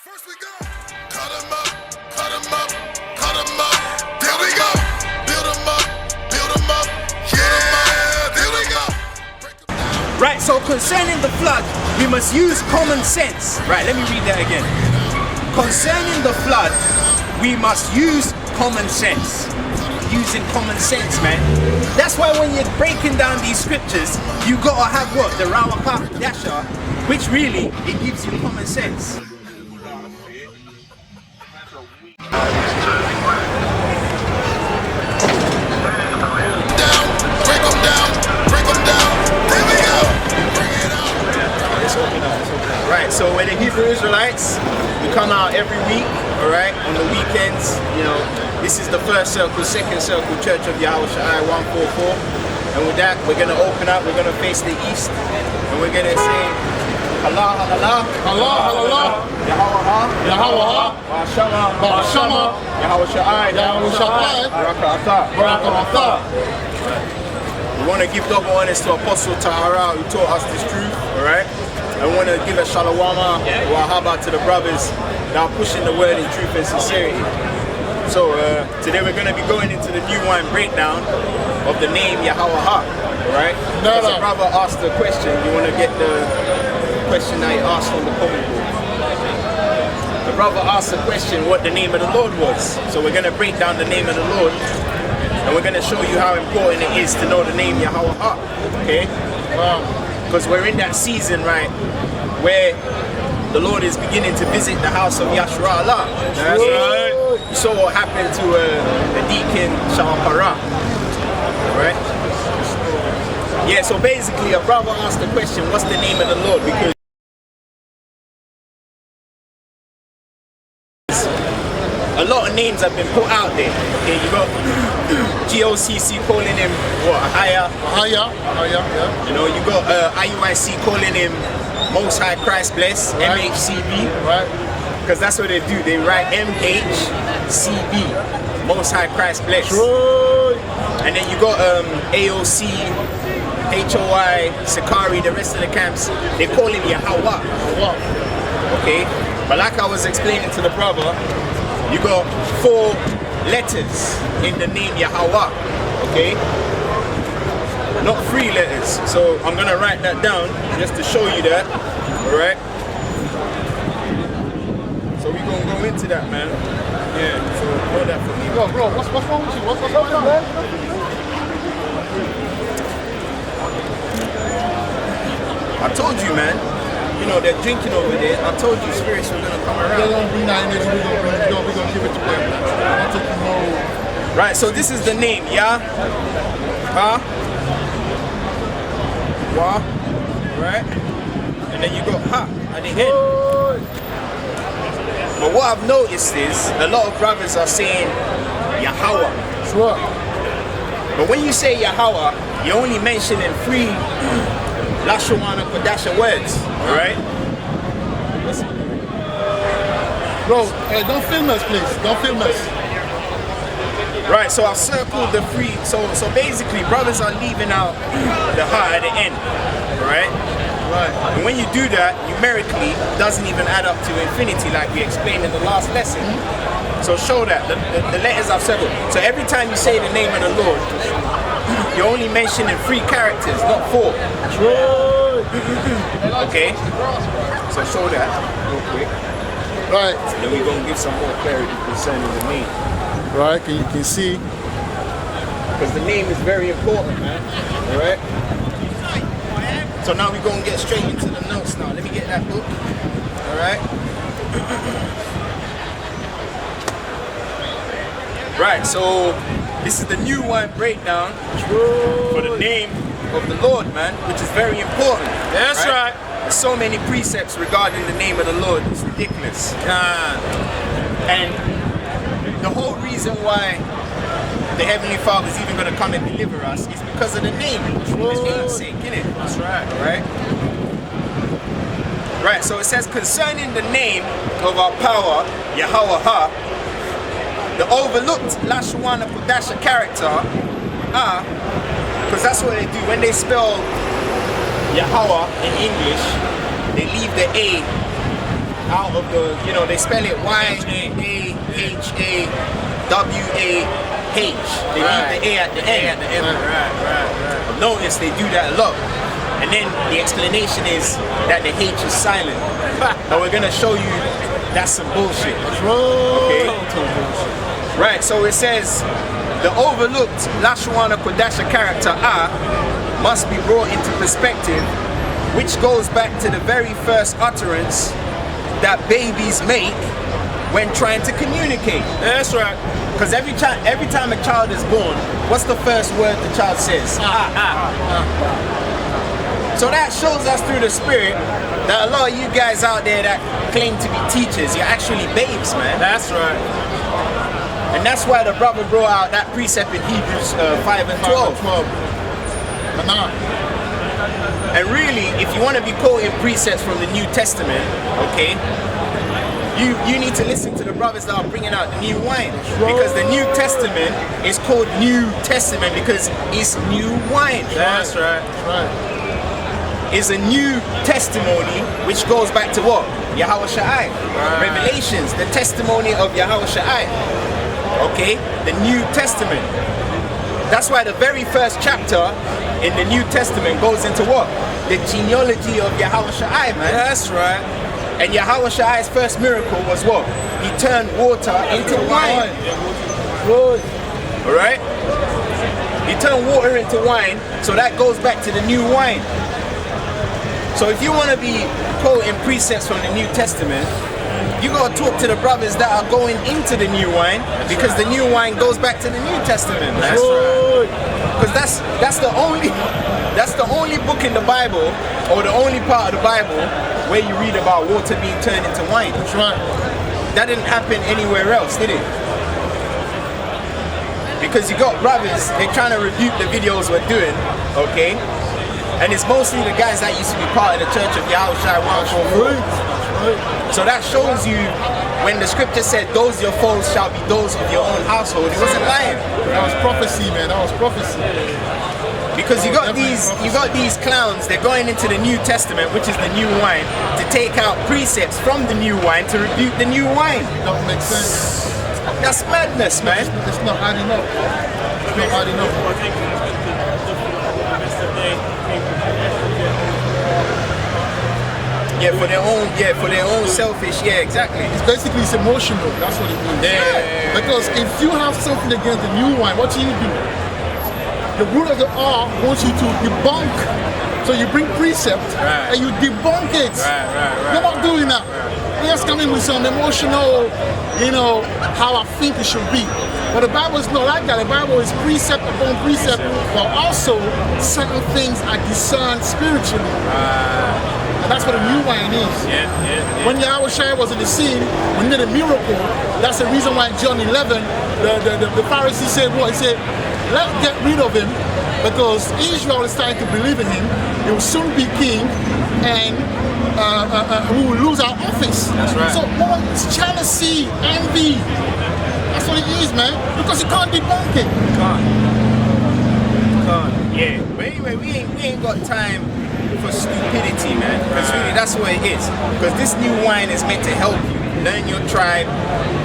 First we go. Cut 'em up, cut 'em up, cut 'em up. There we go. Build 'em up, build 'em up. Yeah, there we go. Right, so concerning the flood, we must use common sense. Right, let me read that again. Concerning the flood, we must use common sense. Using common sense, man. That's why when you're breaking down these scriptures, you gotta have what? The Lashawana Kadasha, which really, it gives you common sense. Right, so we're the Hebrew Israelites. We come out every week, alright, on the weekends. You know, this is the first circle, second circle, Church of Yahushua 144. And with that, we're going to open up, we're going to face the east, and we're going to say, Allah, Allah, Allah, Allah, Yahweh, Yahweh, Bashama, Yahushua, Yahushua, Barakatah, Barakatah. We want to give double honors to Apostle Tahara, who taught us this truth, alright? I want to give a shalawama wahaba to the brothers that are pushing the word in truth and sincerity. So today we're going to be going into the new wine breakdown of the name Yahweh, right? Because a brother asked a question, you want to get the question that he asked on the comment board. The brother asked the question what the name of the Lord was. So we're going to break down the name of the Lord, and we're going to show you how important it is to know the name Yahweh, okay? Because we're in that season, right, where the Lord is beginning to visit the house of Yahshua Allah. That's right. You saw what happened to the deacon Shahapara, right? Yeah, so basically a brother asked the question, what's the name of the Lord? Because a lot of names have been put out there. Okay, you got GOCC calling him what? Ahaya, yeah. You know, you got IUIC calling him Most High Christ Bless, right. MHCB, right? Because that's what they do. They write MHCB, Most High Christ Bless. True. And then you got AOC, HOI, Sakari, the rest of the camps. They call him Yahweh. Okay, but like I was explaining to the brother, you got 4 letters in the name Yahweh, okay? Not 3 letters. So I'm gonna write that down just to show you that, alright? So we're gonna go into that, man. Yeah, so hold that for me. Bro, what's wrong with you? What's going on, man? I told you, man. You know, they're drinking over there. I told you spirits were gonna come around. They're gonna bring that energy, we're gonna give it to them. I want to know. Right, so this is the name, yeah? Wa, right? And then you got Ha at the end. But what I've noticed is a lot of brothers are saying Yahweh. Sure. But when you say Yahweh, you're only mentioning 3 Lashawana Kadasha words, alright? Bro, hey, don't film us, please. Don't film us. Right, so I've circled the 3. So basically, brothers are leaving out the Ha at the end, right? Right. And when you do that, numerically, doesn't even add up to infinity like we explained in the last lesson. So show that, the letters I've circled. So every time you say the name of the Lord, you're only mentioning 3 characters, not 4. True. Okay. So show that real quick. Right. And then we're gonna give some more clarity concerning the name. Right, you can see. Because the name is very important, man. Alright? So now we're gonna get straight into the notes now. Let me get that book. Alright? Right, so this is the new wine breakdown for the name of the Lord, man, which is very important. That's right. There's so many precepts regarding the name of the Lord, it's ridiculous. And the whole reason why the Heavenly Father is even going to come and deliver us is because of the name. It's namesake, innit? That's right, right? Right, so it says concerning the name of our power, Yahweh, the overlooked Lashawana Kadasha character, because that's what they do. When they spell Yahweh in English, they leave the A out of the, you know, they spell it Y-A-H-A-W-A-H. They leave the A at the end. Right. Notice they do that a lot. And then the explanation is that the H is silent. But we're gonna show you that's some bullshit. That's right. Okay. Right, so it says the overlooked Lashawana Kadasha character must be brought into perspective, which goes back to the very first utterance that babies make when trying to communicate. That's right. Because every time a child is born, what's the first word the child says? So that shows us through the spirit that a lot of you guys out there that claim to be teachers, you're actually babes, man. That's right. And that's why the brother brought out that precept in Hebrews 5 and 12. And really, if you want to be quoting precepts from the New Testament, okay, you need to listen to the brothers that are bringing out the new wine. Because the New Testament is called New Testament because it's new wine. That's right. It's a new testimony which goes back to what? Yahweh Shai. Revelations, the testimony of Yahweh Shai. Okay, the New Testament. That's why the very first chapter in the New Testament goes into what? The genealogy of Yahweh Shai, man. That's right. And Yahweh Shai's first miracle was what? He turned water into wine. Alright? He turned water into wine, so that goes back to the new wine. So if you want to be quoting precepts from the New Testament, you gotta talk to the brothers that are going into the new wine, because the new wine goes back to the New Testament. That's right. Because that's the only book in the Bible, or the only part of the Bible where you read about water being turned into wine. That's right. That didn't happen anywhere else, did it? Because you got brothers, they're trying to rebuke the videos we're doing, okay? And it's mostly the guys that used to be part of the Church of Yahweh Shai 144. So that shows you when the scripture said those your foes shall be those of your own household, it wasn't lying. That was prophecy, man. That was prophecy. Because you got these clowns, they're going into the New Testament, which is the new wine, to take out precepts from the new wine to rebuke the new wine. Don't make sense. That's madness, man. It's not adding up. It's not adding up. Yeah, for their own selfish, yeah, exactly. It's basically it's emotional. That's what it means. Yeah. Because if you have something against the new wine, what do you do? The root of the R wants you to debunk. So you bring precept and you debunk it. You're not doing that. You're just coming with some emotional, how I think it should be. But the Bible is not like that. The Bible is precept upon precept, but also certain things are discerned spiritually. And that's what a new wine is. When Yahweh Shai was in the scene, when he did a miracle, that's the reason why in John 11, the Pharisees said what? He said, let's get rid of him, because Israel is starting to believe in him. He will soon be king, and we will lose our office. That's right. So it's jealousy, envy. That's what it is, man. Because you can't debunk it. Can't. Yeah. But anyway, we ain't got time for stupidity, man. Because really, that's what it is. Because this new wine is meant to help you learn your tribe,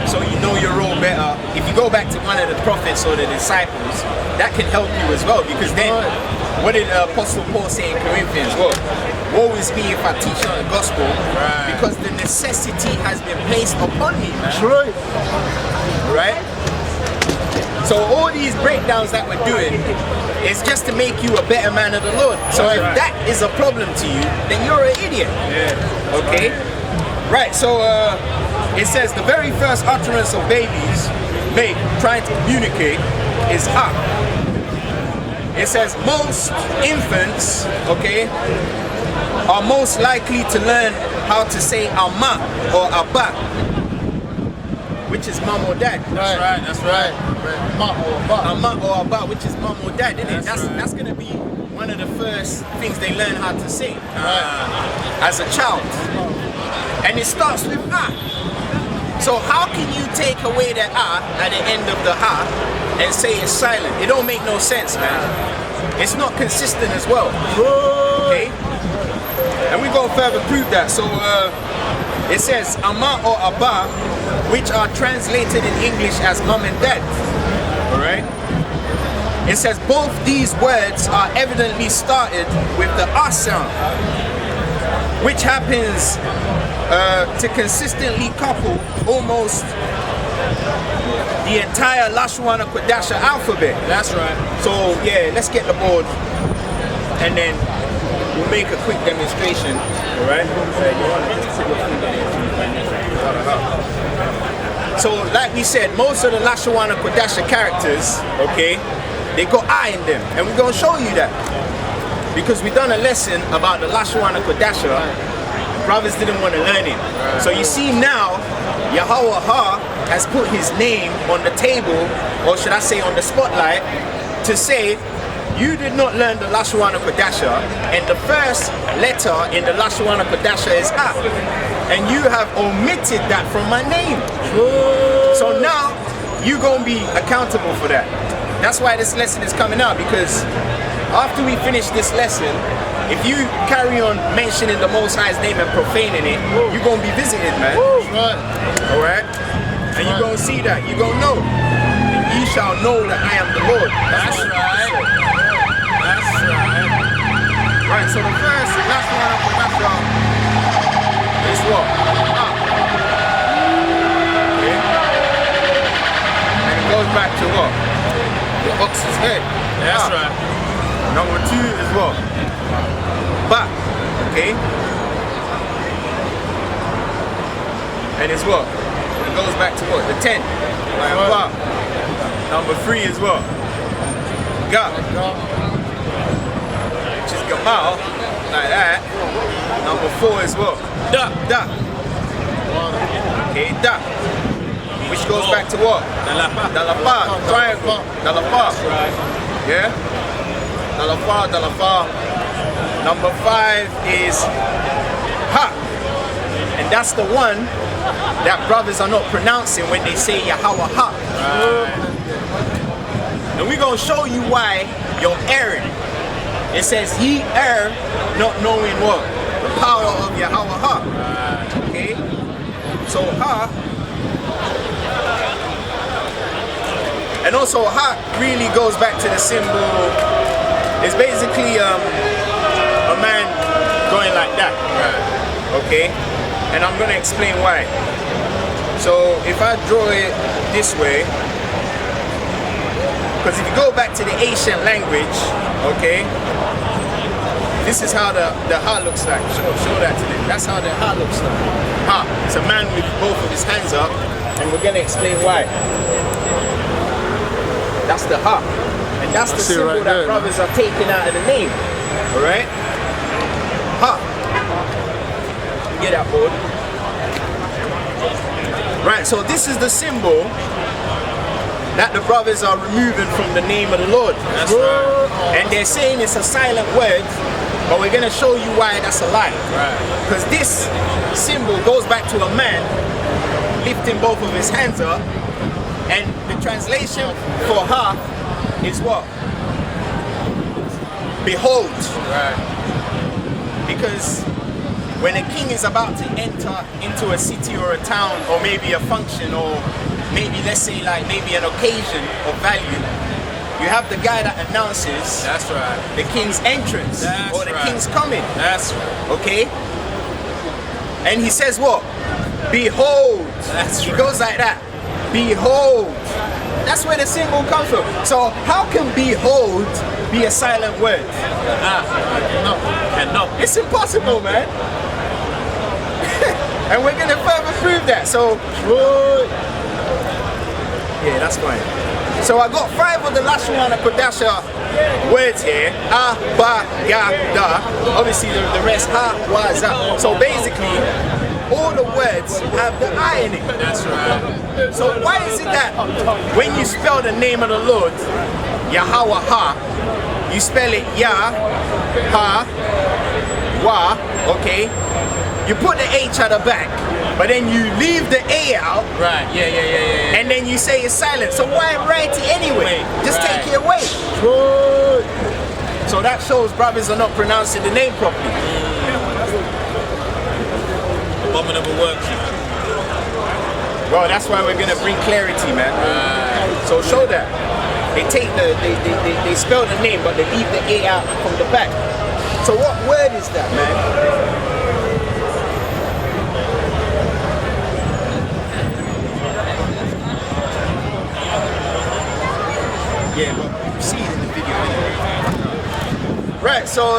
so you know your role better. If you go back to one of the prophets or the disciples, that can help you as well. Because then, what did Apostle Paul say in Corinthians? Well, woe is me if I teach not the gospel, because the necessity has been placed upon me, man. Right? So all these breakdowns that we're doing is just to make you a better man of the Lord. So if that is a problem to you, then you're an idiot. Okay? Right, so it says the very first utterance of babies make trying to communicate is ah. It says most infants, okay, are most likely to learn how to say ama or abba, which is mom or dad. That's right. Ama or abba, which is mom or dad, isn't it? That's gonna be one of the first things they learn how to say as a child. And it starts with ah. So how can you take away the ah at the end of the ha and say it's silent? It don't make no sense, man. It's not consistent as well. Okay? And we go further prove that. So It says Ama or Abba, which are translated in English as mom and dad. Alright? It says both these words are evidently started with the A sound, which happens to consistently couple almost the entire Lashawana Kadasha alphabet. That's right. So yeah, let's get the board and then we'll make a quick demonstration. Alright? So like we said, most of the Lashawana Kadasha characters, okay, they got I in them. And we're gonna show you that. Because we done a lesson about the Lashawana Kadasha. Brothers didn't want to learn it. So you see now, Yahweh Ha has put his name on the table, or should I say on the spotlight, to say, you did not learn the Lashawana Kadasha, and the first letter in the Lashawana Kadasha is A. And you have omitted that from my name. So now, you're going to be accountable for that. That's why this lesson is coming out, because after we finish this lesson, if you carry on mentioning the Most High's name and profaning it, you're going to be visited, man. Right. Alright? And you're going to see that. You're going to know. And ye shall know that I am the Lord. That's right. That's right. Right, so the first last one of Kadasha is what? Okay. And it goes back to what? The ox's head. That's right. Number 2 is what? Ba. Okay. And it's what? It goes back to what? The 10. Like ba. Number 3 is what? Ga. Which is Gamal. Like that. Number 4 is what? Da. Da. Okay, da. Which goes back to what? Dalapa. Triangle. Dalapa. Right. Yeah? Dalapa, Dalapa. Number 5 is Ha. And that's the one that brothers are not pronouncing when they say Yahweh Ha. And we're going to show you why you're erring. It says ye err not knowing what? The power of Yahweh Ha. Okay? So Ha. And also Ha really goes back to the symbol. It's basically a man going like that. Okay? And I'm going to explain why. So if I draw it this way, because if you go back to the ancient language, okay, this is how the Ha looks like. Show that to them. That's how the Ha looks like. Ha. It's a man with both of his hands up, and we're going to explain why. That's the Ha. And that's the symbol right that brothers are taking out of the name. Alright? Ha. Get that board. Right, so this is the symbol that the brothers are removing from the name of the Lord. That's right. And they're saying it's a silent word, but we're going to show you why that's a lie. Right. Because this symbol goes back to a man lifting both of his hands up, and the translation for Ha is what? Behold. Right. Because when a king is about to enter into a city or a town, or maybe a function, or maybe let's say like maybe an occasion of value, you have the guy that announces That's right. the king's entrance That's or the right. king's coming. That's right. Okay? And he says what? Behold. That's He right. goes like that. Behold. That's where the symbol comes from. So how can behold be a silent word? No. It's impossible, man. And we're going to further prove that. So, yeah, that's fine. So I got 5 of the Lashawana Kadasha words here. A, ba, ga, da. Obviously the rest, ha, wa, za. So basically, all the words have the I in it. That's right. So why is it that when you spell the name of the Lord, Yahweh Ha, you spell it Yah, Ha, Wa, okay? You put the H at the back, but then you leave the A out, Right. Yeah. and then you say it's silent. So why write it anyway? Just Right. take it away. So that shows brothers are not pronouncing the name properly. Abominable works. Bro, that's why we're gonna bring clarity, man. So show that. They take they spell the name, but they leave the A out from the back. So what word is that, man? Yeah, but you see it in the video anyway. Right, so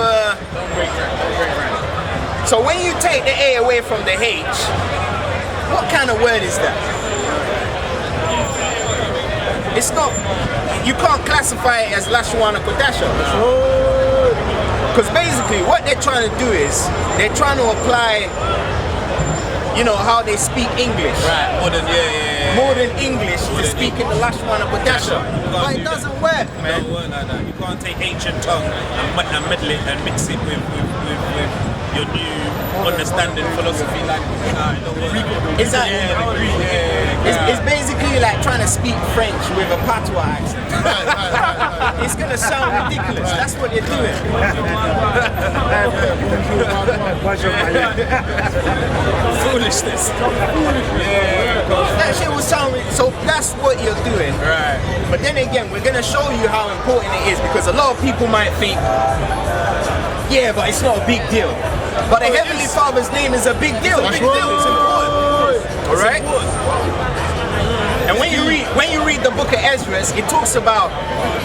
so when you take the A away from the H, what kind of word is that? It's not, you can't classify it as Lashawana Kadasha. Because basically what they're trying to do is, they're trying to apply, you know, how they speak English. Right, Modern English to speak in the Lashawana Kadasha. But it doesn't work, It man. don't work like that. You can't take ancient tongue and meddle it and mix it with your new understanding philosophy language. Nah, it don't work. It's like, it's basically like trying to speak French with a patois accent. It's gonna sound ridiculous. That's what they're doing. Foolishness. That shit will sound. So that's what you're doing. Right. But then again, we're gonna show you how important it is, because a lot of people might think, yeah, but it's not a big deal. But the Heavenly Father's name is a big deal. That's Big deal. It's important. All right. And when you read the book of Ezra, it talks about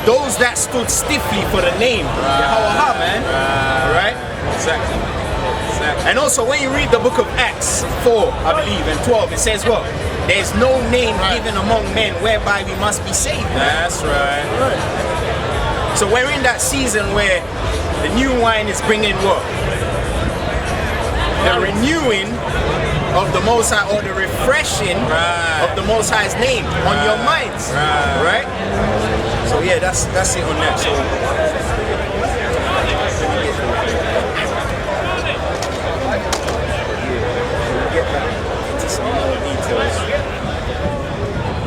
those that stood stiffly for the name. Yahweh, man. All right. Exactly. And also when you read the book of Acts 4, I believe, and 12, it says what? There's no name given among men whereby we must be saved. That's right. So we're in that season where the new wine is bringing what? The renewing of the Most High, or the refreshing of the Most High's name on your minds. Right? So yeah, that's it on that. So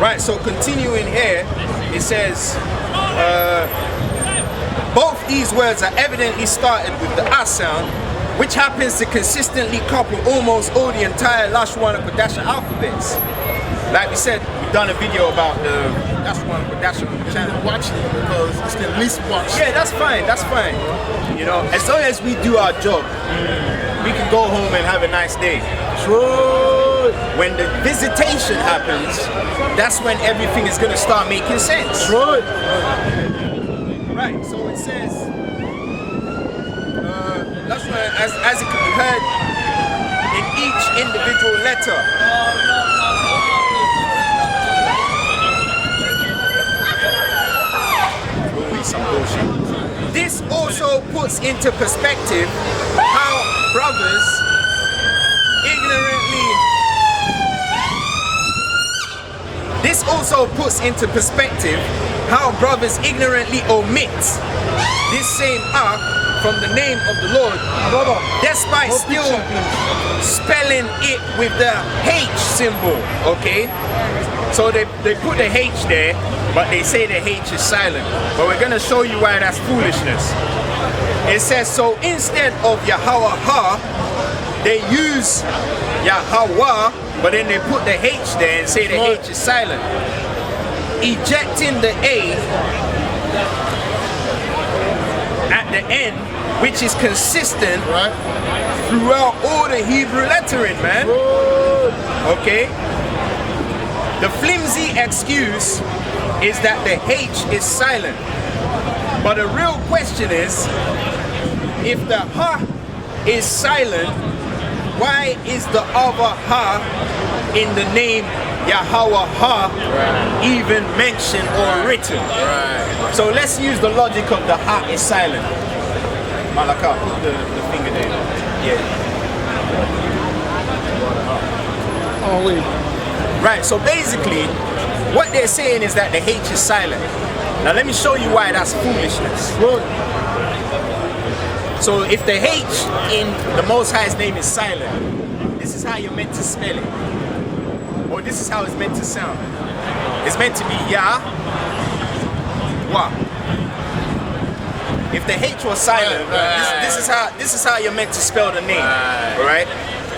right, so continuing here, it says, both these words are evidently started with the A sound, which happens to consistently couple almost all the entire Lashawana Kadasha alphabets. Like we said, we've done a video about the Lashawana Kadasha on the channel. Watch it because it's the least watched. Yeah, that's fine, that's fine. You know, as long as we do our job, we can go home and have a nice day. When the visitation happens, that's when everything is gonna start making sense. Right, so it says, as it can be heard in each individual letter. Some bullshit. This also puts into perspective how brothers ignorantly. This also puts into perspective how brothers ignorantly omit this same ark from the name of the Lord, despite still spelling it with the H symbol, okay? So they put the H there, but they say the H is silent. But we're gonna show you why that's foolishness. It says, so instead of Yahweh, they use Yahweh, but then they put the H there and say the H is silent. Ejecting the A at the end, which is consistent throughout all the Hebrew lettering, man. Okay? The flimsy excuse is that the H is silent. But the real question is, if the Ha is silent, why is the other Ha in the name Yahweh Ha even mentioned or written? So let's use the logic of the Ha is silent. Malaka, put the finger there. Yeah. Oh, wait. Right, so basically, what they're saying is that the H is silent. Now let me show you why that's foolishness. So if the H in the Most High's name is silent, this is how you're meant to spell it. Or this is how it's meant to sound. It's meant to be Yah, Wah. If the H was silent, this is how you're meant to spell the name. Alright?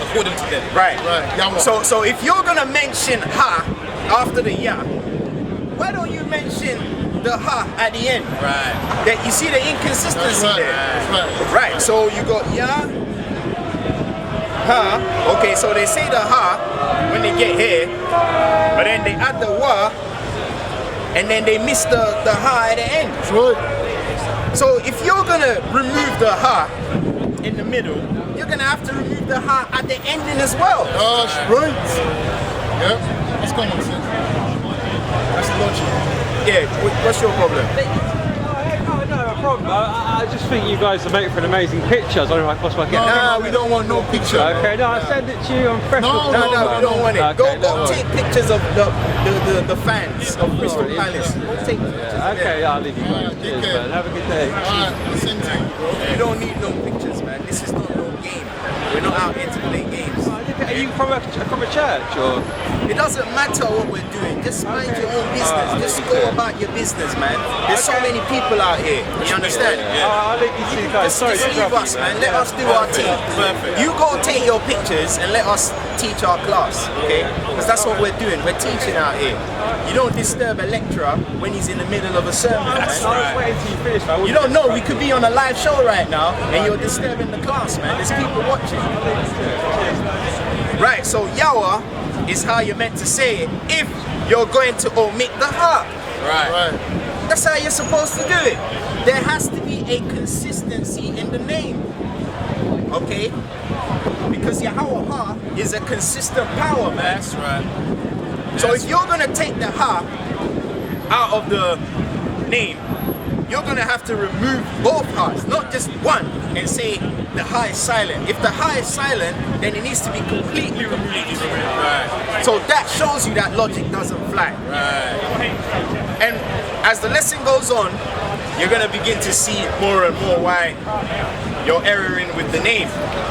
according to them. Right. Yahweh. So if you're gonna mention ha after the ya, why don't you mention the ha at the end? Right. That you see the inconsistency That's right. there. That's right. Right. So you got ya, ha. Okay. So they say the ha when they get here, but then they add the wa, and then they miss the ha at the end. That's right. So if you're gonna remove the ha in the middle, you're gonna have to remove the ha at the ending as well. That's right. Yep. That's common sense. That's logic. Yeah, what's your problem? No problem. I just think you guys are making for an amazing picture. I was wondering if I possibly get Nah, we don't want no picture. Okay, no, I'll send it to you on fresh. No, No, we don't want it. Okay, Go take pictures of the fans of Crystal Palace. Go take pictures of Okay, them. I'll leave you guys. Take Cheers, care. man. Have a good day. Alright, same thing, bro. You don't need no pictures, man. This is not no game. We're not out here to play games. Are you from a church or? It doesn't matter what we're doing. Just mind your own business. Just go about your business, man. There's so many people out here. You understand? I'll leave you two guys. Sorry, Just leave us, man. Let us do our thing. Perfect. You go take your pictures and let us teach our class, okay? Because that's what we're doing. We're teaching out here. You don't disturb a lecturer when he's in the middle of a sermon, man. I was waiting till you finish. But I You don't know, we could be on a live show right now and you're disturbing the class, man. There's people watching. Right, so Yawa is how you're meant to say it if you're going to omit the ha. Right. Right. That's how you're supposed to do it. There has to be a consistency in the name. Okay? Because Yahweh is a consistent power, man. That's right. So if you're gonna take the ha out of the name, you're gonna have to remove both ha's, not just one, and say the ha is silent. If the ha is silent, then it needs to be completely removed. Right. So that shows you that logic doesn't fly. Right. And as the lesson goes on, you're gonna begin to see more and more why you're erroring with the name.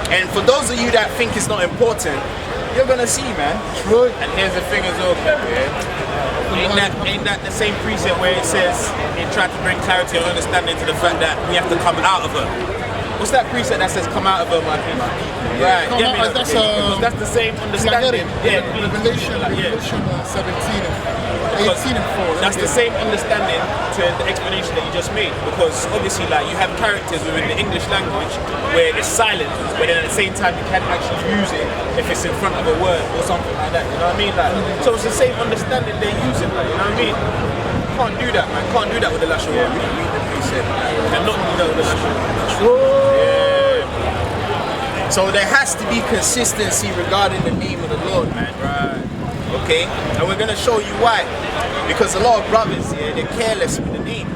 And for those of you that think it's not important, you're gonna see, man. Right. And here's the thing as well, Kev, yeah? Ain't that the same precept where it says it tried to bring clarity and understanding to the fact that we have to come out of her? What's that precept that says come out of her, my people? Right, Come get me out, that. that's, Because that's the same understanding. Yeah, Yeah, Revelation, yeah. Revelation 17 and 18 and 4. That's the same understanding to the explanation that you just made, because obviously like you have characters within the English language where it's silent, but then at the same time you can actually use it if it's in front of a word or something like that, you know what I mean? Like, so it's the same understanding they're using, like, you know what I mean? Can't do that, man. Can't do that with the Lashawana. We can read the precept. Cannot do that with the Lashawana. So there has to be consistency regarding the name of the Lord, man. Right. Okay? And we're gonna show you why. Because a lot of brothers, yeah, they're careless with the name.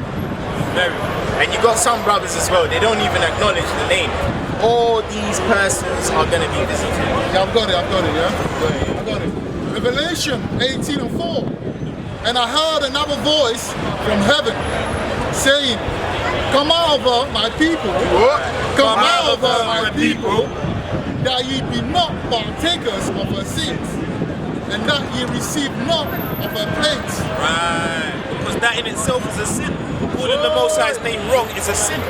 Very. And you got some brothers as well, they don't even acknowledge the name. All these persons are gonna be visited. Yeah, I've got it, yeah? I got it. Revelation 18 and 4. And I heard another voice from heaven saying, come out of her, my people. What? Come out of her, my people, that ye be not partakers of her sins, and that ye receive not of her plagues. Right. Because that in itself is a sin. Calling the Most High's name wrong is a sin.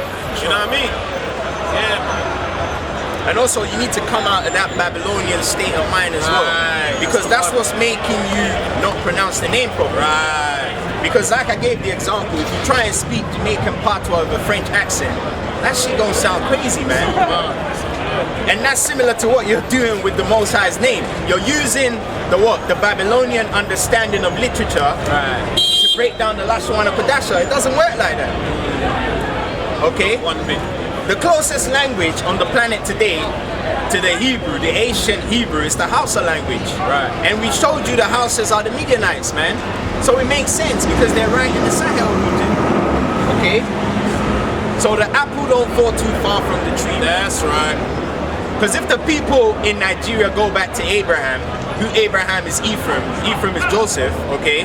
You know what I mean? Yeah. And also you need to come out of that Babylonian state of mind as well. Right. Because that's what's making you not pronounce the name properly. Right. Because like I gave the example, if you try and speak Jamaican patois with a French accent, that shit gonna sound crazy, man. And that's similar to what you're doing with the Most High's name. You're using the what? The Babylonian understanding of literature to break down the Lashawana Kadasha. It doesn't work like that. Okay? 1 minute. The closest language on the planet today to the Hebrew, the ancient Hebrew, is the Hausa language. Right. And we showed you the Hausas are the Midianites, man. So it makes sense because they're right in the Sahel region. Okay? So the apple don't fall too far from the tree. That's right. Because if the people in Nigeria go back to Abraham, who Abraham is Ephraim, Ephraim is Joseph, okay?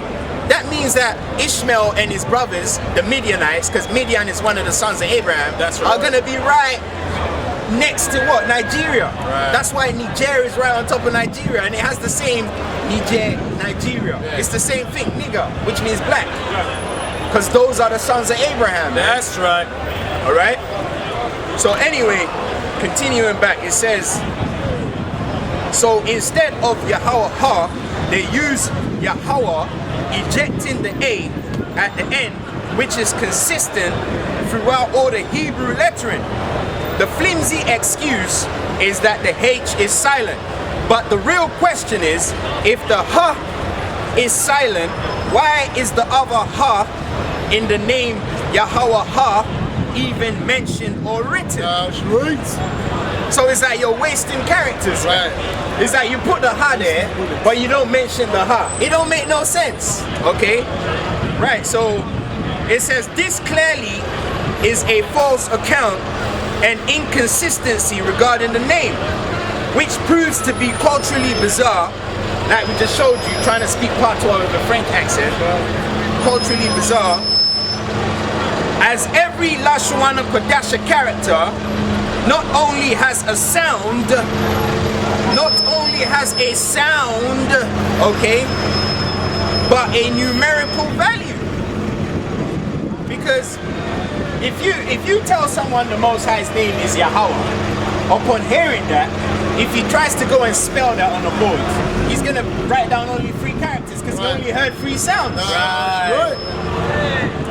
That means that Ishmael and his brothers, the Midianites, because Midian is one of the sons of Abraham, That's right. are going to be right next to what? Nigeria. Right. That's why Niger is right on top of Nigeria, and it has the same Niger, Nigeria. Yeah. It's the same thing, nigga, which means black. Because those are the sons of Abraham. Man. That's right. Alright? So anyway, continuing back, it says, So instead of Yahweh Ha, they use Yahweh, ejecting the A at the end, which is consistent throughout all the Hebrew lettering. The flimsy excuse is that the H is silent. But the real question is, if the Ha is silent, why is the other Ha in the name Yahweh Ha even mentioned or written? That's right. So it's like you're wasting characters. Right. It's like you put the Ha there, but you don't mention the Ha. It don't make no sense. Okay? Right, so it says this clearly is a false account and inconsistency regarding the name, which proves to be culturally bizarre, like we just showed you, trying to speak patois with a French accent, culturally bizarre, as every Lashawana Kadasha character not only has a sound, okay, but a numerical value. Because if you tell someone the Most High's name is Yahweh, upon hearing that, if he tries to go and spell that on the board, he's gonna write down only 3 characters because he only heard 3 sounds.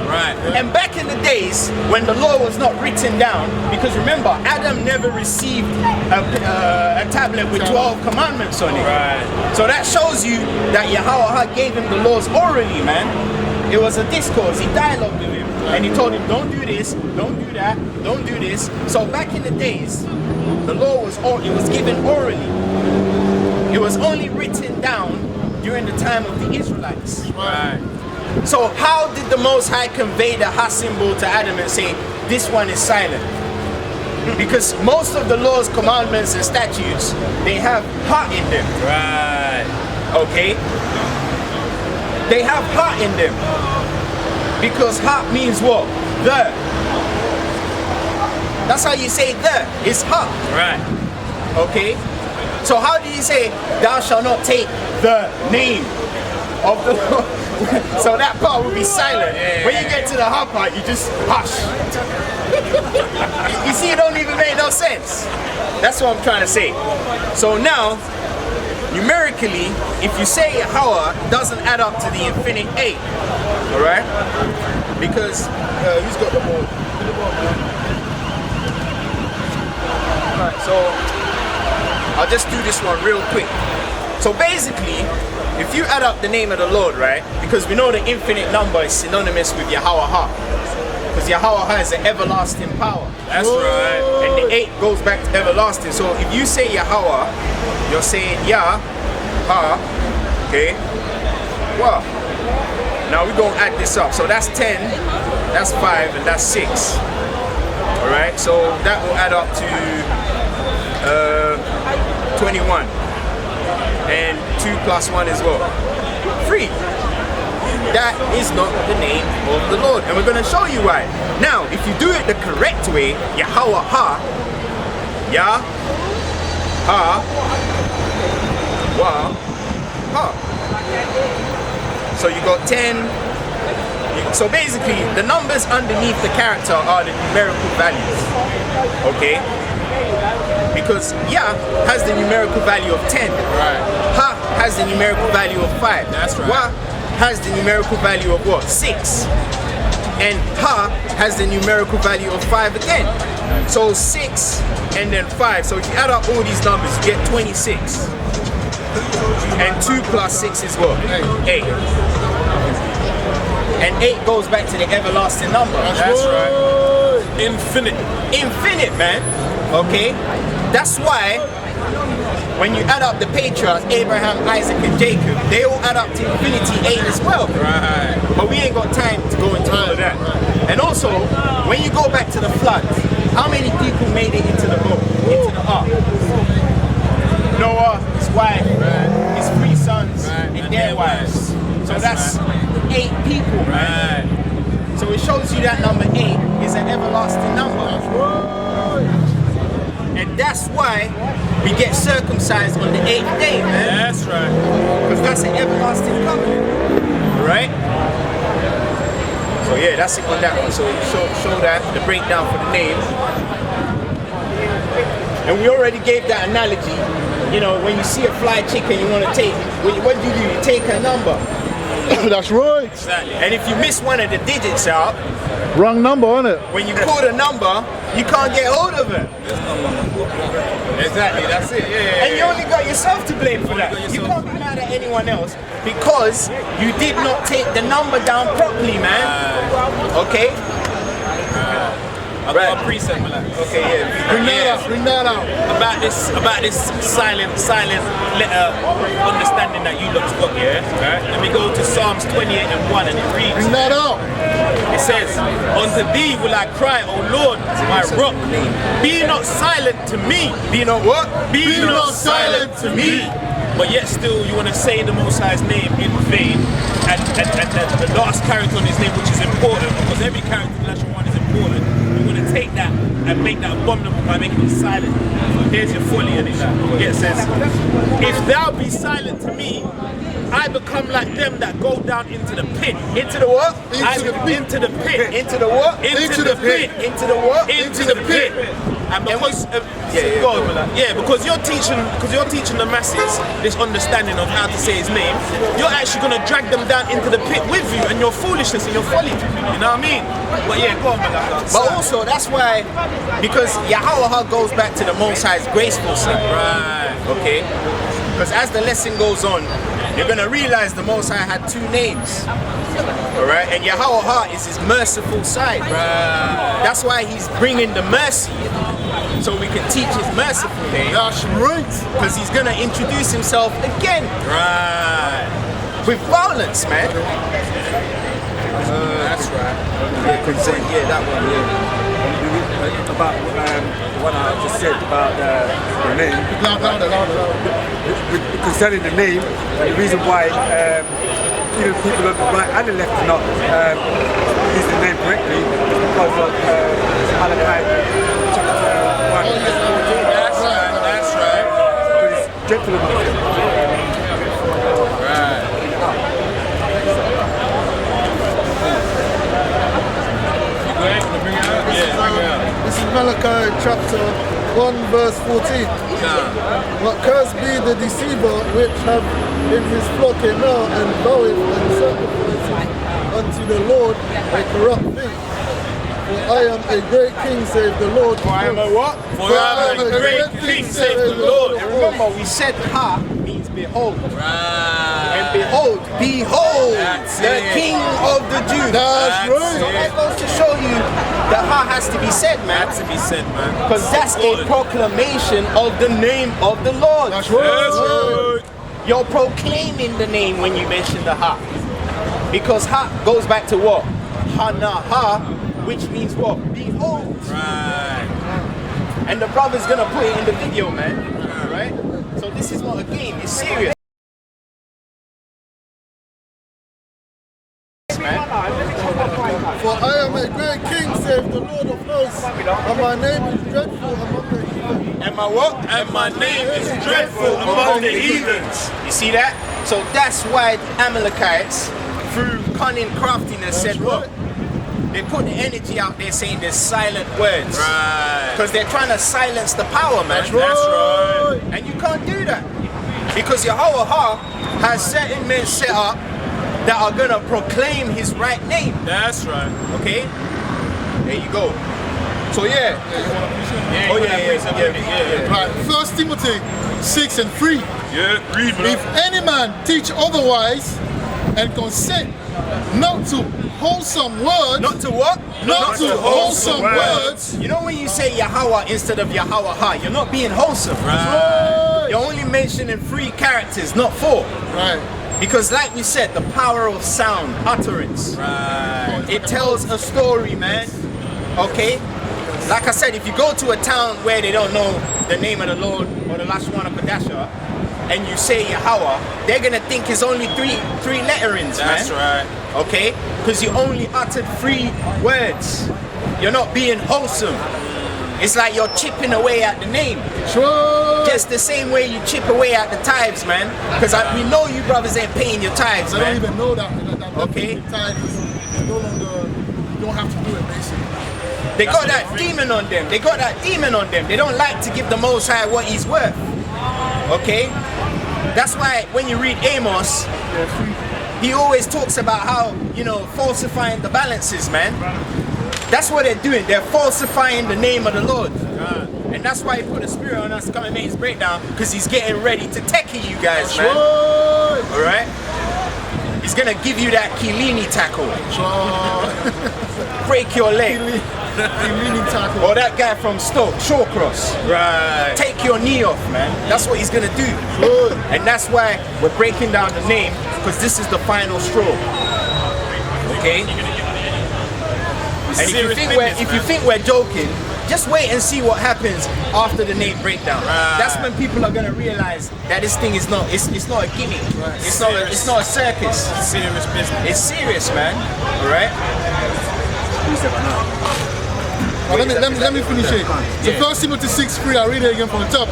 Right. And back in the days when the law was not written down, because remember, Adam never received a tablet with 12 commandments on it. Right. So that shows you that Yahweh gave him the laws orally, man. It was a discourse. He dialogued with him. And he told him, don't do this, don't do that, don't do this. So back in the days, the law was given orally. It was only written down during the time of the Israelites. Right. So how did the Most High convey the Ha symbol to Adam and say, this one is silent? Because most of the laws, commandments, and statutes, they have Ha in them. Right. Okay? They have Ha in them. Because Ha means what? The. That's how you say the. It's Ha. Right. Okay? So how do you say, thou shalt not take the name of the Lord? So that part will be silent. When you get to the Ha part, you just hush. You see, it don't even make no sense. That's what I'm trying to say. So now, numerically, if you say Yahweh, it doesn't add up to the infinite 8. Alright? Because, who's got the ball? Alright, so I'll just do this one real quick. So basically, if you add up the name of the Lord, right? Because we know the infinite number is synonymous with Yahweh Ha. Because Yahweh Ha is an everlasting power. That's right. And the 8 goes back to everlasting. So if you say Yahweh, you're saying Yah, Ha, okay? Wow. Now we're going to add this up. So that's 10, that's 5, and that's 6. Alright, so that will add up to 21. And 2 plus 1 as well. 3. That is not the name of the Lord. And we're going to show you why. Now, if you do it the correct way, Yahweh Ha, Yah, Ha, Wah, Ha. So you got 10. So basically, the numbers underneath the character are the numerical values. Okay? Because Yah has the numerical value of 10. Right. Ha has the numerical value of 5. That's right. Wah has the numerical value of what? 6. And Ha has the numerical value of 5 again. So 6 and then 5. So if you add up all these numbers, you get 26. And 2 plus 6 is what? 8. And 8 goes back to the everlasting number. That's right. Infinite. Infinite, man. Okay? That's why when you add up the patriarchs, Abraham, Isaac, and Jacob, they all add up to infinity 8 as well. Right. But we ain't got time to go into all of that. And also, when you go back to the flood, how many people made it into the boat, into the ark? Noah, his wife, his 3 sons, and their wives. So that's 8 people, right? So it shows you that number 8 is an everlasting number. And that's why we get circumcised on the 8th day, man. That's right. Because that's an everlasting covenant. Right? So yeah, that's it on that one. So show that, the breakdown for the name. And we already gave that analogy you know, when you see a fly chicken, you want to take, what do? You take a number. That's right. Exactly. And if you miss one of the digits out, Wrong number, isn't it? when you call the number, you can't get hold of it. Exactly, that's it. Yeah. And you only got yourself to blame for that. You can't be mad at anyone else because you did not take the number down properly, man. Okay? I've got a preset for that. Okay, yeah. Bring that out. About this silent letter understanding that you lot's got, yeah? Right? Let me go to Psalms 28 and 1 and it reads. Bring that out. It says, unto thee will I cry, O Lord, my rock. Be not silent to me. Be not what? Be not silent to me. But yet still you want to say the Most High's name in vain. And the last character on his name, which is important, because every character in Lashawana is important. You want to take that and make that abominable by making it silent. Here's your folly in it. Yeah, it says, if thou be silent to me, I become like them that go down into the pit. Into the what? Into the pit. Into the what? Into the pit. Into the what? Into the pit. And because because you're teaching the masses this understanding of how to say his name, you're actually gonna drag them down into the pit with you and your foolishness and your folly. You know what I mean? But yeah, go on, Malaka. But also that's why, because Yahweh goes back to the Most High's graceful side. Right. Okay? Because as the lesson goes on, you're gonna realize the Most High had two names. Alright? And Yahweh is his merciful side. Right. That's why he's bringing the mercy, so we can teach his merciful name. That's right. Because he's gonna introduce himself again. Right. With violence, man. That's right. Yeah, that one, yeah. About what I just said about the name. Louder. Concerning the name, and the reason why even people on the right and the left are not use the name correctly is because of Malachi chapter 1 verse 14. That's right. Because it's dreadful enough. Right. You go ahead, bring it out? Yeah, bring it out. This is Malachi chapter 1 verse 14. But cursed be the deceiver which have in his flock a now and voweth and sacrificeth unto the Lord a corrupt thing. For I am a great king, save the Lord. For I am a what? For I am a great king, save the Lord. And remember, we said ha means behold. Right. And behold, That's the it. King of the Jews. That's right. So that goes to show you that ha has to be said, man. Had to be said, man. Because that's a proclamation of the name of the Lord. That's right. You're proclaiming the name when you mention the ha. Because ha goes back to what? Ha, which means what? Behold. Right. And the brother's gonna put it in the video, man. Alright? So this is not a game, it's serious. For I am a great king, save the Lord of hosts, and my name is dreadful among the heathen. And my what? And my name is dreadful among the heathens. You see that? So that's why the Amalekites, through cunning craftiness, said what? They put the energy out there saying there's silent words. Right. Because they're trying to silence the power, man. That's right. And you can't do that. Because Yahweh has certain men set up that are going to proclaim his right name. That's right. Okay? There you go. So yeah. Yeah, Oh, you yeah, wanna yeah, bring something? Right, 1 Timothy 6 and 3. Yeah, read, bro. If any man teach otherwise and consent not to wholesome words, Not to what? not to wholesome words, You know when you say Yahweh instead of Yahweh, you're not being wholesome. Right. You're only mentioning 3 characters, not 4. right, Because like we said, the power of sound, utterance. Right. It tells a story, man. Okay? Like I said, if you go to a town where they don't know the name of the Lord or the Lashawana Kadasha, and you say Yahweh, they're gonna think it's only three letterings, That's man. right. Okay? Because you only uttered 3 words. You're not being wholesome. It's like you're chipping away at the name. sure. Just the same way you chip away at the tithes, man. Because we know you brothers ain't paying your tithes, I don't man. even know that. Okay. Time is no longer, you don't have to do it basically. They got that demon on them. They got that demon on them. They don't like to give the Most High what he's worth. Okay? That's why when you read Amos, he always talks about how, falsifying the balances, man. That's what they're doing. They're falsifying the name of the Lord. And that's why he put a spirit on us to come and make his breakdown, because he's getting ready to tackle you guys, man. Alright? He's gonna give you that Kilini tackle. Break your leg. Or that guy from Stoke, Shawcross. Right. Take your knee off, man. That's what he's gonna do. And that's why we're breaking down the name, because this is the final straw. Okay? And if you think we're joking, just wait and see what happens after the name breakdown. That's when people are gonna realize that this thing is not it's not a gimmick. It's not a circus. It's serious business. It's serious, man. Alright? Let me finish it. So 1 Timothy 6:3, I read it again from the top.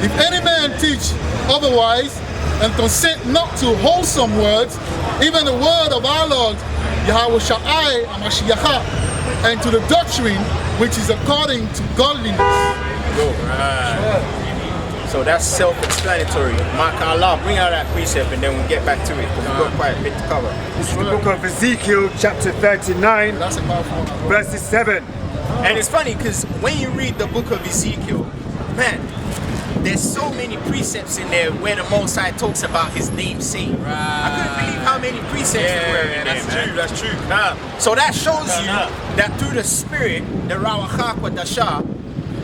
If any man teach otherwise and consent not to wholesome words, even the word of our Lord, Yahweh Sha'ai Amashiach, and to the doctrine which is according to godliness. So that's self-explanatory. Mark Allah, bring out that precept and then we'll get back to it, because we've got quite a bit to cover. This is the book of Ezekiel, chapter 39, That's a powerful one. verses 7. And it's funny because when you read the book of Ezekiel, man, there's so many precepts in there where the Most High talks about his namesake. I couldn't believe how many precepts there were in there, man. That's true. So that shows you that through the Spirit, the Lashawana Kadasha,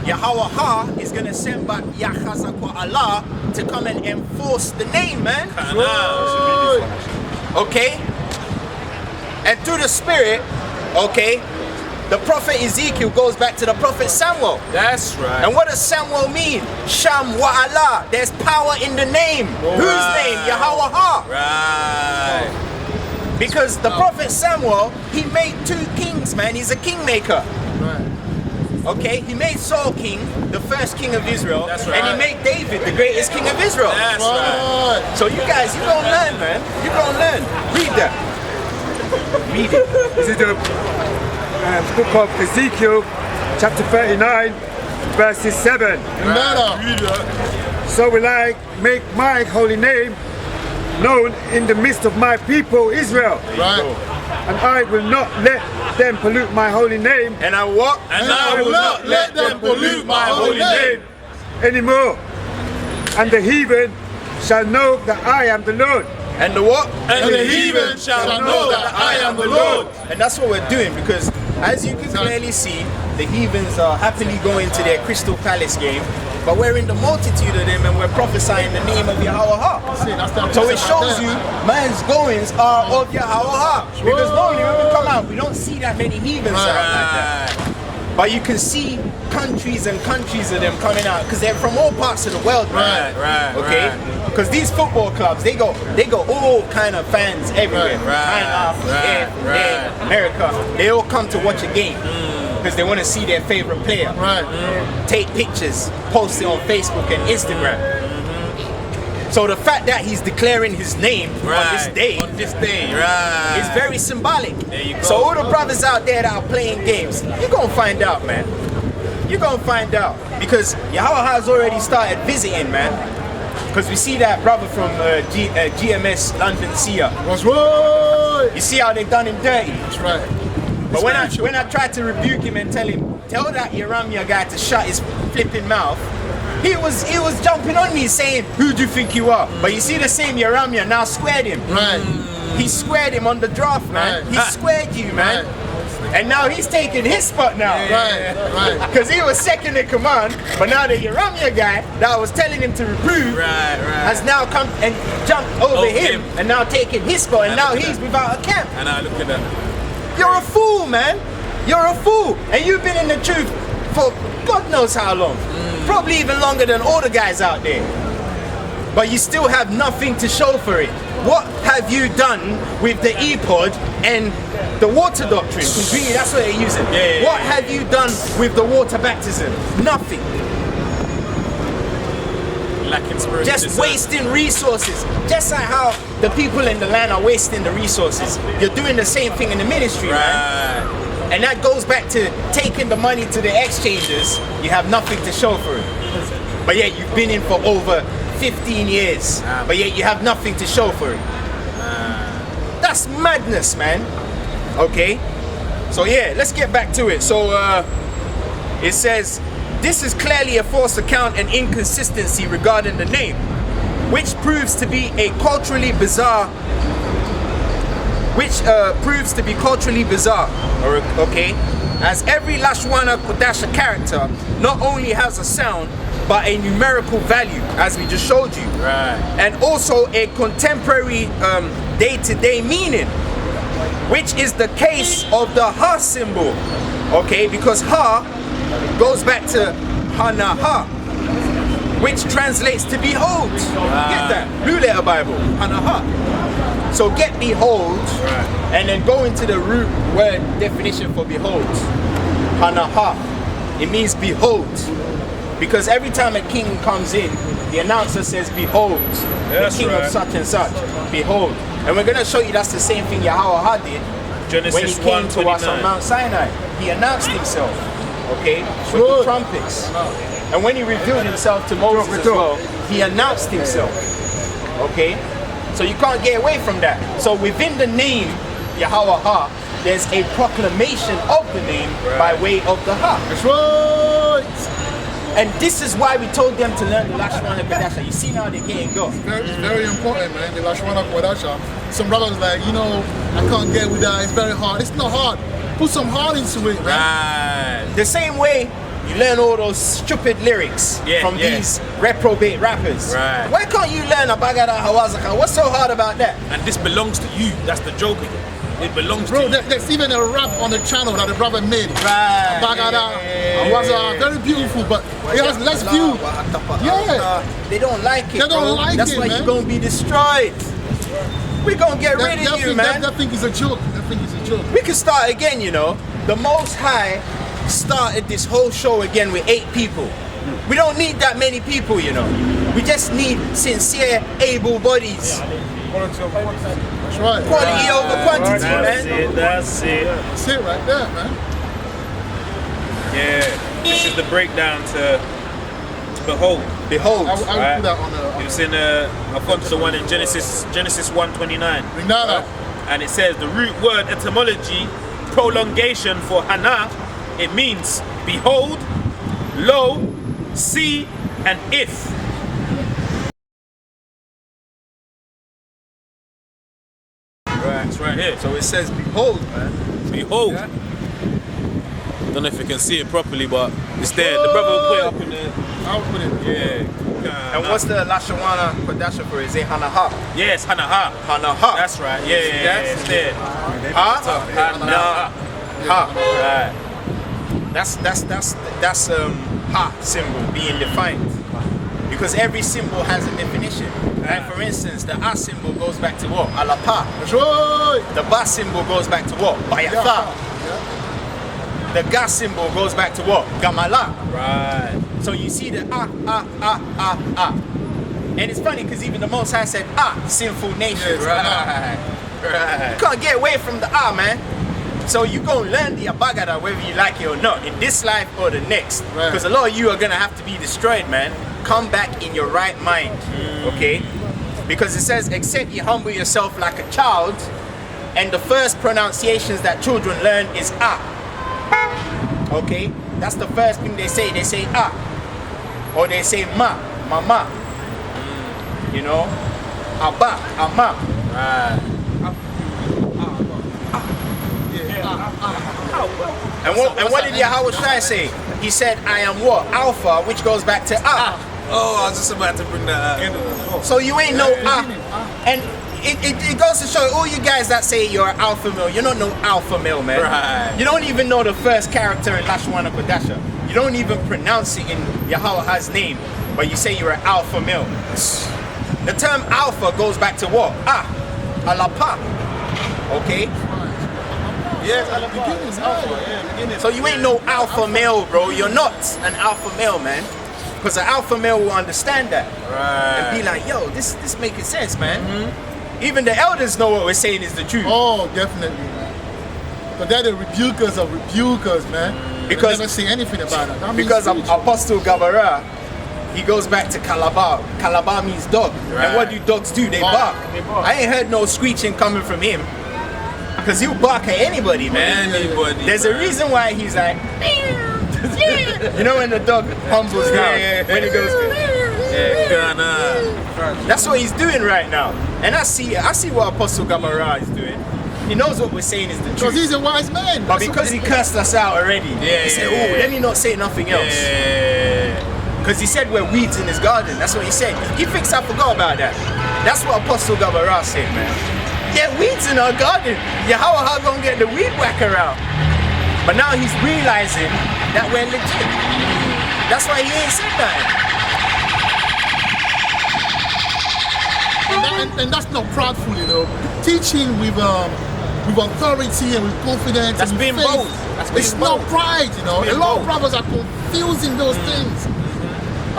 Yahweh is going to send back Yahazakwa Allah to come and enforce the name, man. Okay? And through the Spirit, okay, the prophet Ezekiel goes back to the prophet Samuel. That's right. And what does Samuel mean? Sham wa Allah. There's power in the name. Whose name? Yahweh. Right. Because the prophet Samuel, he made 2 kings, man. He's a kingmaker. Okay, he made Saul king, the first king of Israel, That's and he right. made David the greatest king of Israel. That's right. So you guys, you gonna learn, man. You gonna learn. Read that. Read it. This is the book of Ezekiel, chapter 39, verses 7. So will I make my holy name known in the midst of my people Israel. And I will not let them pollute my holy name. And I what? And I will not let them pollute my holy name anymore. And the heathen shall know that I am the Lord. And the what? And the heathen shall know that I am the Lord. And that's what we're doing, because as you can clearly see, the heathens are happily going to their Crystal Palace game, but we're in the multitude of them and we're prophesying the name of Yahweh. So it shows you man's goings are of Yahweh. Because normally when we come out, we don't see that many heathens out like that. But you can see countries and countries of them coming out, because they're from all parts of the world, man. Okay? Because these football clubs, they go all kind of fans everywhere. China, America. They all come to watch a game because they want to see their favorite player. Take pictures, post it on Facebook and Instagram. So the fact that he's declaring his name on this day is very symbolic. So all the brothers out there that are playing games, you're gonna find out, man. You're gonna find out, because Yahweh has already started visiting, man. Because we see that brother from GMS London Sia. That's right. You see how they've done him dirty. That's right. But when I tried to rebuke him and tell that Yeramia guy to shut his flipping mouth, he was jumping on me saying, "Who do you think you are?" But you see the same Yeramia now squared him. He squared him on the draft, man. He squared you, man. And now he's taking his spot now. Because he was second in command, but now the Yeramia guy that was telling him to reprove has now come and jumped over him and now taking his spot, and now he's without a camp. And I look at that. You're a fool, man. You're a fool. And you've been in the truth for God knows how long. Probably even longer than all the guys out there. But you still have nothing to show for it. What have you done with the ePod and the water doctrine? Because really, that's what they're using. What have you done with the water baptism? Nothing. Lacking spirit. Just wasting resources. Just like how the people in the land are wasting the resources. You're doing the same thing in the ministry, man. And that goes back to taking the money to the exchanges. You have nothing to show for it. But yet you've been in for over 15 years, but yet you have nothing to show for it. That's madness, man. Okay, so yeah, let's get back to it. So it says, this is clearly a false account and inconsistency regarding the name, which proves to be culturally bizarre. Okay, as every Lashawana Kadasha character not only has a sound, but a numerical value, as we just showed you, and also a contemporary day-to-day meaning, which is the case of the ha symbol. Okay, because ha goes back to hanaha, which translates to behold. Get that? Blue Letter Bible, hanaha. So get behold, and then go into the root word definition for behold. Hanaha. It means behold. Because every time a king comes in, the announcer says, behold, the king of such and such, behold. And we're going to show you that's the same thing Yahweh did when he came to us on Mount Sinai. He announced himself, okay, with the trumpets. And when he revealed himself to Moses as well, he announced himself, okay. So you can't get away from that. So within the name, Yahweh, there's a proclamation of the name by way of the ha. That's right. And this is why we told them to learn the Lashawana Kadasha. You see now they're getting go. It's very important, man. The Lashawana Kadasha. Some brothers like, I can't get with that. It's very hard. It's not hard. Put some heart into it, man. Right. The same way you learn all those stupid lyrics from these reprobate rappers. Right. Why can't you learn a Bagada Hawazaka? What's so hard about that? And this belongs to you. That's the joke. It belongs to you. There's even a rap on the channel that the brother made. Right. Bagada was very beautiful, but it has less views. Yeah. They don't like it. They don't like That's it, why man. you're gonna be destroyed. We're gonna get rid of you, man. That thing is a joke. That thing is a joke. We can start again, The Most High started this whole show again with 8 people. We don't need that many people, We just need sincere, able bodies. That's right. Quality over quantity, man. That's it. That's it right there, man. Yeah. This is the breakdown to behold. Behold. I will put that on the. It's in I've gone to the one in Genesis 1:29. Bring that up. And it says the root word etymology, prolongation for hana, it means behold, lo, see, and if. Right, it's right here. So it says behold, man. Behold. Don't know if you can see it properly, but it's there. The brother will put it up in there. I'll put it. Yeah. And what's the Lashawana Kadasha for? Is it hanaha? Yes, hanaha. Hanaha. That's right. Yeah, it's there. Ha? Hanaha. Ha. Right. That's ha symbol being defined. Because every symbol has a definition. Like for instance, the a symbol goes back to what? Alapa. That's right. The ba symbol goes back to what? Bayatha. The ga symbol goes back to what? Gamala. Right. So you see the ah. And it's funny because even the Most High said sinful nations. Right. You can't get away from the man. So you gonna learn the Abagada whether you like it or not, in this life or the next. Because a lot of you are gonna have to be destroyed, man. Come back in your right mind, okay? Because it says, except you humble yourself like a child, and the first pronunciations that children learn is okay? That's the first thing they say. They say or they say mama, abba, ama. Right. And what did Yahweh Shai say? He said, I am what? Alpha, which goes back to Oh, I was just about to bring that up. So you ain't no and it goes to show all you guys that say you're an alpha male, you're not no alpha male, man. Right. You don't even know the first character in Lashawana Kadasha. You don't even pronounce it in Yahweh's name, but you say you're an alpha male. The term alpha goes back to what? Alapa. Okay? Yes, at the beginning, alpha. Yeah, So you ain't no alpha male, bro. You're not an alpha male, man. Because an alpha male will understand that. Right. And be like, yo, this making sense, man. Even the elders know what we're saying is the truth. Oh, definitely, man. But they're the rebukers of rebukers, man. Because they never say anything about it. because Apostle Gabara, he goes back to Calabar. Calabar means dog. And what do dogs do? They bark. I ain't heard no screeching coming from him. Because he'll bark at anybody, man. There's a reason why he's like, you know when the dog humbles down, when he goes, that's what he's doing right now. And I see what Apostle Gamara is doing. He knows what we're saying is the truth. Because he's a wise man. But because he cursed us out already, he said, oh, let me not say nothing else. Because he said we're weeds in his garden. That's what he said. He thinks I forgot about that. That's what Apostle Gamara said, man. Yeah, weeds in our garden. Yeah, how gonna get the weed whacker out? But now he's realizing that we're legit. That's why he ain't said that. And that's not prideful, you know. Teaching with authority and with confidence. That's and being faith. bold. It's not pride, you know. A lot of brothers are confusing those things.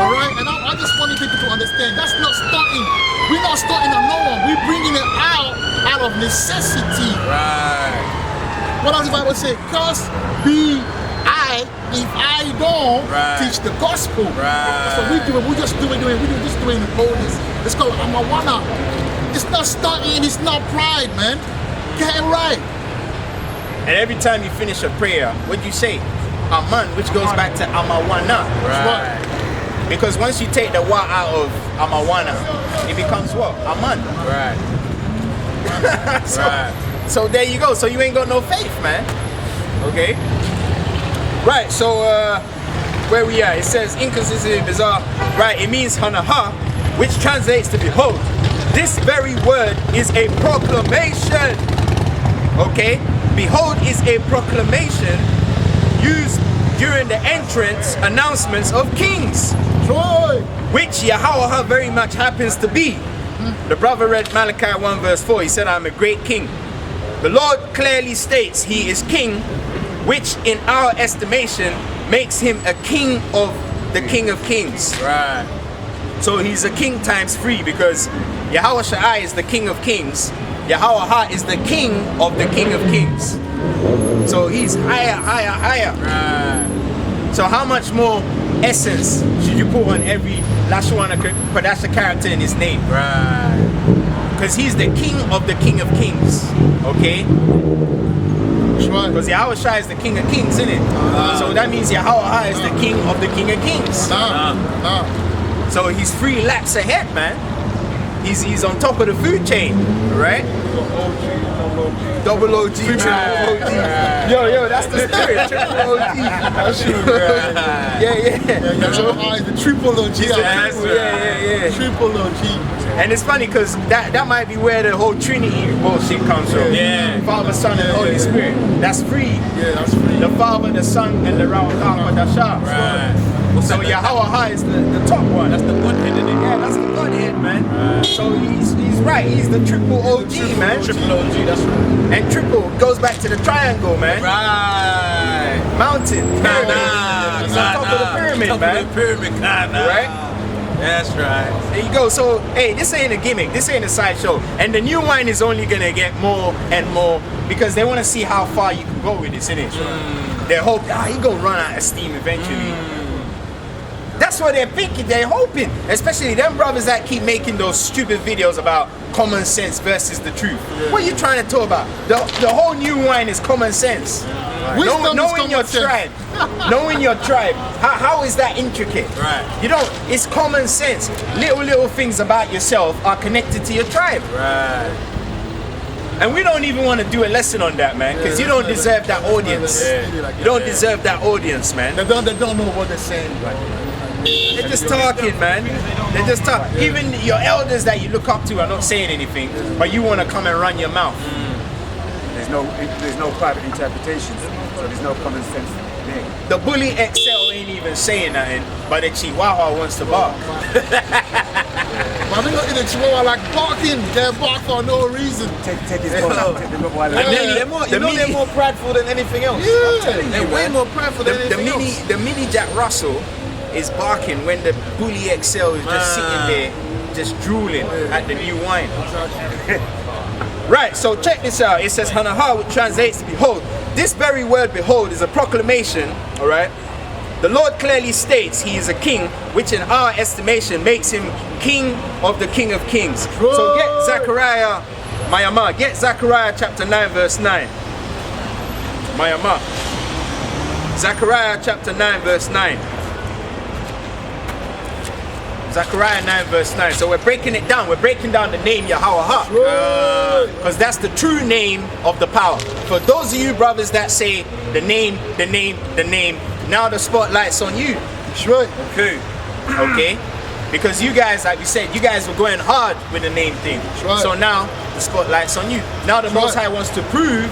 Alright? And I just wanted people to understand that's not starting. We're not starting on no one. We're bringing it out of necessity. Right. What does the Bible say? Curse be I if I don't teach the gospel. That's what we do. We just do it. We just do it in boldness. It's called Amawana. It's not starting. It's not pride, man. Get it right. And every time you finish a prayer, what do you say? Aman, which goes back to Amawana. Right. Because once you take the wa out of Amawana, it becomes what? Aman. Right. So there you go. So you ain't got no faith, man. Okay. Right. So where we at? It says inconsistent, bizarre. Right. It means hanaha, which translates to behold. This very word is a proclamation. Okay. Behold is a proclamation used during the entrance announcements of kings. Troy. Which Yahweh very much happens to be. The brother read Malachi 1 verse 4. He said, I'm a great king. The Lord clearly states he is king, which in our estimation makes him a king of the King of Kings. Right. So he's a king times 3 because Yahweh Shai is the King of Kings. Yahweh is the King of the King of Kings. So he's higher. Right. So how much more essence should you put on every Lashawana Kadasha character in his name? Right. Because he's the King of the King of Kings. Okay? Because Yahweh Shai is the King of Kings, isn't it? So that means Yahweh is the King of the King of Kings. So he's 3 laps ahead, man. He's on top of the food chain, right? Double OG, triple OG. Yo, that's the spirit. Triple OG. Yeah. The triple OG. Yeah. Triple OG. And it's funny because that might be where the whole Trinity bullshit comes from. Yeah. Father, Son, and Holy Spirit. That's free. Yeah, that's free. The Father, the Son, and the Lashawana Kadasha. Right. So Yahweh is the top one. That's the Godhead, isn't it? Yeah, that's the Godhead, man. So he's right. He's the triple OG, man. Triple OG, that's right. And triple goes back to the triangle, man. Right. Mountain. Pyramid. It's on top of the pyramid, Top man. of the pyramid, Right? That's right. There you go. So, hey, this ain't a gimmick. This ain't a sideshow. And the new wine is only going to get more and more because they want to see how far you can go with this, innit? They hope, he going to run out of steam eventually. That's what they're thinking, they're hoping. Especially them brothers that keep making those stupid videos about common sense versus the truth. What are you trying to talk about? The whole new wine is common sense. Knowing your tribe. Knowing your tribe. How is that intricate? Right. You don't, it's common sense. Little things about yourself are connected to your tribe. Right. And we don't even want to do a lesson on that, man, because you don't deserve that audience. You don't deserve that audience, man. They don't know what they're saying. They're just talking, man. They're just talking. Even your elders that you look up to are not saying anything, but you want to come and run your mouth. There's no private interpretation, so there's no common sense there. The bully XL ain't even saying nothing, but the Chihuahua wants to bark. But I'm not in a Chihuahua like barking. They bark for no reason. Take his phone out, take the rubber while They're more prideful than anything else. They're way more prideful than anything else. The mini Jack Russell is barking when the bully XL is just sitting there, just drooling at the new wine. Right, so check this out. It says Hanaha, which translates to behold. This very word behold is a proclamation, alright, The Lord clearly states he is a king, which in our estimation makes him king of the King of Kings. So get Zechariah, Mayama, get Zechariah chapter 9 verse 9. Mayama. Zechariah chapter 9 verse 9. Zechariah 9 verse 9. So we're breaking it down. We're breaking down the name Yahweh. Because that's the true name of the power. For those of you brothers that say the name, now the spotlight's on you. That's right. Okay? Because you guys, like we said, you guys were going hard with the name thing. Right. So now the spotlight's on you. Now the Most High wants to prove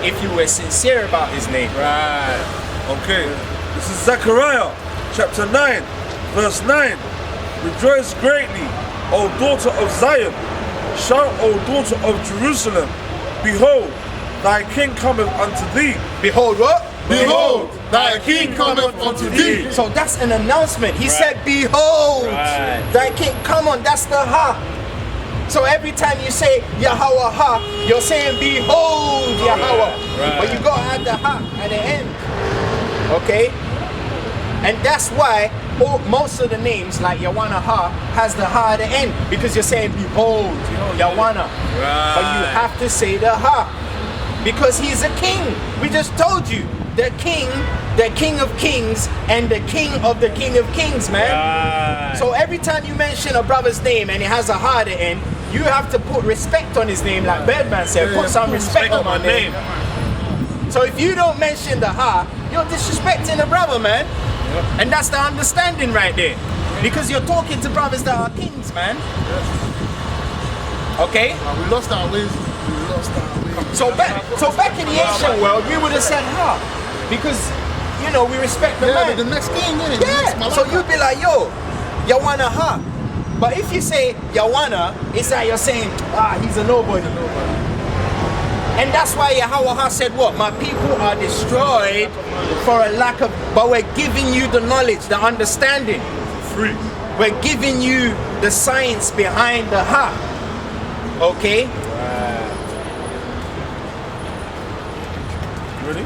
if you were sincere about his name. Right. Okay. This is Zechariah chapter 9, verse 9. Rejoice greatly, O daughter of Zion. Shout, O daughter of Jerusalem. Behold, thy king cometh unto thee. Behold what? Behold, thy king cometh unto thee. So that's an announcement. He said, behold, thy king. Come on, that's the ha. So every time you say Yahweh ha, you're saying behold Yahweh. But you gotta add the ha at the end. Okay? And that's why most of the names like Yawana Ha has the ha at the end, because you're saying behold Yawana. But you have to say the ha because he's a king. We just told you the king of kings and the king of the King of Kings, man. So every time you mention a brother's name and it has a ha at the end, you have to put respect on his name, like Birdman said, put some respect on my name. So if you don't mention the ha, you're disrespecting the brother, man. And that's the understanding right there. Because you're talking to brothers that are kings, man. Okay? We lost our ways. So back in the ancient world, we would have said ha. Because, you know, we respect the man. The next king, So you'd be like, yo, Yawana ha. But if you say Yawana, it's like you're saying, he's a nobody. And that's why Yahweh said what? My people are destroyed for a lack of, but we're giving you the knowledge, the understanding. Free. We're giving you the science behind the ha. Okay? Ready?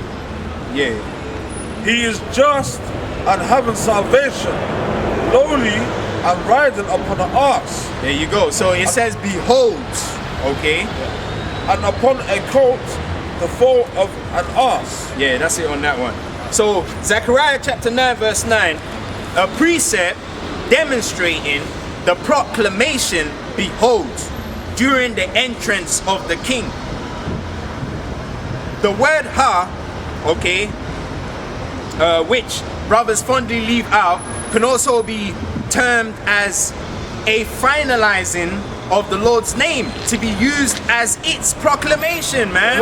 Yeah. He is just and having salvation, lowly and riding upon an ass. There you go. So it says behold. Okay? And upon a colt, the foal of an ass. Yeah, that's it on that one. So Zechariah chapter 9 verse 9, a precept demonstrating the proclamation, behold, during the entrance of the king. The word ha, okay, which brothers fondly leave out, can also be termed as a finalizing of the Lord's name to be used as its proclamation, man.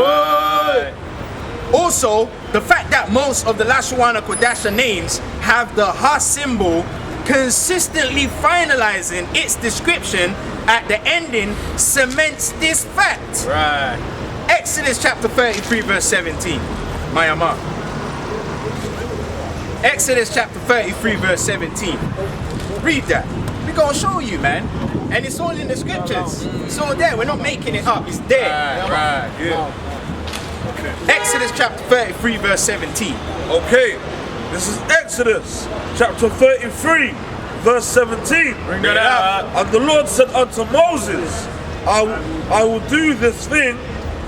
Also, the fact that most of the Lashawana Kadasha names have the ha symbol consistently finalizing its description at the ending cements this fact. Right. Exodus chapter 33 verse 17. Mayama. Exodus chapter 33 verse 17. Read that. We're gonna show you, man. And it's all in the scriptures. It's all there. We're not making it up. It's there. Right. Yeah. Exodus chapter 33 verse 17. Okay, this is Exodus chapter 33, verse 17. Bring that out. And the Lord said unto Moses, I will do this thing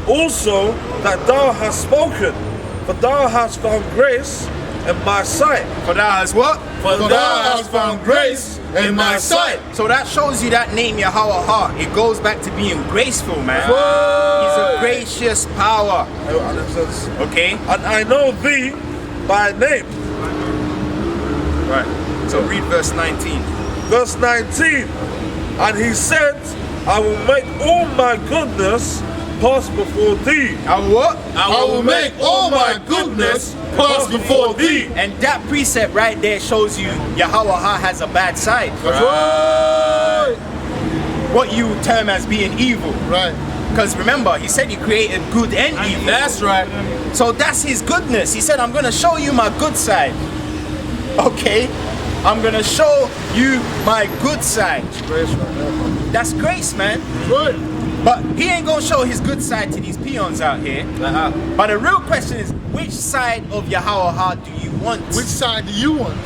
also that thou hast spoken, for thou hast found grace in my sight. For thou hast what? For thou hast found grace in my sight. So that shows you that name Yahweh Ha. It goes back to being graceful, man. He's a gracious power. And it says, Okay? and I know thee by name. Right. So read verse 19. Verse 19. And he said, I will make all my goodness pass before thee. I will what? I will make all my goodness pass before thee. And that precept right there shows you Yahweh Ha has a bad side. Right. What you term as being evil. Right. Because remember, he said he created good and evil. That's right. So that's his goodness. He said, I'm going to show you my good side. Okay? I'm going to show you my good side. Grace right there. That's grace, man. Right. But he ain't gonna show his good side to these peons out here. But the real question is, which side of Yahweh do you want? Which side do you want?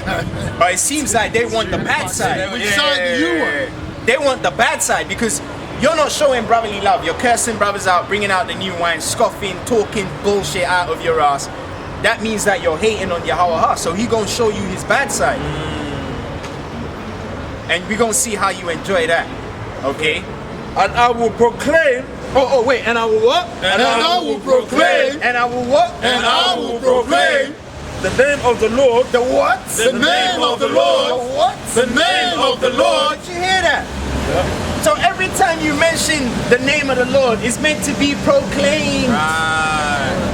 But it seems like they want the bad side. Which side do you want? They want the bad side because you're not showing brotherly love. You're cursing brothers out, bringing out the new wine, scoffing, talking bullshit out of your ass. That means that you're hating on Yahweh. So he gonna show you his bad side. And we're gonna see how you enjoy that. Okay? And I will proclaim. Oh wait, and I will what? And I will proclaim. And I will what? And I will proclaim. The name of the Lord. The what? The name of the Lord. The what? The name of the Lord. Did you hear that? So every time you mention the name of the Lord, it's meant to be proclaimed.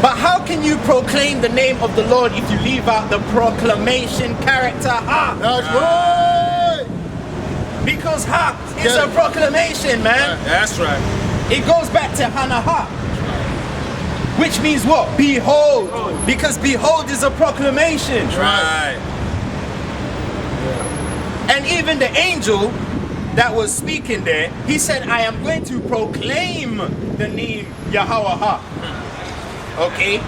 But how can you proclaim the name of the Lord if you leave out the proclamation character? That's right. Because is a proclamation, man. That's right. It goes back to Hanaha, which means what? Behold. Because behold is a proclamation. Right. And even the angel that was speaking there, he said, I am going to proclaim the name Yahweh. Okay?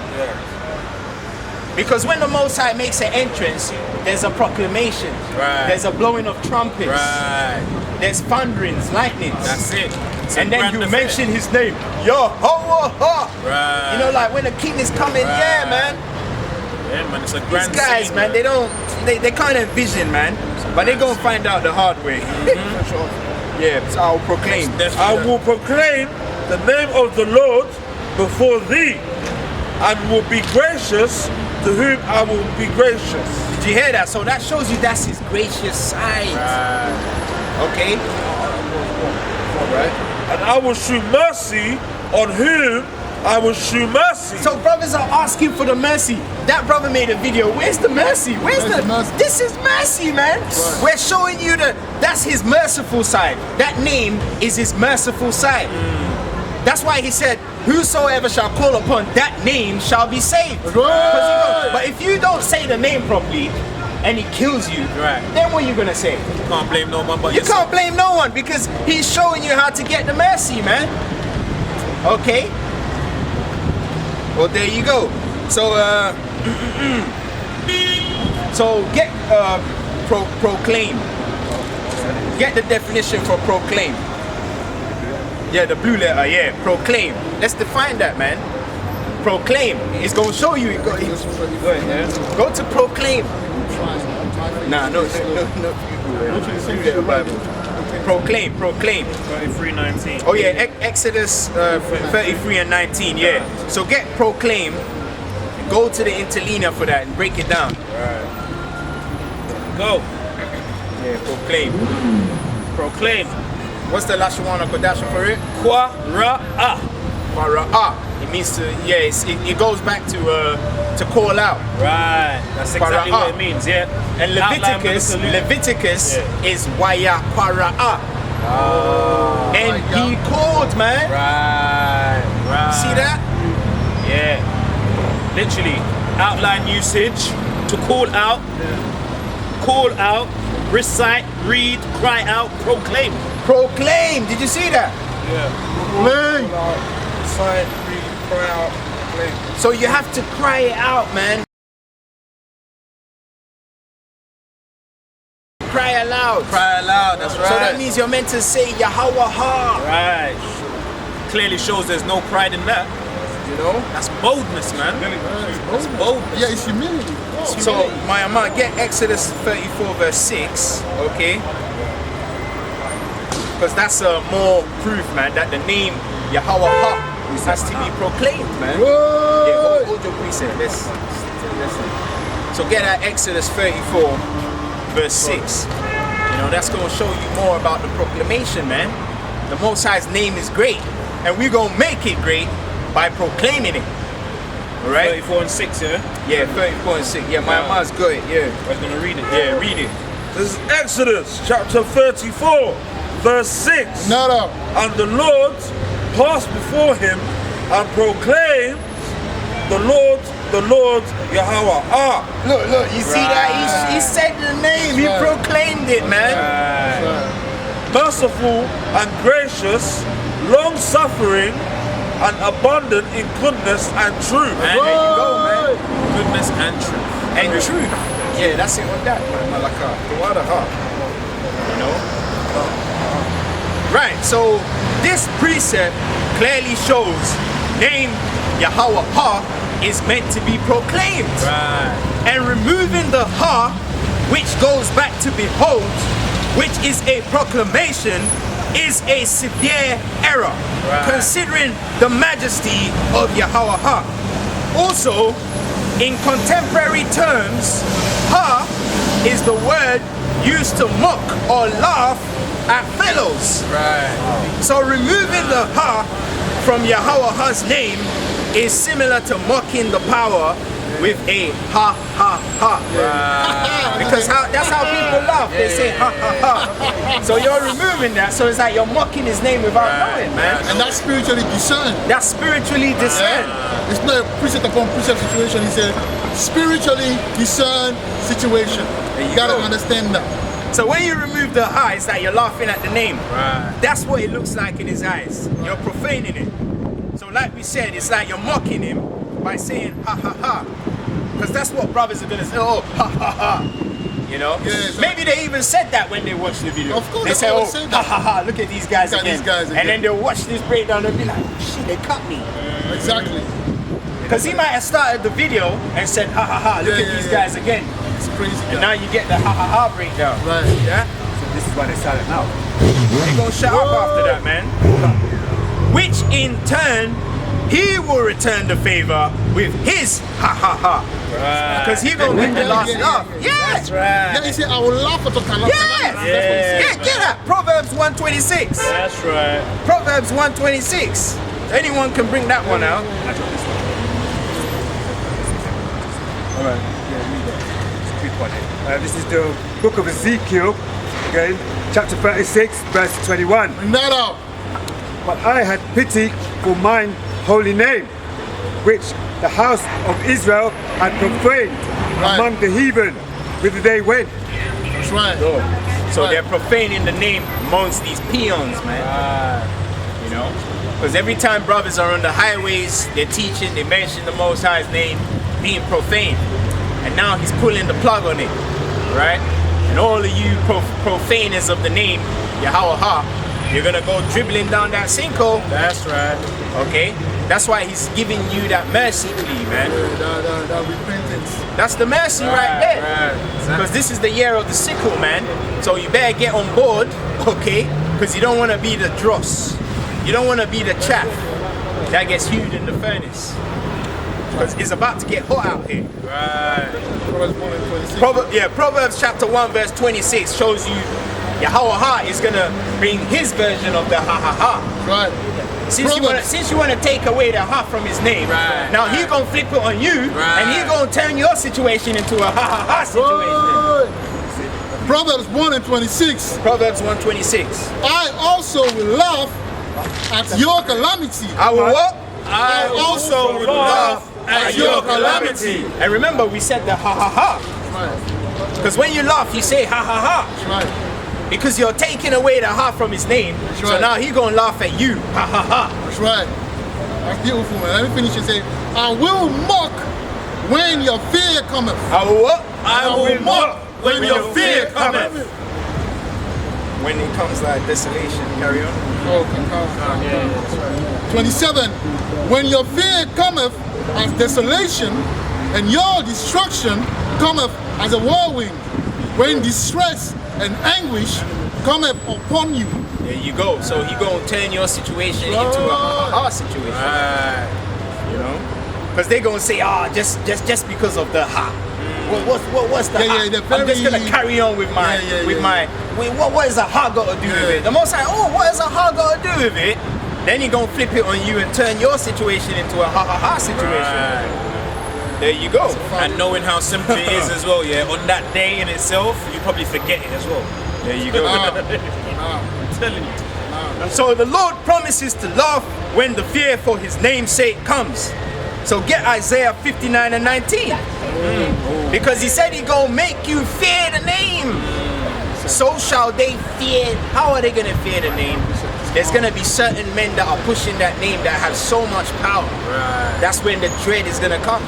Because when the Most High makes an entrance, there's a proclamation. Right. There's a blowing of trumpets. Right. There's thunderings, lightnings. That's it. It's a And then grand you affair. mention his name. Yahweh. Right. You know, like when the king is coming, yeah, man. Yeah, man, it's a These grand guys, scene, man, they can't envision, man. But they gonna find out the hard way. Yeah, so I'll proclaim. I will proclaim the name of the Lord before thee, and will be gracious to whom I will be gracious. Did you hear that? So that shows you that's his gracious side. Okay? Alright. And I will shew mercy on whom I will shew mercy. So brothers are asking for the mercy. That brother made a video. Where's the mercy? Where's the mercy? This is mercy, man. Right. We're showing you that's his merciful side. That name is his merciful side. That's why he said, whosoever shall call upon that name shall be saved. Right. But if you don't say the name properly and he kills you, then what are you gonna say? You can't blame no one but You yourself. can't blame no one because he's showing you how to get the mercy, man. Okay? Well, there you go. So, so get proclaim. Get the definition for proclaim. Yeah, the blue letter, yeah, proclaim. Let's define that, man. Proclaim. It's gonna show you. Go ahead, yeah. Go to proclaim. Nah, no. Bible. Proclaim. 33:19. Oh yeah, Exodus 33 and 19, yeah. So get proclaim, go to the interlinear for that and break it down. Go. Yeah, proclaim. Proclaim. What's the Lashawana Kadasha for it? Qua-ra-ah. Para'ah. It means to, yeah, it goes back to call out. Right. That's exactly what it means, yeah. And Leviticus is waya para'ah. And he called, man. Right. See that? Yeah. Literally, outline usage to call out, recite, read, cry out, proclaim. Proclaim. Did you see that? Proclaim. Recite, read, cry out, proclaim. So you have to cry it out, man. Cry aloud. Cry aloud, that's right. So that means you're meant to say Yahweh. Right. Clearly shows there's no pride in that. You know? That's boldness, man. That's boldness. Yeah, it's humility. So, my Amma, get Exodus 34 verse 6, okay? Because that's more proof, man, that the name Yahweh has to be proclaimed, man. Yeah, hold your precept. Let's. So get that Exodus 34 verse 6. You know, that's going to show you more about the proclamation, man. The Most High's name is great, and we're going to make it great by proclaiming it. Alright? 34 and 6, yeah? Yeah, 34 and 6. Yeah, my Amma's good, yeah. I was gonna read it. Yeah, read it. This is Exodus chapter 34, verse 6. Nada. And the Lord passed before him and proclaimed the Lord, Yahweh. Look, you see that? He said the name, he proclaimed it, man. Merciful and gracious, long suffering, and abundant in goodness and truth. And there you go, man. Goodness and truth. And truth. Yeah, that's it on that, man. Malaka. You know? Right, so this precept clearly shows name Yahweh Ha is meant to be proclaimed. Right. And removing the Ha, which goes back to behold, which is a proclamation, is a severe error, considering the majesty of Yahweh Ha. Also, in contemporary terms, Ha is the word used to mock or laugh at fellows. Right. So removing the Ha from Yahweh Ha's name is similar to mocking the power with a ha ha ha. Because that's how people laugh. They say ha ha ha. So you're removing that. So it's like you're mocking his name without knowing, man. And that's spiritually discerned. That's spiritually discerned. It's not a precept upon precept situation. It's a spiritually discerned situation. You gotta understand that. So when you remove the ha, it's like you're laughing at the name. Right. That's what it looks like in his eyes. You're profaning it. So like we said, it's like you're mocking him by saying ha ha ha. Because that's what brothers are gonna say, oh ha ha ha. You know? Yeah, maybe they even said that when they watched the video. Of course, they say, oh say ha ha ha, look at these guys Look at again. these guys again. And then they'll watch this breakdown and be like, shit, they cut me. Exactly. Because he might have started the video and said ha ha ha, look at these guys again. It's crazy. And now you get the ha ha ha breakdown. Right. Yeah? So this is why they silent now. They gonna shut up after that, man. Which in turn, he will return the favor with his ha ha ha. Because he gonna get the last laugh. Yeah. That's right. Yeah, you say I will laugh at the calamity. Yeah, get that. Proverbs 126. That's right. Proverbs 126. Anyone can bring that one out. Alright, yeah, read that. It's a quick one here. This is the book of Ezekiel, again, chapter 36, verse 21. Bring that out. But I had pity for mine holy name, which the house of Israel had profaned among the heathen, whither they went. That's right. So they're profaning the name amongst these peons, man. You know? Because every time brothers are on the highways, they're teaching, they mention the Most High's name being profane. And now he's pulling the plug on it, right? And all of you profaners of the name, Yahweh Ha, you're gonna go dribbling down that sinkhole. That's right. Okay? That's why he's giving you that mercy plea, man. That repentance. That's the mercy right there. Because this is the year of the sickle, man. So you better get on board, okay? Because you don't want to be the dross. You don't want to be the chaff that gets hewed in the furnace. Because it's about to get hot out here. Right. Proverbs 1 and 26. Proverbs chapter 1 verse 26 shows you Yahweh Ha is going to bring his version of the ha ha ha. Right. Since you want to take away the ha from his name, now he's going to flip it on you and he's going to turn your situation into a ha ha ha situation. Right. Proverbs 1 and 26. Proverbs 1:26. I also will laugh at your calamity. I will what? I also will laugh at your calamity. And remember, we said the ha ha ha. Right. Because when you laugh, you say ha ha ha. That's right. Because you're taking away the ha from his name. So right. now he's going to laugh at you. Ha ha ha. That's right. That's beautiful, man. Let me finish and say, I will mock when your fear cometh. I will what? I will mock when your fear cometh. When it comes like desolation, carry on. Oh, 27. When your fear cometh as desolation, and your destruction cometh as a whirlwind, when distress and anguish cometh upon you. There you go. So he gonna turn your situation into a ha-ha situation. You know? Because they gonna say, just because of the ha. What's the ha? I'm just gonna carry on with my what is a ha got to do with it? The most what is a ha got to do with it? Then he gonna flip it on you and turn your situation into a ha ha ha situation. There you go. And knowing how simple it is as well, yeah. On that day in itself, you probably forget it as well. There you go. I'm telling you. And so the Lord promises to laugh when the fear for his name's sake comes. So get Isaiah 59 and 19. Because he said he gonna make you fear the name. So shall they fear. How are they gonna fear the name? there's gonna be certain men that are pushing that name that have so much power. That's when the dread is gonna come.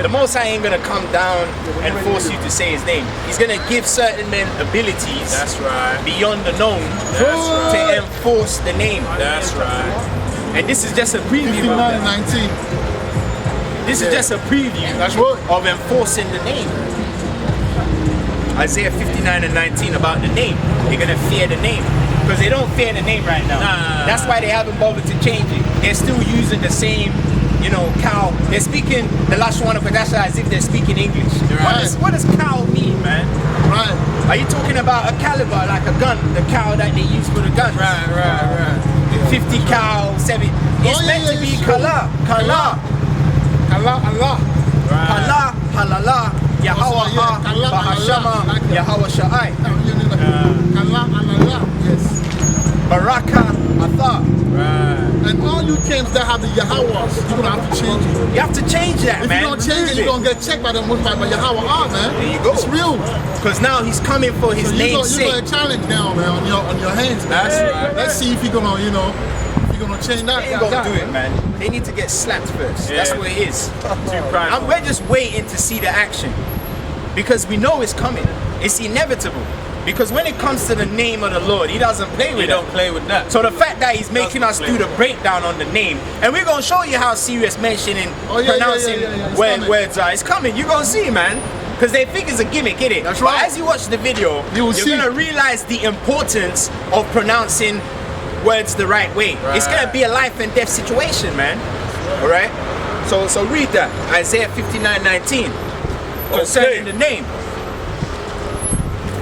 The Most High ain't gonna come down and force you to say his name. He's gonna give certain men abilities beyond the known to enforce the name. That's right. And this is just a preview of 59 that. and 19. This is just a preview of enforcing the name. Isaiah 59 and 19 about the name. They're gonna fear the name. Because they don't fear the name right now. That's why they haven't bothered to change it. They're still using the same, you know, cow. They're speaking the Lashawana Kadasha as if they're speaking English. What does cow mean, man? Right. Are you talking about a caliber, like a gun, the cow that they use for the guns? Right. 50 cal, 70. It's meant to be kala. Allah. Kala, halala, Yahweh ha, Bahashama, Yahweh sha'ai. Allah. Yes. Baraka, Atha. And all you camps that have the Yahwehs, you're gonna have to change it. You have to change that, If man. you don't change it, you're gonna get checked by the Most High, by Yahweh, man. There you go. It's real. Because now he's coming for his So name's you got sake. a challenge now, man, on your hands, man. That's right. Let's see if you're gonna, if you're gonna change that. They ain't gonna do it, man. They need to get slapped first. That's what it is. We're just waiting to see the action. Because we know it's coming. It's inevitable. Because when it comes to the name of the Lord, he doesn't play with it. He don't play with that. So the fact that he's making us do the breakdown on the name, and we're gonna show you how serious mentioning, pronouncing words are. It's coming. You're gonna see, man. Because they think it's a gimmick, innit? That's But right. as you watch the video, You're gonna realize the importance of pronouncing words the right way. It's gonna be a life and death situation, man. All right. So read that, Isaiah 59:19, concerning the name.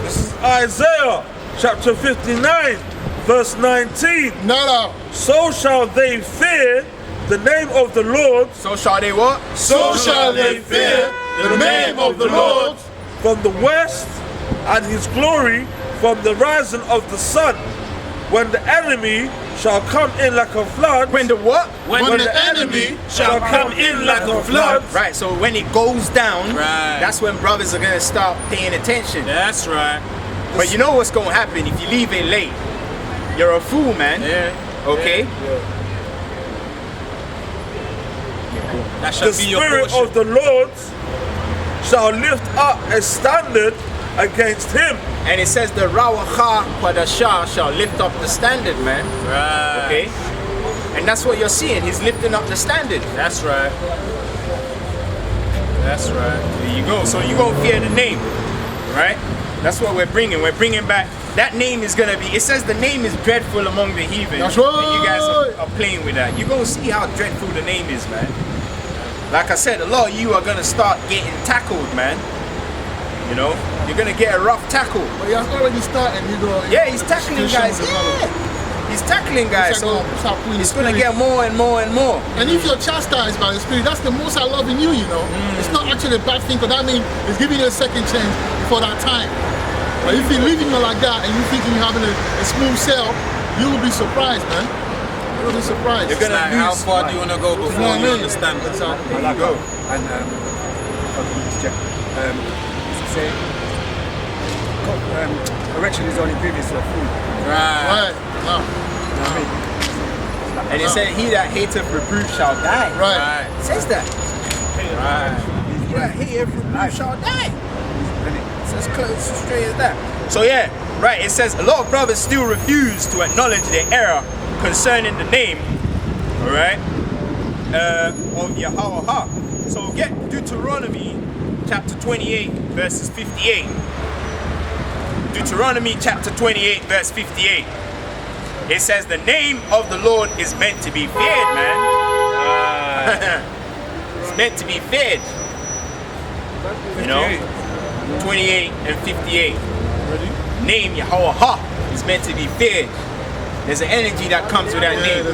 This is Isaiah chapter 59, verse 19. Nada. So shall they fear the name of the Lord. So shall they what? So shall they fear the name of the Lord From the west, and his glory from the rising of the sun. When the enemy shall come in like a flood. When the what? When the enemy shall come in like a flood. Right, so when it goes down, Right. that's when brothers are gonna start paying attention. That's right. But you know what's gonna happen if you leave it late? You're a fool, man. Okay? That shall The be your Spirit portion. of the Lord shall lift up a standard against him. And it says the Lashawana Kadasha shall lift up the standard, man. Right. Okay? And that's what you're seeing. He's lifting up the standard. That's right. That's right. There you go. So you gonna fear the name, right? That's what we're bringing. We're bringing back. That name is gonna be. It says the name is dreadful among the heathen. That's And right. you guys are playing with that. You're gonna see how dreadful the name is, man. Like I said, a lot of you are gonna start getting tackled, man. You know, you're gonna get a rough tackle. But he has already started. Yeah, he's tackling guys. Yeah. He's tackling guys. So it's gonna get more and more and more. And if you're chastised by the Spirit, that's the Most High loving you, It's not actually a bad thing, because that means it's giving you a second chance before that time. But if you're leaving you like that and you think you're having a smooth sail, you will be surprised, man. You'll be surprised. You're gonna Like, how lose. far do you want to go before you understand that? There you go. And if I can interject, it's say, correction is only previous to food. Right. Right. Wow. You know what I mean? And it said, "He that hateth reproof shall die." Right. Right. It says that. Right. He that hateth reproof shall die. It's as close, as straight as that. So yeah, right. It says a lot of brothers still refuse to acknowledge their error concerning the name, all right, of Yahweh. So get Deuteronomy chapter 28, verses 58. Deuteronomy chapter 28, verse 58. It says the name of the Lord is meant to be feared, man. It's meant to be feared. You know? 28 and 58. Name Yahweh is meant to be feared. There's an energy that comes with that name.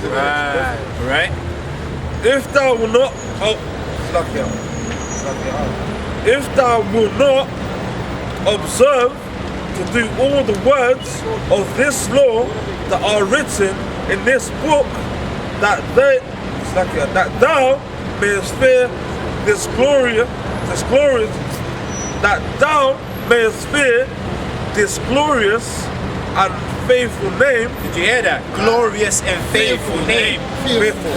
Right? If thou will not, if thou will not observe to do all the words of this law that are written in this book, that thou mayest fear this glorious, that thou mayest fear this glorious and faithful name. Did you hear that? Glorious and faithful name. Faithful.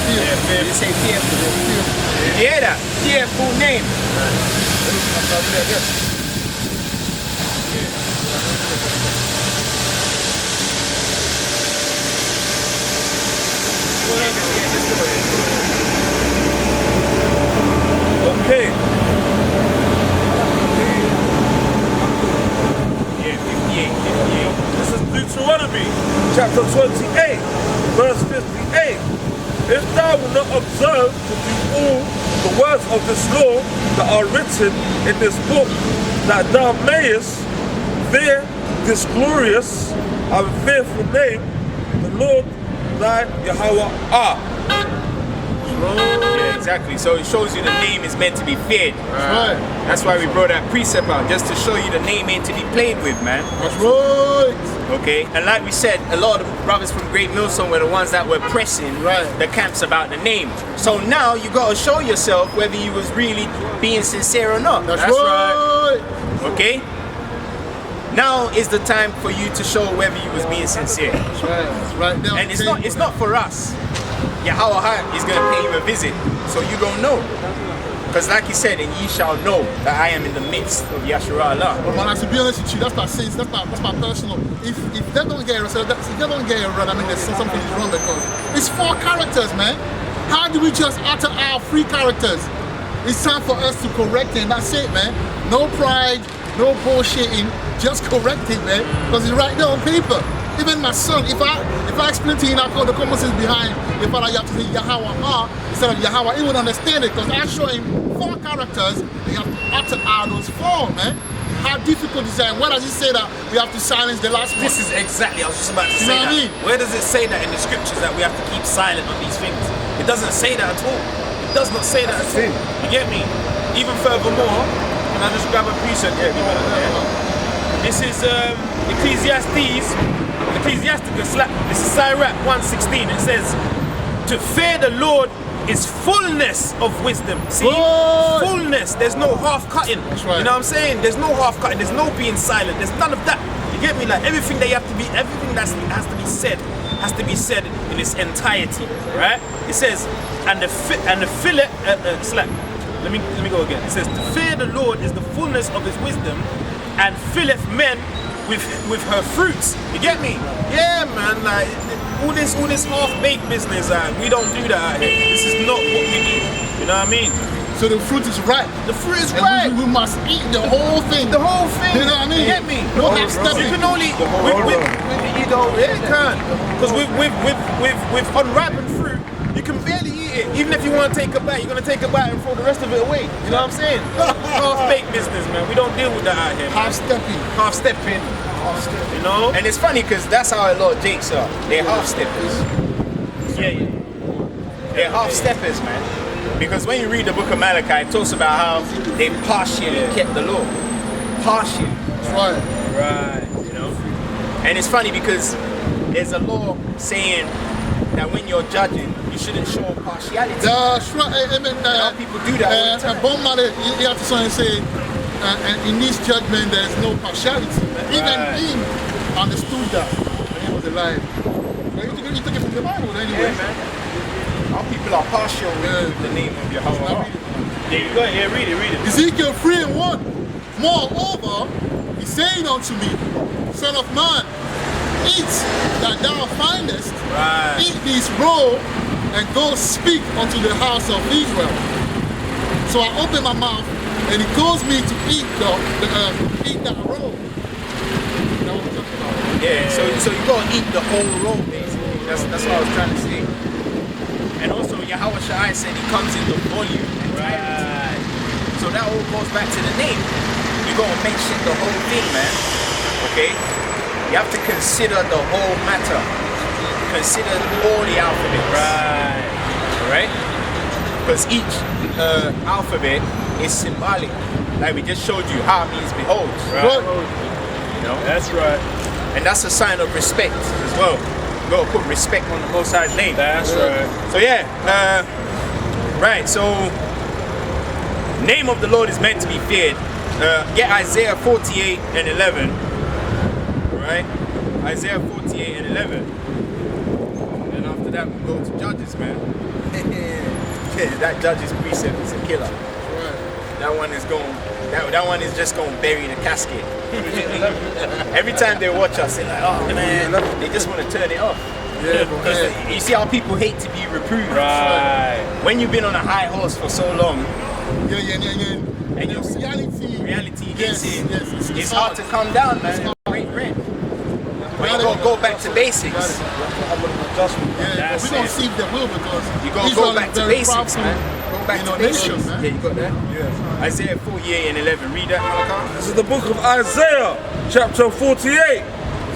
Did you say fearful? Did you hear that? Fearful name. Okay. Yeah, 58. This is Deuteronomy, chapter 28, verse 58. If thou wilt not observe to do all the words of this law that are written in this book, that thou mayest fear this glorious and fearful name, the Lord thy Yahweh are. Yeah, exactly. So it shows you the name is meant to be feared. Right. That's why we brought that precept out, just to show you the name ain't to be played with, man. That's right. Okay, and like we said, a lot of the brothers from Great Millstone were the ones that were pressing Right. the camps about the name. So now you got to show yourself whether you was really being sincere or not. That's right. Okay. Now is the time for you to show whether you was being sincere. That's right. That's right. Now, And it's not for us. Yahweh is going to pay you a visit, so you don't know. Because like he said, and ye shall know that I am in the midst of Yahshua Allah. But man, to be honest with you, that's my sense. That's my personal. If they don't get it, if they don't get it right, I mean, there's something is wrong because it's 4 characters, man. How do we just utter our 3 characters? It's time for us to correct it. And that's it, man. No pride, no bullshitting. Just correct it, man. Because it's right there on paper. Even my son, if I explain to him now the common sense behind the fact that you have to say Yahweh instead of Yahweh, he would understand it because I show him 4 characters, and you have to utter out those 4, man. How difficult is that? Where does it say that we have to silence the last one? This is exactly, I was just about to You say know what that. I mean? Where does it say that in the scriptures that we have to keep silent on these things? It doesn't say that at all. It does not say that at all. You get me? Even furthermore, can I just grab a precept here? This is Ecclesiasticus, this is Sirach 1:16. It says, to fear the Lord is fullness of wisdom. See? Good. Fullness. There's no half cutting. That's right. You know what I'm saying? There's no half cutting. There's no being silent. There's none of that. You get me? Like everything that you have to be, everything that has to be said in its entirety. Right? It says, and the fillet, Let me go again. It says, to fear the Lord is the fullness of his wisdom, and filleth men with her fruits. You get me? Yeah, man. Like all this half-baked business. We don't do that out here. This is not what we need. You know what I mean? So the fruit is ripe. The fruit is And right. we must eat the whole thing. The whole thing. You know what I mean? You get me? No You half-stepping. can only you know, yeah, you can. Because with unripened fruit, you can barely eat it. Even if you want to take a bite, you're gonna take a bite and throw the rest of it away. You know what I'm saying? Half-baked business, man. We don't deal with that out here. Half-stepping. Half-stepping. You know? And it's funny because that's how a lot of Jakes are. They're half-steppers. Yeah. They're half-steppers, man. Because when you read the book of Malachi, it talks about how they partially kept the law. Partially. That's right. Right. You know? And it's funny because there's a law saying that when you're judging, you shouldn't show partiality. That's right. I mean, How people do that all the time. Bon Mother, he had to say, in this judgment, there is no partiality. Even him understood that when he was alive. But you took it from the Bible anyway. Yeah, man. Our people are partial with the name of Yahweh. There you go. Yeah, read it. Ezekiel 3:1. Moreover, he saying unto me, Son of man, eat that thou findest, Right. eat this roll, and go speak unto the house of Israel. So I open my mouth, and he calls me to eat eat that roll. You know what I'm talking about? Yeah, so you gotta eat the whole roll, basically. That's what I was trying to say. And also Yahweh Shai said he comes in the volume. Right. So that all goes back to the name. You gotta mention the whole thing, man. Okay? You have to consider the whole matter. Consider all the alphabets. Right. Alright? Because each alphabet is symbolic. Like we just showed you, Ha means behold. Right. You know? That's right. And that's a sign of respect as well. You gotta put respect on the Most High's name. That's right. So yeah, right, so name of the Lord is meant to be feared. Get Isaiah 48:11, right? Isaiah 48 and 11. And after that, we go to Judges, man. Yeah, that Judges precept is a killer. That one is going. That one is just going to bury the casket. Every time they watch us, they're like, oh man, they just want to turn it off. Yeah, Because you see how people hate to be reproved. Right. When you've been on a high horse for so long, yeah. and your reality Yes, hits it, yes, it's hard to come down, man. Great rent. We go back to basics. Yeah, That's we're gonna it. see the will because You gotta Israel go back is to very basics, powerful, man. Go back to basics. nation, man. Yeah, you got that? Yeah. Isaiah 48 and 11. Read that, Malachi. This is the book of Isaiah, chapter 48,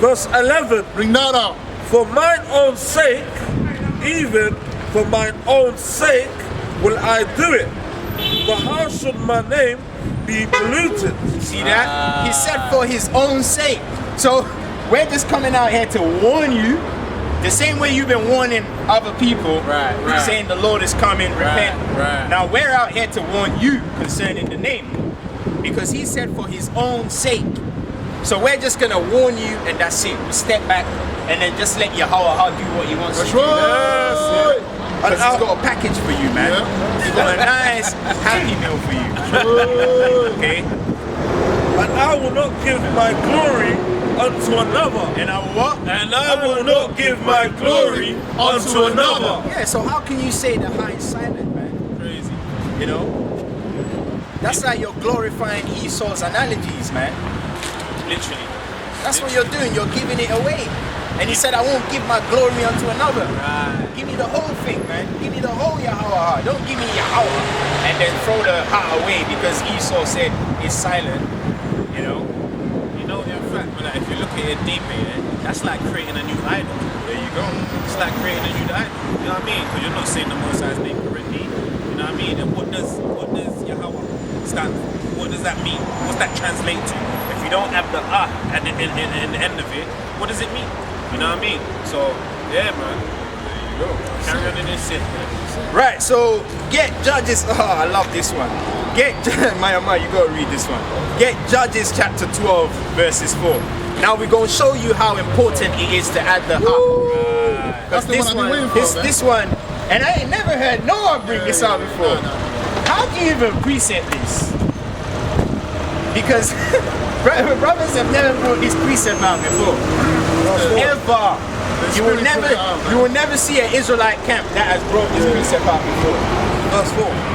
verse 11. Bring that out. For mine own sake, even for mine own sake, will I do it. For how should my name be polluted? See that? He said for his own sake. So we're just coming out here to warn you, the same way you've been warning other people, Right. saying the Lord is coming, repent. right. Now we're out here to warn you concerning the name, because he said for his own sake. So we're just gonna warn you, and that's it. We step back and then just let Yahweh do what he wants That's to do. right. Because he's got a package for you, man. Yeah. He's got a nice happy meal for you. Okay? And I will not give my glory unto another. And I will what? And I will not give my glory unto another. Yeah, so how can you say the high is silent, man? Crazy. You know? That's like you're glorifying Esau's analogies, man. Literally. That's what you're doing, you're giving it away. And he said, I won't give my glory unto another. Right. Give me the whole thing, man. Give me the whole Yahweh. Don't give me Yahweh and then throw the heart away because Esau said it's silent. You know? You know, in fact, if you look at it deeper, yeah, that's like creating a new idol. There you go. It's like creating a new idol. You know what I mean? Because you're not saying the Most High's name correctly. You know what I mean? And what does Yahweh stand for? What does that mean? What's that translate to? If you don't have the at the end of it, what does it mean? You know what I mean? So, yeah, man. There you go. Carry on in this shit, man. Right, so get Judges. Oh, I love this one. Get Maya, you gotta read this one. Get Judges chapter 12, verses 4. Now we're gonna show you how important it is to add the That's the one I've been waiting for, man. this one, and I ain't never heard no one bring this out before. How do you even precept this? Because brothers have never brought this precept out before. Ever. You will never see an Israelite camp that has brought this precept out before. Verse 4.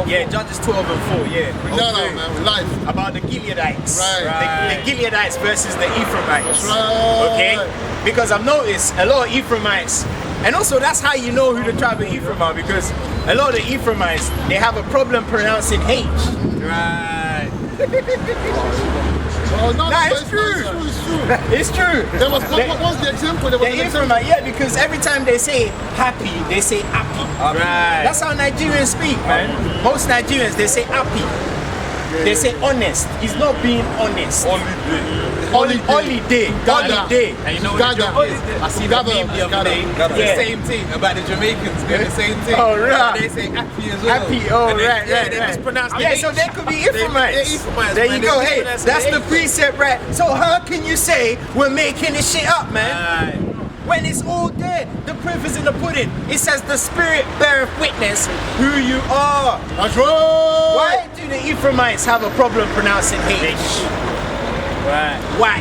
Yeah, Judges 12 and 4, yeah. Bring that out, man. With life. About the Gileadites. Right. The Gileadites versus the Ephraimites. That's right. Okay? Because I've noticed a lot of Ephraimites, and also that's how you know who the tribe of Ephraim are, because a lot of the Ephraimites, they have a problem pronouncing H. Right. Oh, no, Nah, it's it's true. It's true. It's true. There was, what was the example? There was The an example. Ephraimite, yeah, because every time they say happy, they say happy. Right. That's how Nigerians speak, man. Most Nigerians, they say happy. They say honest. He's not being honest. Holiday. And you know what the joke is? I see that meme the other day. Yeah. The same thing about the Jamaicans doing the same thing. Oh, right. They say happy as well. Happy, oh, And they, right, yeah, right, they right. mispronounce the Yeah, H. so they could be Ephraimites. They're Ephraimites, There man. you go. They Hey, mispronounce that's the H. precept, right? So how can you say we're making this shit up, man? Right. When it's all there, the proof is in the pudding. It says the Spirit beareth witness who you are. That's right. Why do the Ephraimites have a problem pronouncing H? Right. Why?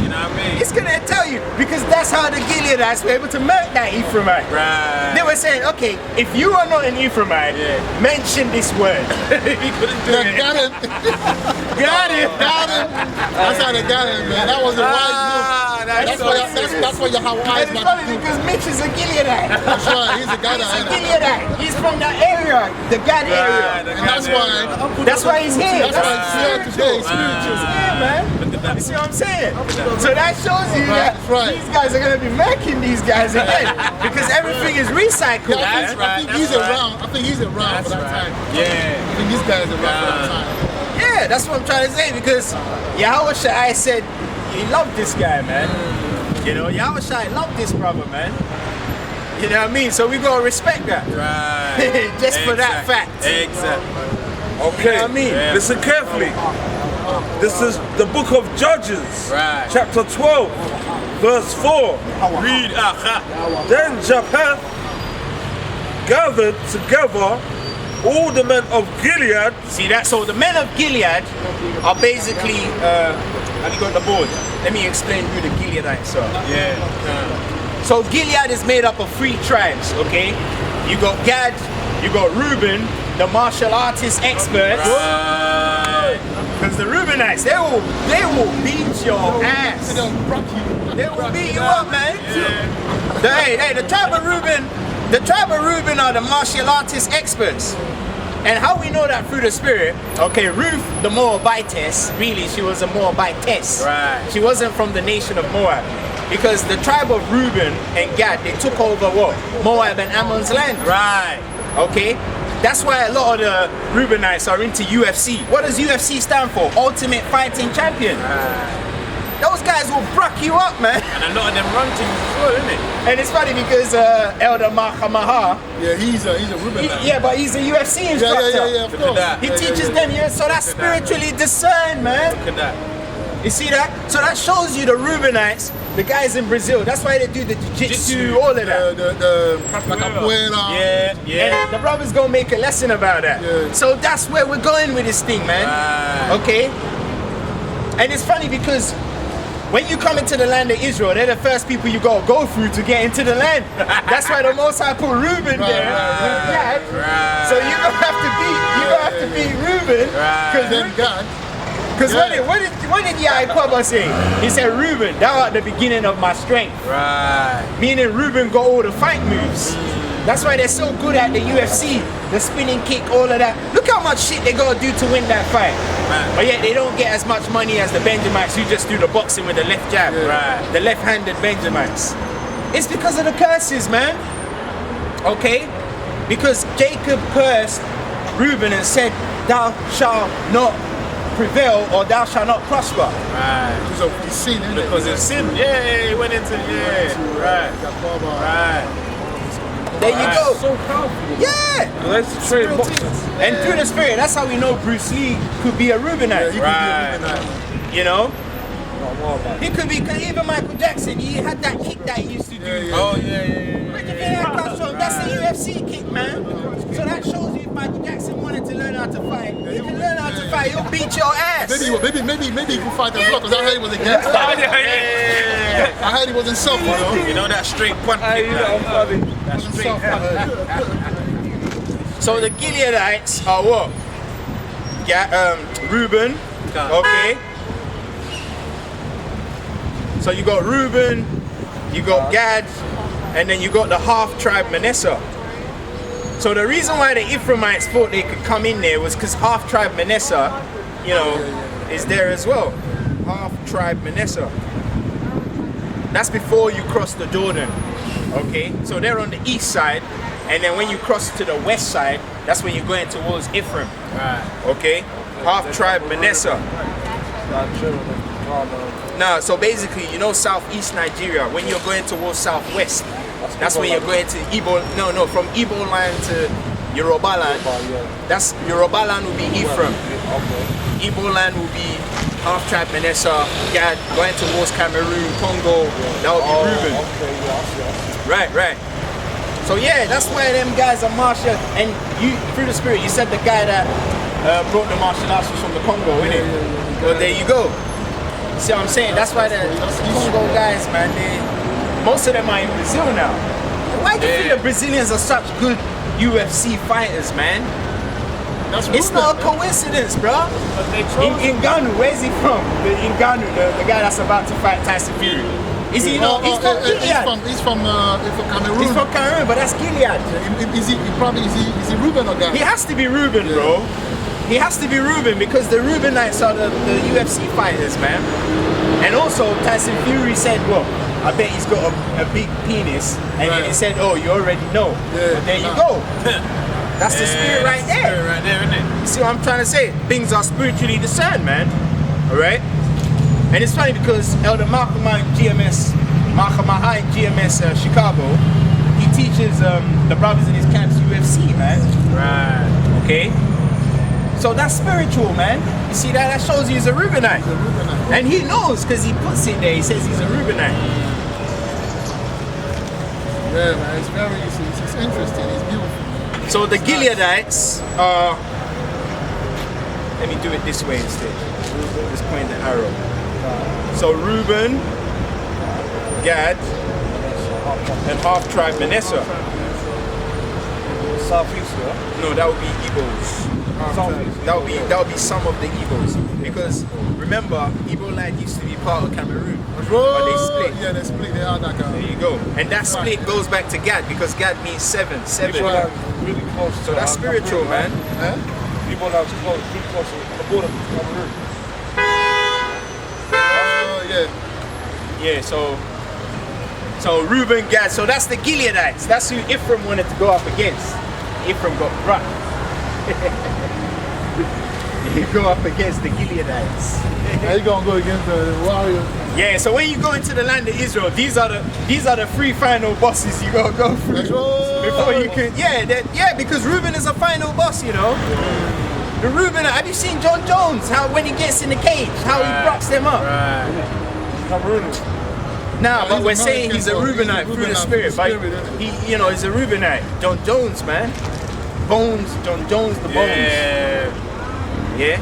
You know what I mean? It's gonna tell you, because that's how the Gileadites were able to murk that Ephraimite. Right. They were saying, okay, if you are not an Ephraimite, mention this word. He couldn't do Yeah, it. got it. Got it. Got it. That's how they got it, man. That was a wise move. That's That's why you have And wise it's man. funny because Mitch is a Gileadite. That's right. He's a guy He's a that. Gileadite. He's from that area, the Gad area. And that's That's why he's here. That's why he's here today. Spiritual. Yeah, man. You see what I'm saying? So that shows you that That's right. these guys are going to be making these guys again because everything is recycled. Yeah, I think he's around. I think he's around for that time. Yeah. I think this guy is around for that time. Yeah, that's what I'm trying to say, because Yahweh Shai said he loved this guy, man. You know, Yahweh Shai loved this brother, man. You know what I mean? So we gotta respect that. Right. Just for that fact. Exactly. Okay, You know what I mean? listen carefully. This is the book of Judges, Right. chapter 12, verse 4. Read. Then Japheth gathered together all the men of Gilead. See that? So the men of Gilead are basically. Have you got the board? Let me explain who the Gileadites are. Yeah. So Gilead is made up of 3 tribes. Okay. You got Gad. You got Reuben, the martial artist experts. Because the Reubenites, they will beat your ass. They will beat you up, man. Hey, the tribe of Reuben are the martial artist experts. And how we know that through the spirit? Okay, Ruth, the Moabitess, really, she was a Moabitess. Right. She wasn't from the nation of Moab. Because the tribe of Reuben and Gad, they took over what? Moab and Ammon's land. Right. Okay? That's why a lot of the Reubenites are into UFC. What does UFC stand for? Ultimate Fighting Champion. Those guys will bruck you up, man. And a lot of them run things as well, isn't it? And it's funny because Elder Mahamaha, Yeah, he's a Reubenite. yeah, but he's a UFC instructor. Yeah, of course. He teaches them, so that's spiritually discerned, man. Look at that. You see that? So that shows you the Reubenites, the guys in Brazil. That's why they do the jiu-jitsu, all of that. The capoeira. Yeah. And the brother's gonna make a lesson about that. Yeah. So that's where we're going with this thing, man. Okay? And it's funny because when you come into the land of Israel, they're the first people you gotta go through to get into the land. That's why the Most High put Reuben there. Right. So you're gonna have to beat Reuben. Because what did Yaakov say? He said, Reuben, thou art the beginning of my strength. Right. Meaning Reuben got all the fight moves. That's why they're so good at the UFC, the spinning kick, all of that. Look how much shit they gotta do to win that fight. Right. But yet they don't get as much money as the Benjamites who just do the boxing with the left jab. Right. The left-handed Benjamites. It's because of the curses, man. Okay? Because Jacob cursed Reuben and said, thou shalt not prevail or thou shalt not prosper. Right. Because of his sin, isn't it? Because of sin. Yeah, he went into Right. Right. There you go. So powerful. Yeah. I used to train boxers. And through the spirit, that's how we know Bruce Lee could be a Reubenite. He could be a Reubenite. You know? He could be, cause even Michael Jackson, he had that kick that he used to do. Oh, yeah. Where do you think that comes from? That's the UFC kick, man. So that shows you if Michael Jackson wanted to learn how to fight, he can learn how to fight, he'll beat your ass. Maybe he could fight as well, because I heard he was a gangster. I heard he was in self, You know that straight punt kick? That straight So the Gileadites are what? Reuben, okay. So you got Reuben, you got Gad, and then you got the half tribe Manasseh. So the reason why the Ephraimites thought they could come in there was because half tribe Manasseh, is there as well. Half tribe Manasseh. That's before you cross the Jordan. Okay, so they're on the east side, and then when you cross to the west side, that's when you're going towards Ephraim. Right. Okay, half tribe Manasseh. No, so basically, southeast Nigeria, when you're going towards southwest, that's when you're going to from Igbo land to Yoruba land. That's Yoruba land will be Ephraim. Igbo land will be half tribe Manasseh, Gad, going towards Cameroon, Congo, that will be Reuben. Right. So yeah, that's where them guys are martial, and you, through the spirit, you said the guy that brought the martial arts from the Congo, innit? Well, there you go. See what I'm saying? That's why the Congo guys, man, most of them are in Brazil now. Why do you think the Brazilians are such good UFC fighters, man? It's not a coincidence, bro. In Ghana, where's he from? In Ghana, the guy that's about to fight Tyson Fury. Is he not? He's from Gilead. He's from Cameroon. He's from Cameroon, but that's Gilead. Is he Reuben or Gad? He has to be Reuben, bro. He has to be Reuben because the Reubenites are the UFC fighters, man. And also, Tyson Fury said, well, I bet he's got a big penis. And then he said, oh, you already know. But there you go. That's the spirit right there. Spirit right there, isn't it? You see what I'm trying to say? Things are spiritually discerned, man. Alright? And it's funny because Elder Mahamaha in GMS Chicago, he teaches the brothers in his camps UFC, man. Right. Okay? So that's spiritual, man. You see that? That shows you he's a Reubenite. And he knows because he puts it there. He says he's a Reubenite. Yeah, man, it's interesting. It's beautiful. So the Gileadites are. Let me do it this way instead. Just point the arrow. So Reuben, Gad, and half tribe Manasseh. Southeast, yeah? No, that would be Igbos. That would be some of the Igbos. Because remember, Igbo land used to be part of Cameroon. But they split. Yeah, they split. They are that guy. There you go. And that split goes back to Gad because Gad means seven. People are really close to So that's spiritual, man. People are close, really close to the border of Cameroon. Oh, yeah. Yeah, so Reuben, Gad, so that's the Gileadites. That's who Ephraim wanted to go up against. Ephraim got rocked. You go up against the Gileadites. Now you gonna go against the warriors. Yeah, so when you go into the land of Israel, these are the three final bosses you gotta go through before you can. Yeah, because Reuben is a final boss, you know. The Reuben, have you seen John Jones? How when he gets in the cage, how he rocks them up. Cameroon. Nah, but he's we're American, saying he's a but he's a Reubenite through the Reubenite spirit. through the But spirit, he, you know, he's a Reubenite. John Jones, man. Bones, John Jones, the Bones. Yeah.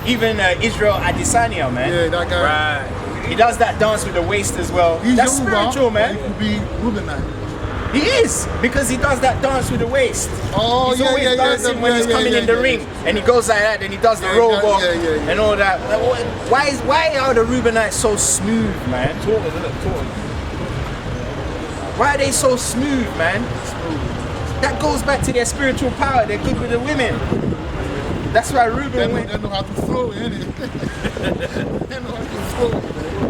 Even Israel Adesanya, man. Yeah, that guy. Right. He does that dance with the waist as well. He's That's Yoruba, spiritual, but man. He could be Reubenite. He is, because he does that dance with the waist. Oh, He's yeah, always yeah, dancing yeah, when yeah, he's yeah, coming yeah, in the yeah, ring, yeah. and he goes like that, and he does the Yeah, roll yeah, walk yeah, yeah, yeah. and all that. Why are the Reubenites so smooth, man? Taught, isn't it? Taught. Why are they so smooth, man? That goes back to their spiritual power. They're good with the women. That's why Reuben went. They know how to throw it, innit? They know how to throw it.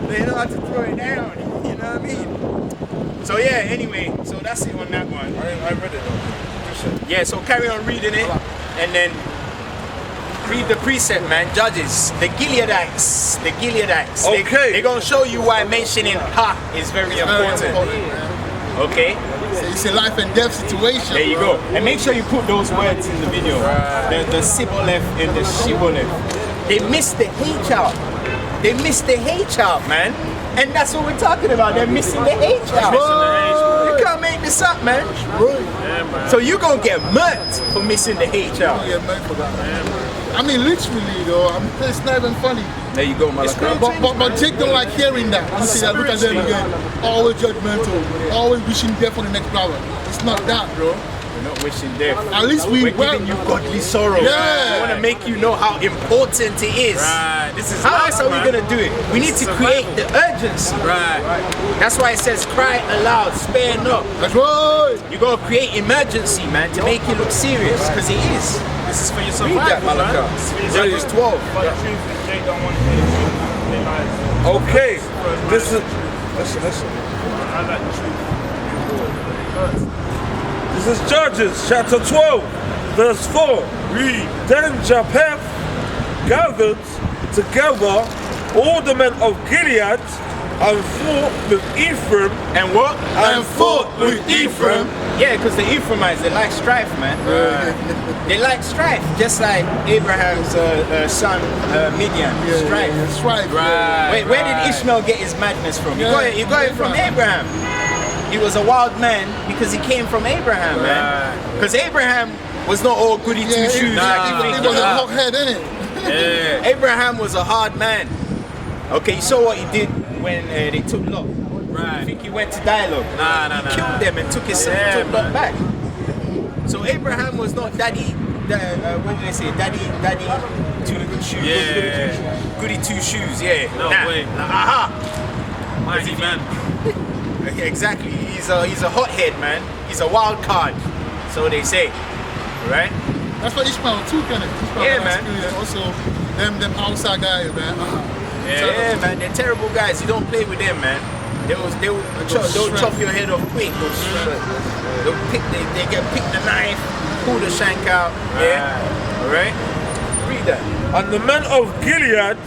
They know how to throw it down. You know what I mean? So yeah. Anyway, so that's it on that one. I read it though. Yeah. So carry on reading it, and then read the precept, man. Judges, the Gileadites. Okay. They're gonna show you why mentioning ha is very important. Okay. It's a life and death situation. There you go. And make sure you put those words in the video. The Siboleth and the Shiboleth. They missed the H out. They missed the H out, man. And that's what we're talking about. They're missing the H out. You can't make this up, man. So you're going to get murked for missing the H out. Yeah, man, for that. I mean, literally, though, it's not even funny. There you go, Malaka. But Jake don't like hearing that. You see that, look at them again. Always judgmental. Always wishing death on the next brother. It's not that, bro. We're not wishing death. At least We're giving you godly sorrow. Yeah. We want to make you know how important it is. Right. This is How nice, else are we man. going to do it? We need to create the urgency. Right. That's why it says cry aloud, spare not. That's right. You got to create emergency, man, to make it look serious, because it is. This is for your Read that, survival, man. Malaka. This is for your Judges survival. 12. But the truth is, they don't want to hear the truth. They lie. Okay. This is. Listen. I like the truth. This is Judges chapter 12, verse 4. Read. Then Japheth gathered together all the men of Gilead and fought with Ephraim. And what? And fought with Ephraim. Yeah, because the Ephraimites, they like strife, man. They like strife, just like Abraham's son, Midian. Strife. Yeah, strife. Wait, where did Ishmael get his madness from? He got it from Abraham. He was a wild man because he came from Abraham, man. Because Abraham was not all goody two shoes like you think. He was a hawkhead, innit? Abraham was a hard man. Okay, you saw what he did when they took Lot. Right. I think he went to dialogue. He killed them and took Lot back. So Abraham was not daddy. What did they say? Daddy, two good shoes. Yeah. Goody two shoes. Yeah. No way. Aha. Mighty man. Yeah, exactly. He's a hothead, man. He's a wild card. So they say, right? That's what Ishmael too, kind of. Yeah, man. And also, them outside guys, man. Yeah, man. They're terrible guys. You don't play with them, man. They'll chop your head off quick. They get pick the knife, pull the shank out. Yeah. All right. Read that. And the men of Gilead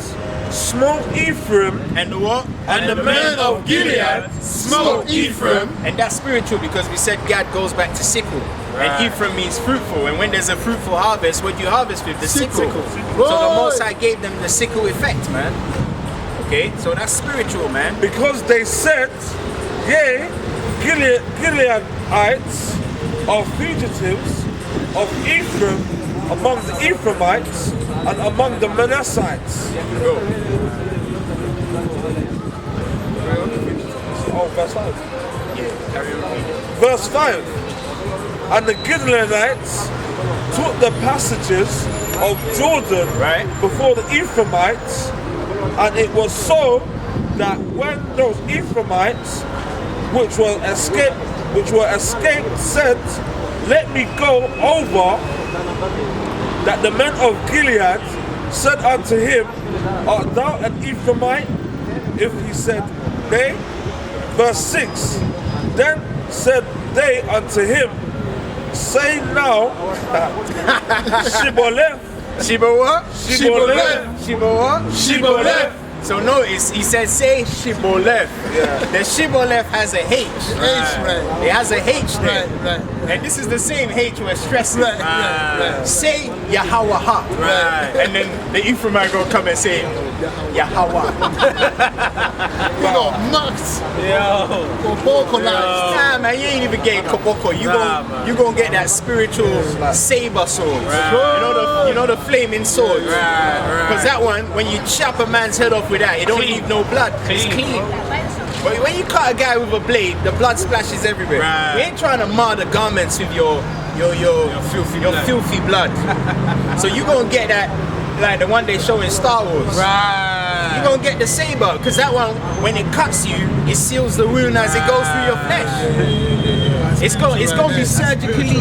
smote Ephraim. And the what? And the men of Gilead smote Ephraim. And that's spiritual because we said Gad goes back to sickle. And Ephraim means fruitful. And when there's a fruitful harvest, what do you harvest with? The sickle. So Right. the Most High gave them the sickle effect, man. Okay, so that's spiritual, man. Because they said, yea, Gileadites are fugitives of Ephraim among the Ephraimites and among the Manassites. Oh, verse 5. Verse 5. And the Gileadites took the passages of Jordan before the Ephraimites, and it was so that when those Ephraimites which were escaped said, let me go over, that the men of Gilead said unto him, art thou an Ephraimite? If he said, nay. Verse 6. Then said they unto him, say now that Shibboleth. Shiba what? Shibboleth. Shiba what? Shibboleth. So notice, he said say Shibboleth. The Shibboleth has a H. Right. It has a H there. Right. And this is the same H we're stressing. Right. Say Yahweh. And then the Ephraimite gonna come and say Yahweh. You know, Max. Vocalized. Nah, man, you ain't even getting Koboko. You gonna get that spiritual saber sword. You know the flaming sword. Because that one, when you chop a man's head off with that, it don't leave no blood. It's clean. But when you cut a guy with a blade, the blood splashes everywhere. We ain't trying to mar the garments with your filthy blood. So you gonna get that, like the one they show in Star Wars. You gonna get the saber, because that one, when it cuts you, it seals the wound as it goes through your flesh. It's gonna be surgically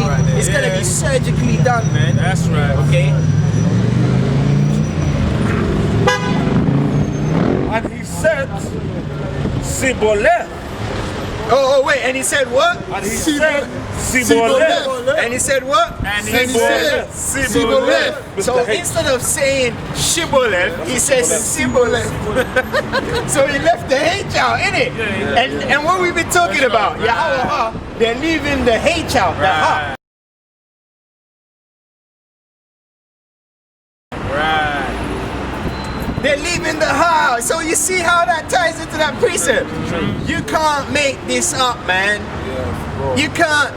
done, man. That's right. Okay. And he said, Shibboleth. Oh wait, and he said what? And he said, Shibboleth. And he said what? And he said, Shibboleth. So instead of saying Shibboleth, he says Shibboleth. So he left the H out, innit? And what we've been talking about, Yahweh, they're leaving the H out, the ha. They're leaving the ha. So you see how that ties into that precept. You can't make this up, man. You can't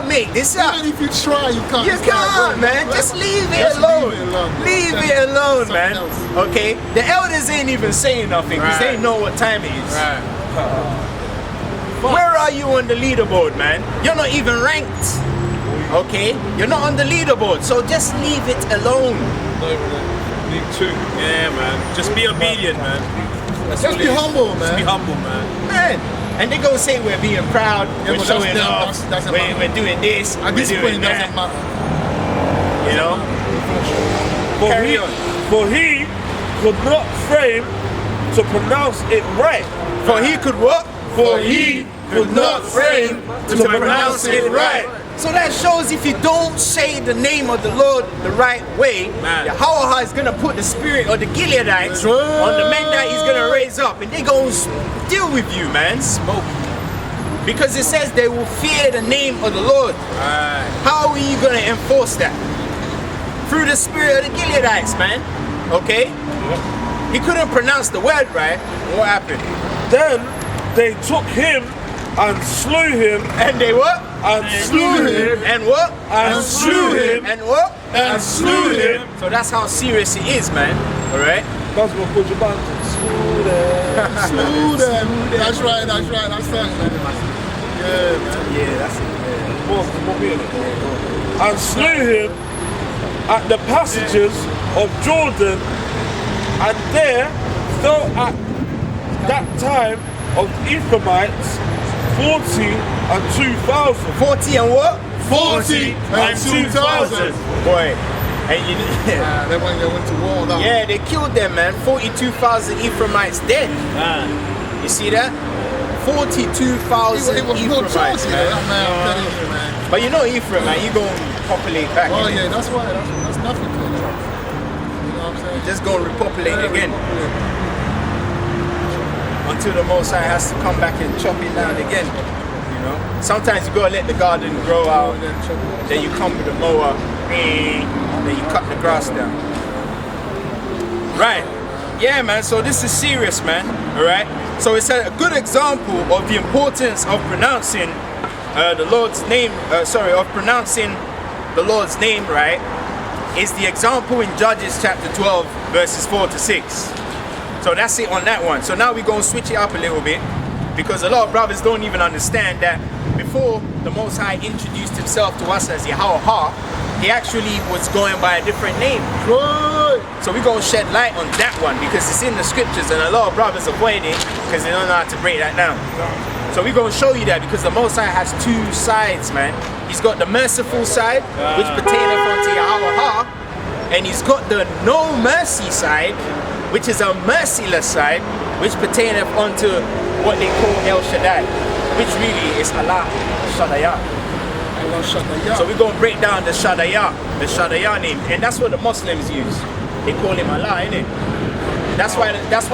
make this up. Even if you try, you can't. You can't, man. Just leave it alone. Leave it alone, man. Okay? The elders ain't even saying nothing because they know what time it is. Where are you on the leaderboard, man? You're not even ranked. Okay? You're not on the leaderboard, so just leave it alone. League 2. Yeah, man. Just be obedient, man. Just be humble, man. Just be humble, man. And they're gonna say we're being proud, we're but showing that's- off, doesn't we're matter. doing this, At we're this doing point, it that. doesn't matter. You know? Carry on. For he could not frame to pronounce it right. For he could what? For he could not frame to pronounce it right. So that shows if you don't say the name of the Lord the right way, Yahweh is going to put the spirit of the Gileadites on the men that he's going to raise up, and they're going to deal with you, man. Smoke. Because it says they will fear the name of the Lord. How are you going to enforce that? Through the spirit of the Gileadites, man. Okay? He couldn't pronounce the word right. What happened? Then they took him and slew him. And they what? And slew him. And what? And slew him. And what? And slew him. So that's how serious it is, man. Alright? That's what put your band. Slew them. Slew them. That's right, man. Yeah, man. Yeah, that's it. And slew him at the passages of Jordan, and there fell at that time of Ephraimites 42,000. 40 and what? 42,000. Boy. And you They went to war. That yeah, they killed them, man. 42,000 Ephraimites dead. You see that? 42,000 it was no Ephraimites, choice, man. man. I'm telling you, man. But you know Ephraim, man, you gonna populate back. Oh innit? yeah, that's why. That's nothing. You know what I'm saying? Just gonna repopulate again. Until the Most High has to come back and chop it down again. know, sometimes you gotta let the garden grow out. Then you come with a mower, then you cut the grass down. Right. Yeah, man. So this is serious, man. All right. So it's a good example of the importance of pronouncing the Lord's name. Of pronouncing the Lord's name right. Is the example in Judges chapter 12, verses 4 to 6. So that's it on that one. So now we're going to switch it up a little bit, because a lot of brothers don't even understand that before the Most High introduced himself to us as Yahweh, he actually was going by a different name. So we're going to shed light on that one, because it's in the scriptures and a lot of brothers avoid it because they don't know how to break that down. So we're going to show you that, because the Most High has two sides, man. He's got the merciful side, which pertaineth unto Yahweh, and he's got the no mercy side, which is a merciless side, which pertaineth unto what they call El Shaddai, which really is Allah Shaddai. So we're going to break down the Shaddai name, and that's what the Muslims use. They call him Allah, innit? That's why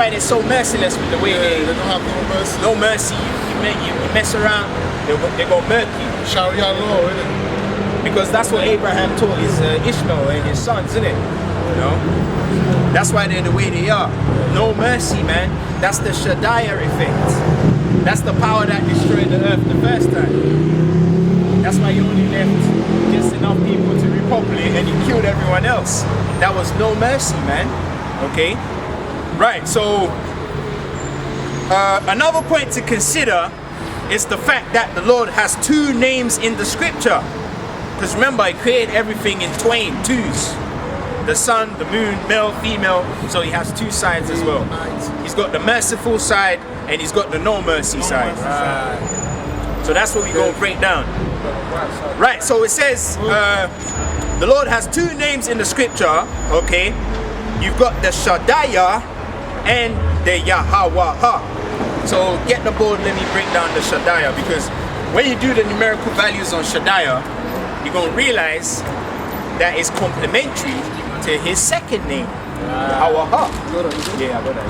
they're so merciless with the way they don't have no mercy. No mercy. You mess around, they go murky. Sharia law, innit? Because that's what Abraham taught his Ishmael and his sons, isn't it? You know? That's why they're the way they are. No mercy, man. That's the Shaddai effect. That's the power that destroyed the earth the first time. That's why you only left just enough people to repopulate and you killed everyone else. That was no mercy, man. Okay? Right, so another point to consider is the fact that the Lord has two names in the scripture. Because remember, he created everything in twain, twos. The sun, the moon, male, female. So he has two sides as well. He's got the merciful side and he's got the no mercy side. So that's what we're going to break down. Right, so it says the Lord has two names in the scripture, okay? You've got the Shaddai and the Yahweh. So get the board, let me break down the Shaddai, because when you do the numerical values on Shaddai, you're going to realize that it's complementary to his second name, Yahweh. Yeah, I got that.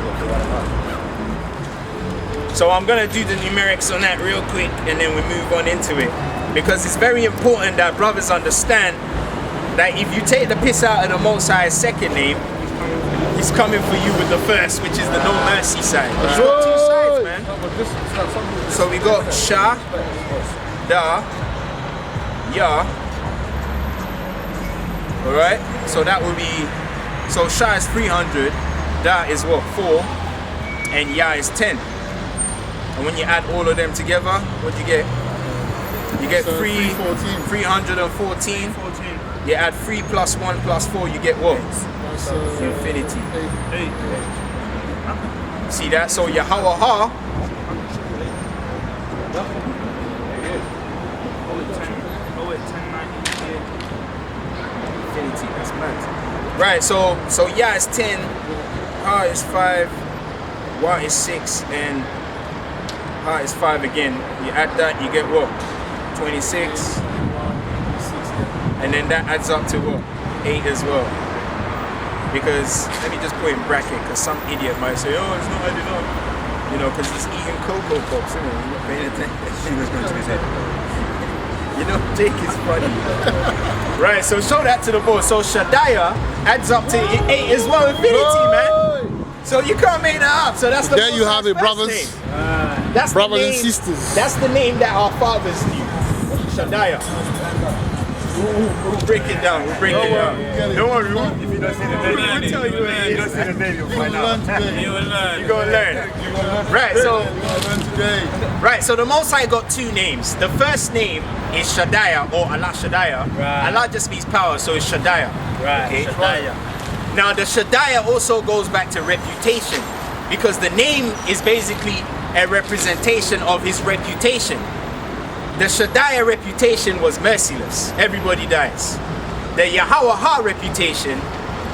So I'm going to do the numerics on that real quick and then we move on into it. Because it's very important that brothers understand that if you take the piss out of the Most High's second name, he's coming for you with the first, which is the no mercy side. He's got two sides, man. So we got Shah, Da, Ya. Alright, so that will be, so Shah is 300, Da is what, 4, and Ya is 10. And when you add all of them together, what do you get? You get 314. You add 3 plus 1 plus 4, you get what? Infinity. See that? So Yahweh, infinity, that's mad. Right, so Ya is 10, Ha is 5, Wa is 6, and Ha is 5 again. You add that, you get what? 26. And then that adds up to what? 8 as well. Because, let me just put in bracket, because some idiot might say, oh, it's not added up. You know, because he's eating Cocoa Pops, isn't he? You're not paying attention. He was going to his head. You know, Jake is funny. Right, so show that to the board. So Shaddai adds up to 8 as well, infinity, man. So you can't make that up. So that's the There you have it, brothers. That's Brothers the name, and sisters. That's the name that our fathers knew. Shaddai. We'll break it down. We'll break it down. Don't worry. If you don't see the name, we'll tell you what it is. If you don't see the name, you'll find out. You will learn. You're going to learn. Right, so the Most High got two names. The first name is Shaddai, or Allah Shaddai. Allah just means power, so it's Shaddai. Okay? Shaddai. Now the Shaddai also goes back to reputation, because the name is basically a representation of his reputation. The Shaddai reputation was merciless. Everybody dies. The Yahweh reputation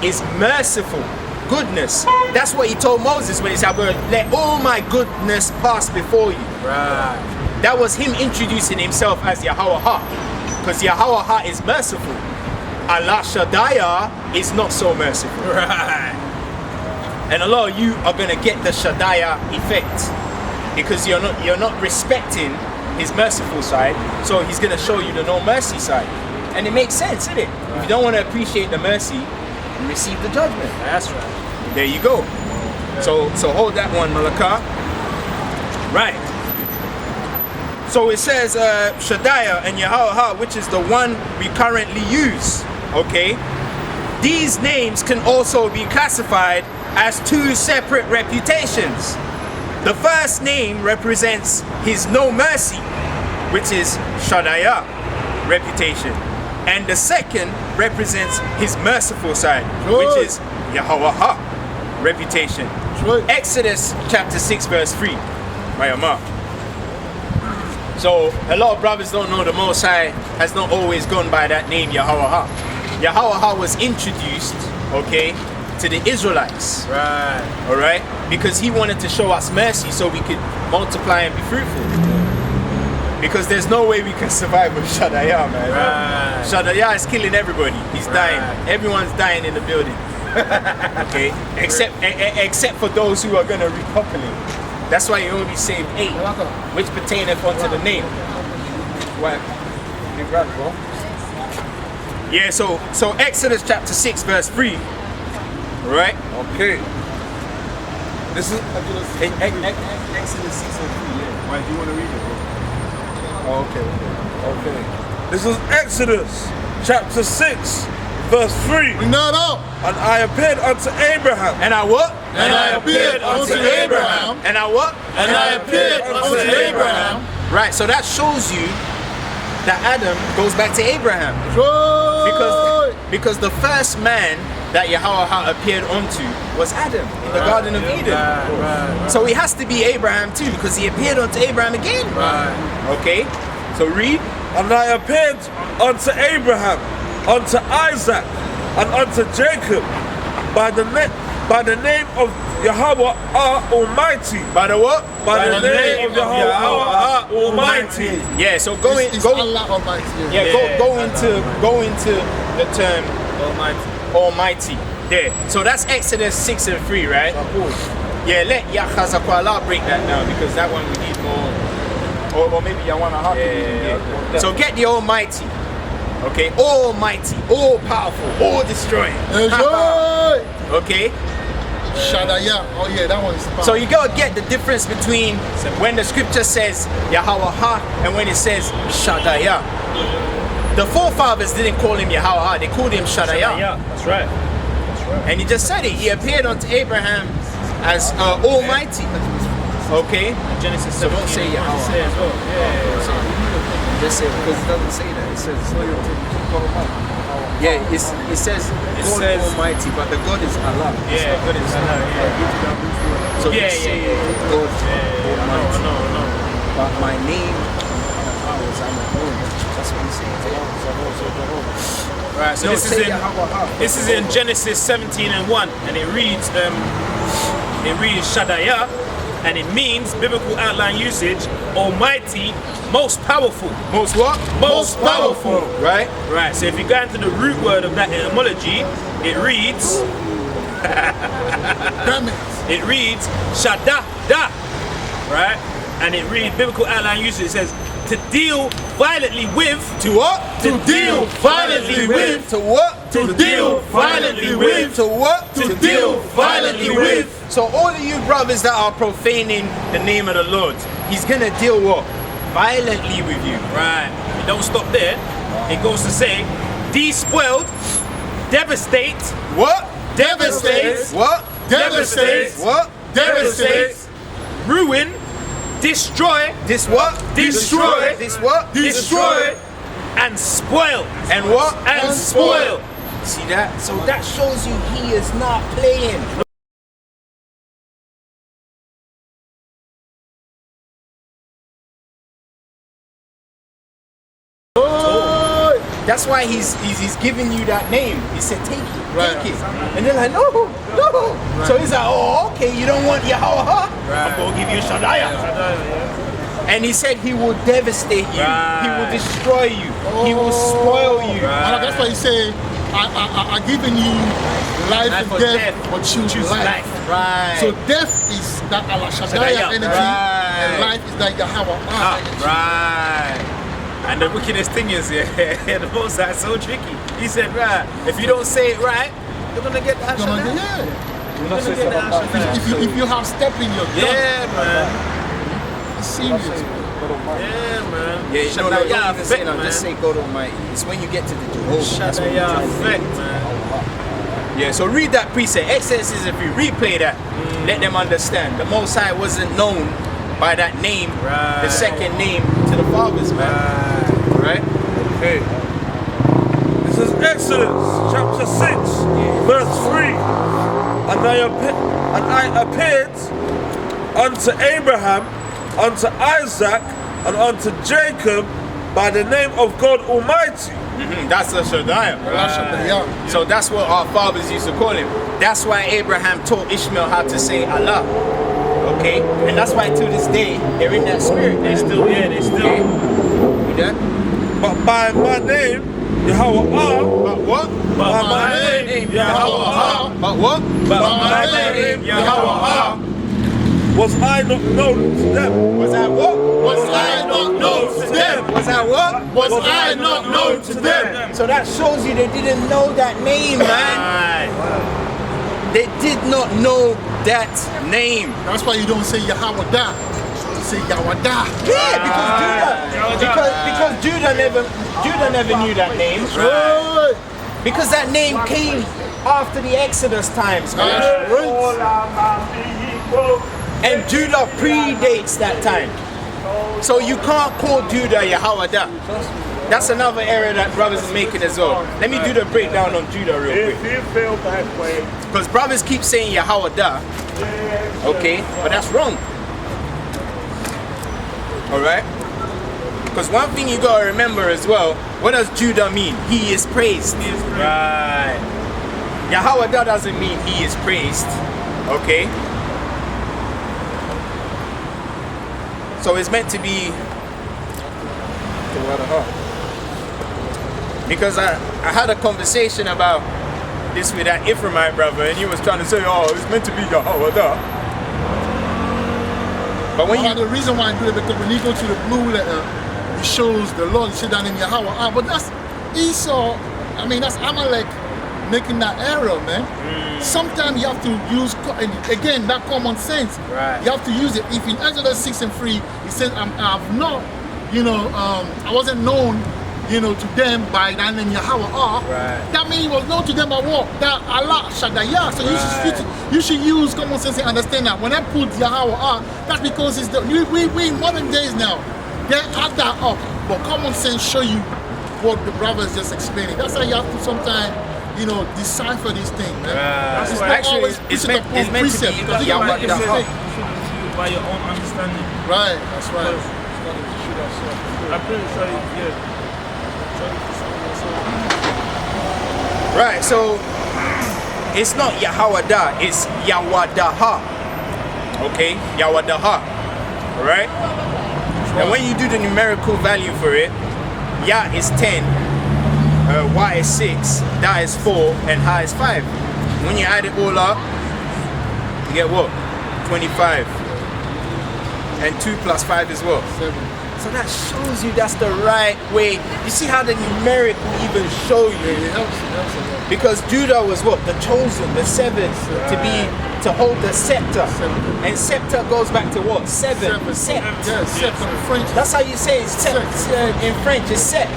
is merciful. Goodness. That's what he told Moses when he said, let all my goodness pass before you. Right. That was him introducing himself as Yahweh. Because Yahweh is merciful. Allah Shaddai is not so merciful. Right. And a lot of you are going to get the Shaddai effect. Because you're not respecting his merciful side, so he's going to show you the no mercy side. And it makes sense, isn't it? If you don't want to appreciate the mercy, you receive the judgment. That's right. There you go. So hold that one, Malakah. Right. So it says Shaddaiah and Yahweh, which is the one we currently use. Okay. These names can also be classified as two separate reputations. The first name represents his no mercy, which is Shaddaiah reputation. And the second represents his merciful side, which is Yahweh reputation. Exodus chapter 6 verse 3. Mayama. So a lot of brothers don't know the Most High has not always gone by that name Yahweh. Yahweh was introduced, okay, to the Israelites. Right. Alright? Because he wanted to show us mercy so we could multiply and be fruitful. Because there's no way we can survive with Shaddaiah, man. Right. Shaddaiah is killing everybody. He's dying. Everyone's dying in the building. Okay? Except for those who are going to repopulate. That's why you only saved 8, which pertaineth unto the name. What? Yeah, so Exodus chapter 6 verse 3. Right? Okay. This is Exodus 6 and 3, yeah. Why do you want to read it, bro? Oh, okay. This is Exodus chapter 6 verse 3. Bring that up. And I appeared unto Abraham. And I what? And I appeared unto Abraham. And I what? And I appeared unto Abraham. Right, so that shows you that Adam goes back to Abraham. Because the first man that Yahweh appeared unto was Adam in the Garden of Eden. Right. So he has to be Abraham too, because he appeared unto Abraham again. Right. Okay, so read. And I appeared unto Abraham, unto Isaac, and unto Jacob by the name of Yahweh Almighty. By the what? By the name of Yahweh Almighty. Yeah, so It's Allah Almighty. go into the term Almighty. There. So that's Exodus 6 and 3, right? Yeah, let Yahweh break that down, because that one we need more. Or maybe Yahweh. Yeah. So get the Almighty. Okay, Almighty, all powerful, all destroying. Okay. Shaddaiah. Oh yeah, that one is powerful. So you gotta get the difference between when the scripture says Yahweh and when it says Shaddaiah. The forefathers didn't call him Yahweh, they called him Shaddaiah. Yeah, that's right. And he just said it. He appeared unto Abraham as Almighty. Okay? Genesis 17. So don't say Yahweh. As well. Yeah. Just say it, because it doesn't say that. It says it says Almighty, but the God is Allah. Yeah, God is Allah. Yeah. So Yeah. God Almighty. No. But my name is That's what he's saying. Right, so this is in Genesis 17 and 1, and it reads Shaddaiah, and it means, biblical outline usage, Almighty, most powerful. Most what? Most powerful. Right? Right, so if you go into the root word of that etymology, it reads Shadda, right? And it reads, biblical outline usage, it says, to deal violently with. To what? To deal violently with. To what? To deal violently with. To what? To deal violently with. So all of you brothers that are profaning the name of the Lord, he's gonna deal what? Violently with you. Right. It don't stop there. It goes to say, despoiled, devastate. What? Devastate. What? Devastate. What? Devastate. Ruin. Destroy. This what? Destroy. This what? Destroy. And spoil. And what? And spoil. See that? So that shows you he is not playing. That's why he's giving you that name. He said, take it, take it. And they're like, no. Right. So he's like, oh, okay, you don't want Yahweh? I'm going to give you Shaddaiah. And he said he will devastate you. He will destroy you. He will spoil you. And that's why he said, I'm giving you life and death, but choose life. Right. So death is that Allah Shaddaiah energy. Right. And life is like Yahweh. Right. And the wickedest thing is, the most that's so tricky. He said, right, if you don't say it right, you're gonna get that. If you have step in your gun, man. it's serious. Yeah, man. Yeah, you know, Shadaya don't even say no, man. just say God Almighty. It's when you get to the Jehovah. That's when you Shadaya try to effect, do it. man. Yeah, so read that precept. Excellencies, if you replay that, let them understand. The Most High wasn't known by that name, the second name to the fathers, man. Right? Okay. This is Exodus chapter 6, verse 3. And I appeared unto Abraham, unto Isaac, and unto Jacob by the name of God Almighty. That's the Shaddai. So that's what our fathers used to call him. That's why Abraham taught Ishmael how to say Allah. Okay? And that's why to this day, they're in that spirit. They still. Okay? You done? But by my name, Yahweh, But what? by my name, Yahweh, But what? by my name, Yahweh, was I not known to them? Was that what? Was I not known to them? Was that what? Was I not known to them? So that shows you they didn't know that name, man. They did not know that name. That's why you don't say Yahweh. You say Yahweh. Yeah, because Judah never knew that name. Right. Because that name came after the Exodus times, man. And Judah predates that time. So you can't call Judah Yahweh. That's another error that brothers are making as well. Let me do the breakdown on Judah real quick. If you feel that way, Because brothers keep saying Yahweh. Okay, but that's wrong. Alright? Because one thing you gotta remember as well, what does Judah mean? He is praised. Right. Yahweh doesn't mean he is praised. Okay? So it's meant to be because I had a conversation about this with that Ephraimite brother, and he was trying to say, oh, it's meant to be Yahweh. But when The reason why I do it because when you go to the blue letter, it shows the Lord sit down in Yahweh. But that's Esau. I mean, that's Amalek making that error, man. Sometimes you have to use, again, that common sense. Right. You have to use it. If in Exodus 6 and 3, it says, I've not, I wasn't known, to them by that name Yahweh. Right. That means he was known to them by what? That Allah Shaddai. So you should use common sense and understand that. When I put Yahweh, that's because it's we in modern days now. They add that up. But common sense show you what the brothers just explaining. That's how you have to sometimes, decipher these things, man. That's It's why not actually always it's pushing meant- upon it's meant to precept, be because you Yahweh can make a Yahweh. mistake. You should do it by your own understanding. Right, that's right. I'm pretty sure, yeah. Right, so it's not Yahweh, it's Yahweh. Okay, Yahweh. Alright? And when you do the numerical value for it, Yah is 10, Y is 6, Da is 4, and Ha is 5. When you add it all up, you get what? 25. And 2 plus 5 is what? 7. So that shows you that's the right way. You see how the numerical even show you. It helps a lot. Because Judah was what? The chosen, the seventh, to hold the scepter. And scepter goes back to what? Seven. Sept. Yeah, sept in French. That's how you say it. Sept. In French, it's sept.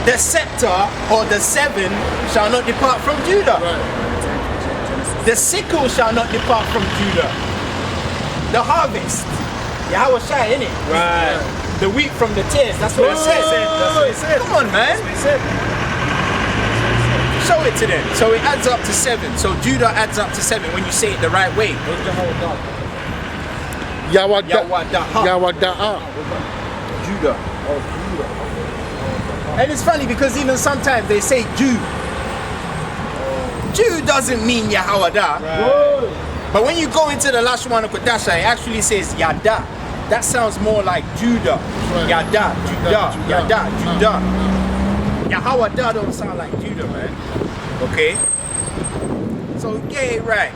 The scepter or the seven shall not depart from Judah. Right. The sickle shall not depart from Judah. The harvest. Yahweh Shai, innit? Right. The wheat from the tares. That's what it says. That's what it said. Come on, man. Show it to them. So it adds up to 7. So Judah adds up to 7 when you say it the right way. Yahweh Judah. And it's funny because even sometimes they say Jew. Jew doesn't mean Yahweh. But when you go into the Lashawana Kadasha, it actually says Yada. That sounds more like Judah. Yada, Judah. Yahweh don't sound like Judah, man. Okay? So get it right.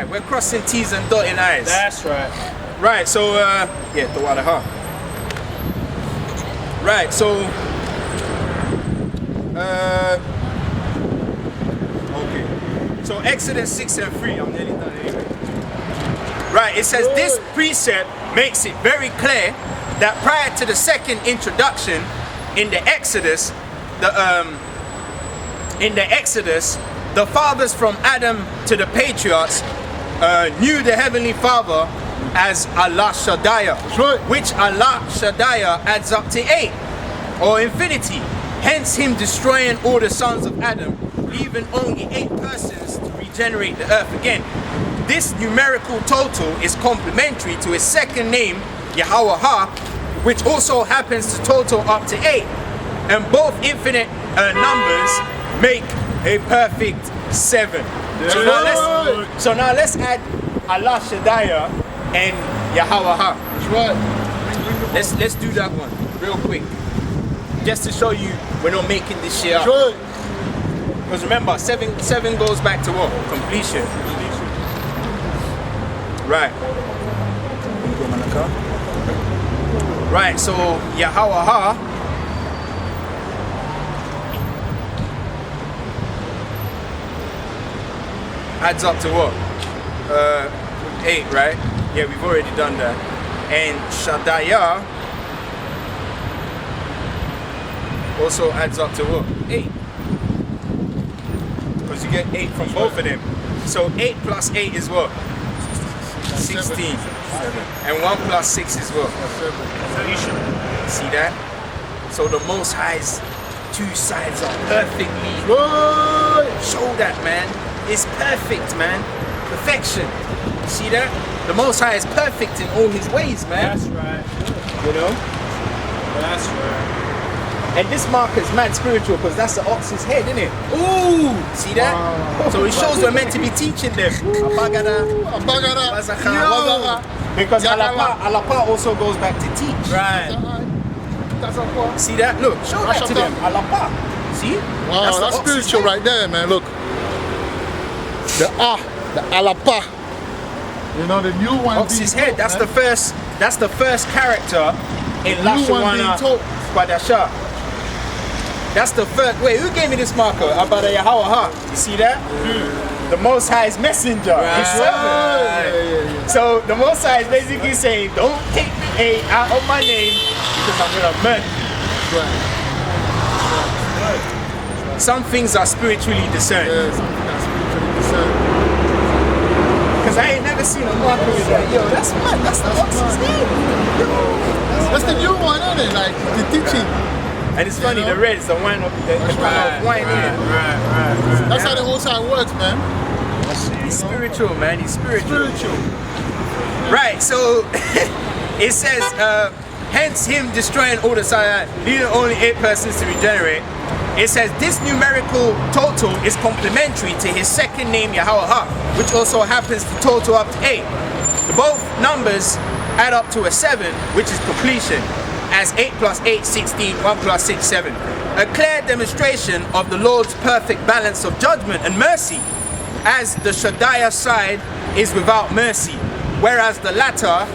We're crossing T's and dotting I's. That's right. Right, so, yeah, the water, huh? Right, so, okay. So Exodus 6 and 3, I'm nearly done anyway. Right, it says this precept makes it very clear that prior to the second introduction in the Exodus, the fathers from Adam to the patriarchs knew the Heavenly Father as Allah Shaddai, which Allah Shaddai adds up to 8 or infinity. Hence him destroying all the sons of Adam, leaving only 8 persons to regenerate the earth again. This numerical total is complementary to his second name, Yahweh, which also happens to total up to 8. And both infinite numbers make a perfect 7. So now let's add Allah Shaddai and Yahweh. That's right. Let's do that one real quick, just to show you we're not making this shit up. That's right. Because remember, 7 goes back to what? Completion. Right. Right. So Yahweh adds up to what? 8, right? Yeah, we've already done that. And Shaddai also adds up to what? 8. Because you get 8 from both of them. So 8 plus 8 is what? 16. And 1 plus 6 is what? 7. See that? So the Most High's 2 sides are perfectly. Show that, man. It's perfect, man. Perfection. See that? The Most High is perfect in all his ways, man. That's right. You know? That's right. And this marker is mad spiritual because that's the ox's head, isn't it? Ooh! See that? Wow. So it shows we're meant to be teaching them. Abagada. Because Alapa also goes back to teach. Right. That's a what? See that? Look, show that to them. Alapa. See? Wow, that's the ox's spiritual head. right there, man. Look. The Alapa. You know, the new one. Ox's head. That's the first character in Lashawana Kadasha. That's the first. Wait, who gave me this marker? About a Yahweh. You see that? The Most High's messenger. His servant. Yeah. So the Most High is basically saying, don't take the A out of my name because I'm gonna murder you. Right. Some things are spiritually discerned. Yeah, something that's spiritually discerned. Because I ain't never seen a marker with that. Yo, that's mad. That's the Ox's name. That's the new one, isn't it? Like the teaching. And it's funny, the red is the wine of the color of wine in it. Right. That's how the whole side works, man. He's spiritual, man. He's spiritual. Right, so it says, hence him destroying all the Sinai, leaving only 8 persons to regenerate. It says this numerical total is complementary to his second name, Yahweh, which also happens to total up to 8. Both numbers add up to a 7, which is completion, as 8 plus 8, 16, 1 plus 6, 7. A clear demonstration of the Lord's perfect balance of judgment and mercy, as the Shaddai side is without mercy, whereas the latter,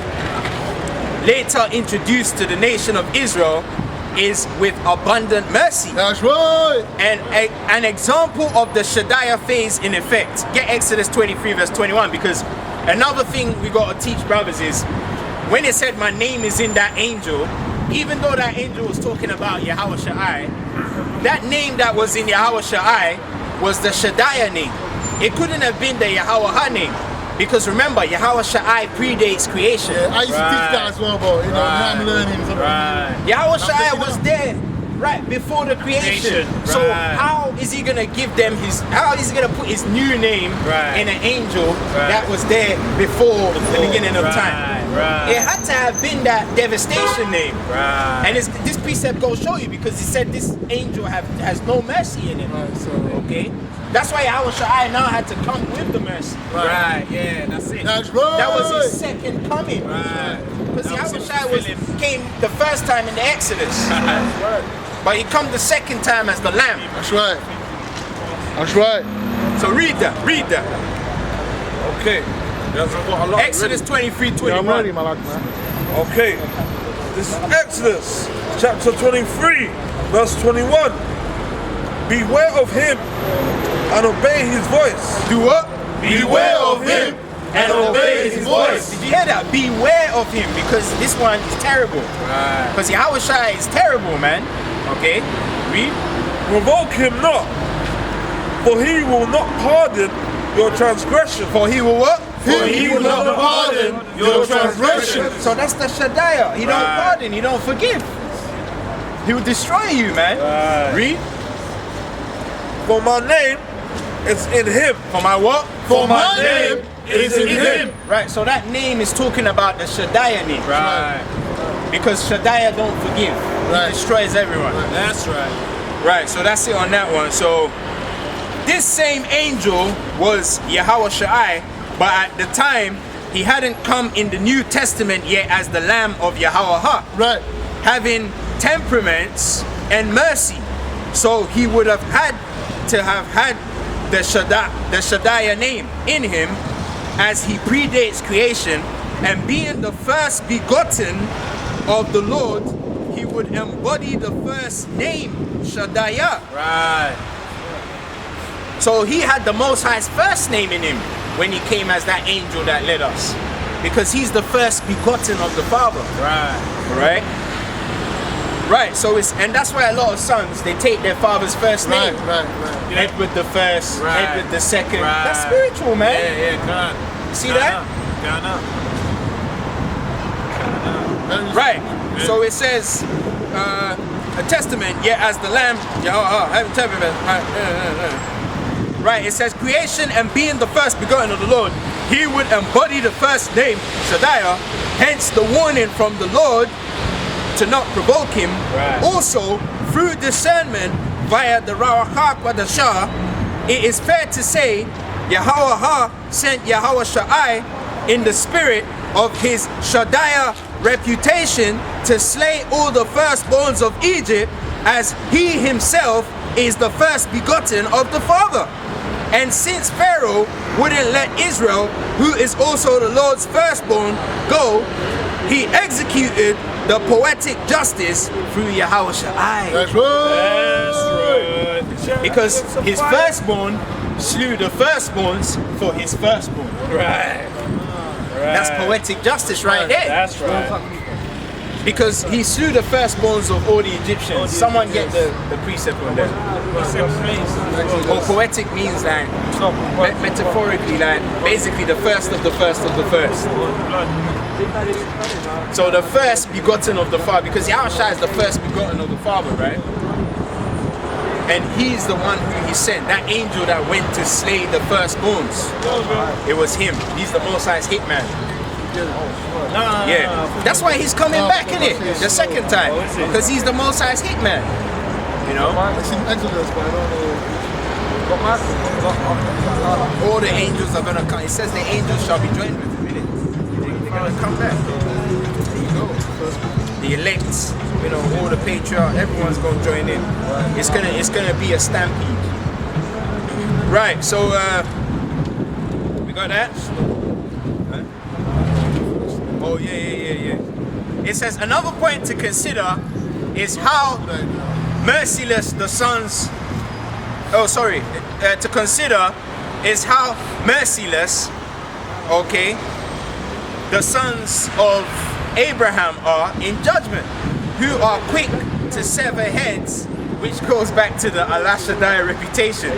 later introduced to the nation of Israel, is with abundant mercy. That's right. And an example of the Shaddai phase in effect. Get Exodus 23 verse 21, because another thing we got to teach brothers is, when it said my name is in that angel, even though that angel was talking about Yahweh Shai, that name that was in Yahweh Shai was the Shaddai name. It couldn't have been the Yahweh name, because remember, Yahweh Shai predates creation. Yeah, I used to teach that as well, but now I'm learning something. Yahweh Shai was there right before the creation. So how is he gonna give them how is he gonna put his new name in an angel that was there before the beginning of time? It had to have been that devastation name. And this precept goes show you, because he said this angel has no mercy in it. Okay? That's why Yahweh Shai now had to come with the mercy. Yeah, that's it. That's right. That was his second coming. Because Yahweh Shai came the first time in the Exodus. But he come the second time as the lamb. That's right. That's right. So read that. Okay. He hasn't got a lot. Exodus 23:21. Yeah, I'm ready, Malak, man. Okay. This is Exodus chapter 23, verse 21. Beware of him and obey his voice. Do what? Beware of him and obey his voice. Did you hear that? Beware of him, because this one is terrible. Because Yahushua is terrible, man. Okay? Read. Provoke him not, for he will not pardon your transgression. For he will what? For he will not pardon your transgression. So that's the Shaddai. He don't pardon, he don't forgive. He will destroy you, man. Read. For my name is in him. For my what? For my name is in him. Right, so that name is talking about the Shaddai name. Right. Because Shaddai don't forgive. Right. He destroys everyone. That's right. Right, so that's it on that one. So this same angel was Yahushua, but at the time he hadn't come in the New Testament yet as the Lamb of Yahweh, Right. having temperaments and mercy. So he would have had to have had the Shaddai name in him, as he predates creation, and being the first begotten of the Lord, he would embody the first name, Shaddai. Right. So he had the Most High's first name in him when he came as that angel that led us, because he's the first begotten of the Father. Right. Right. So and that's why a lot of sons, they take their father's first name. Right. Edward the first, Right. Edward the second. Right. That's spiritual, man. Yeah, God. You see that? Right. So it says, a testament, yet as the Lamb, right, it says creation and being the first begotten of the Lord, he would embody the first name, Shaddai, hence the warning from the Lord to not provoke him. Right. Also, through discernment via the Lashawana Kadasha, it is fair to say Yahweh sent Yahushua in the spirit of his Shaddai reputation to slay all the firstborns of Egypt, as he himself is the first begotten of the Father. And since Pharaoh wouldn't let Israel, who is also the Lord's firstborn, go, he executed the poetic justice through Yahushua. That's right. Because his firstborn slew the firstborns for his firstborn. Right. That's poetic justice right there. That's right. Because he slew the firstborns of all the Egyptians. Someone get the precept on that. Well, poetic means like, metaphorically, like basically the first of the first of the first. So the first begotten of the Father, because Yahushua is the first begotten of the Father, right? And he's the one who he sent, that angel that went to slay the firstborns. It was him. He's the Most High's hitman. Yeah, that's why he's coming back in it the second time, because he's the Most High's hitman. You know, It's in Exodus, but I don't know. all the angels are gonna come. It says the angels shall be joined with him in it. They're gonna come back. There you go. The elect, you know, all the patriarchs, everyone's gonna join in. It's gonna be a stampede. Right. So we got that. Oh yeah. It says another point to consider is how merciless the sons. Oh, sorry. To consider is how merciless, okay, the sons of Abraham are in judgment, who are quick to sever heads, which goes back to the Allah Shaddai reputation.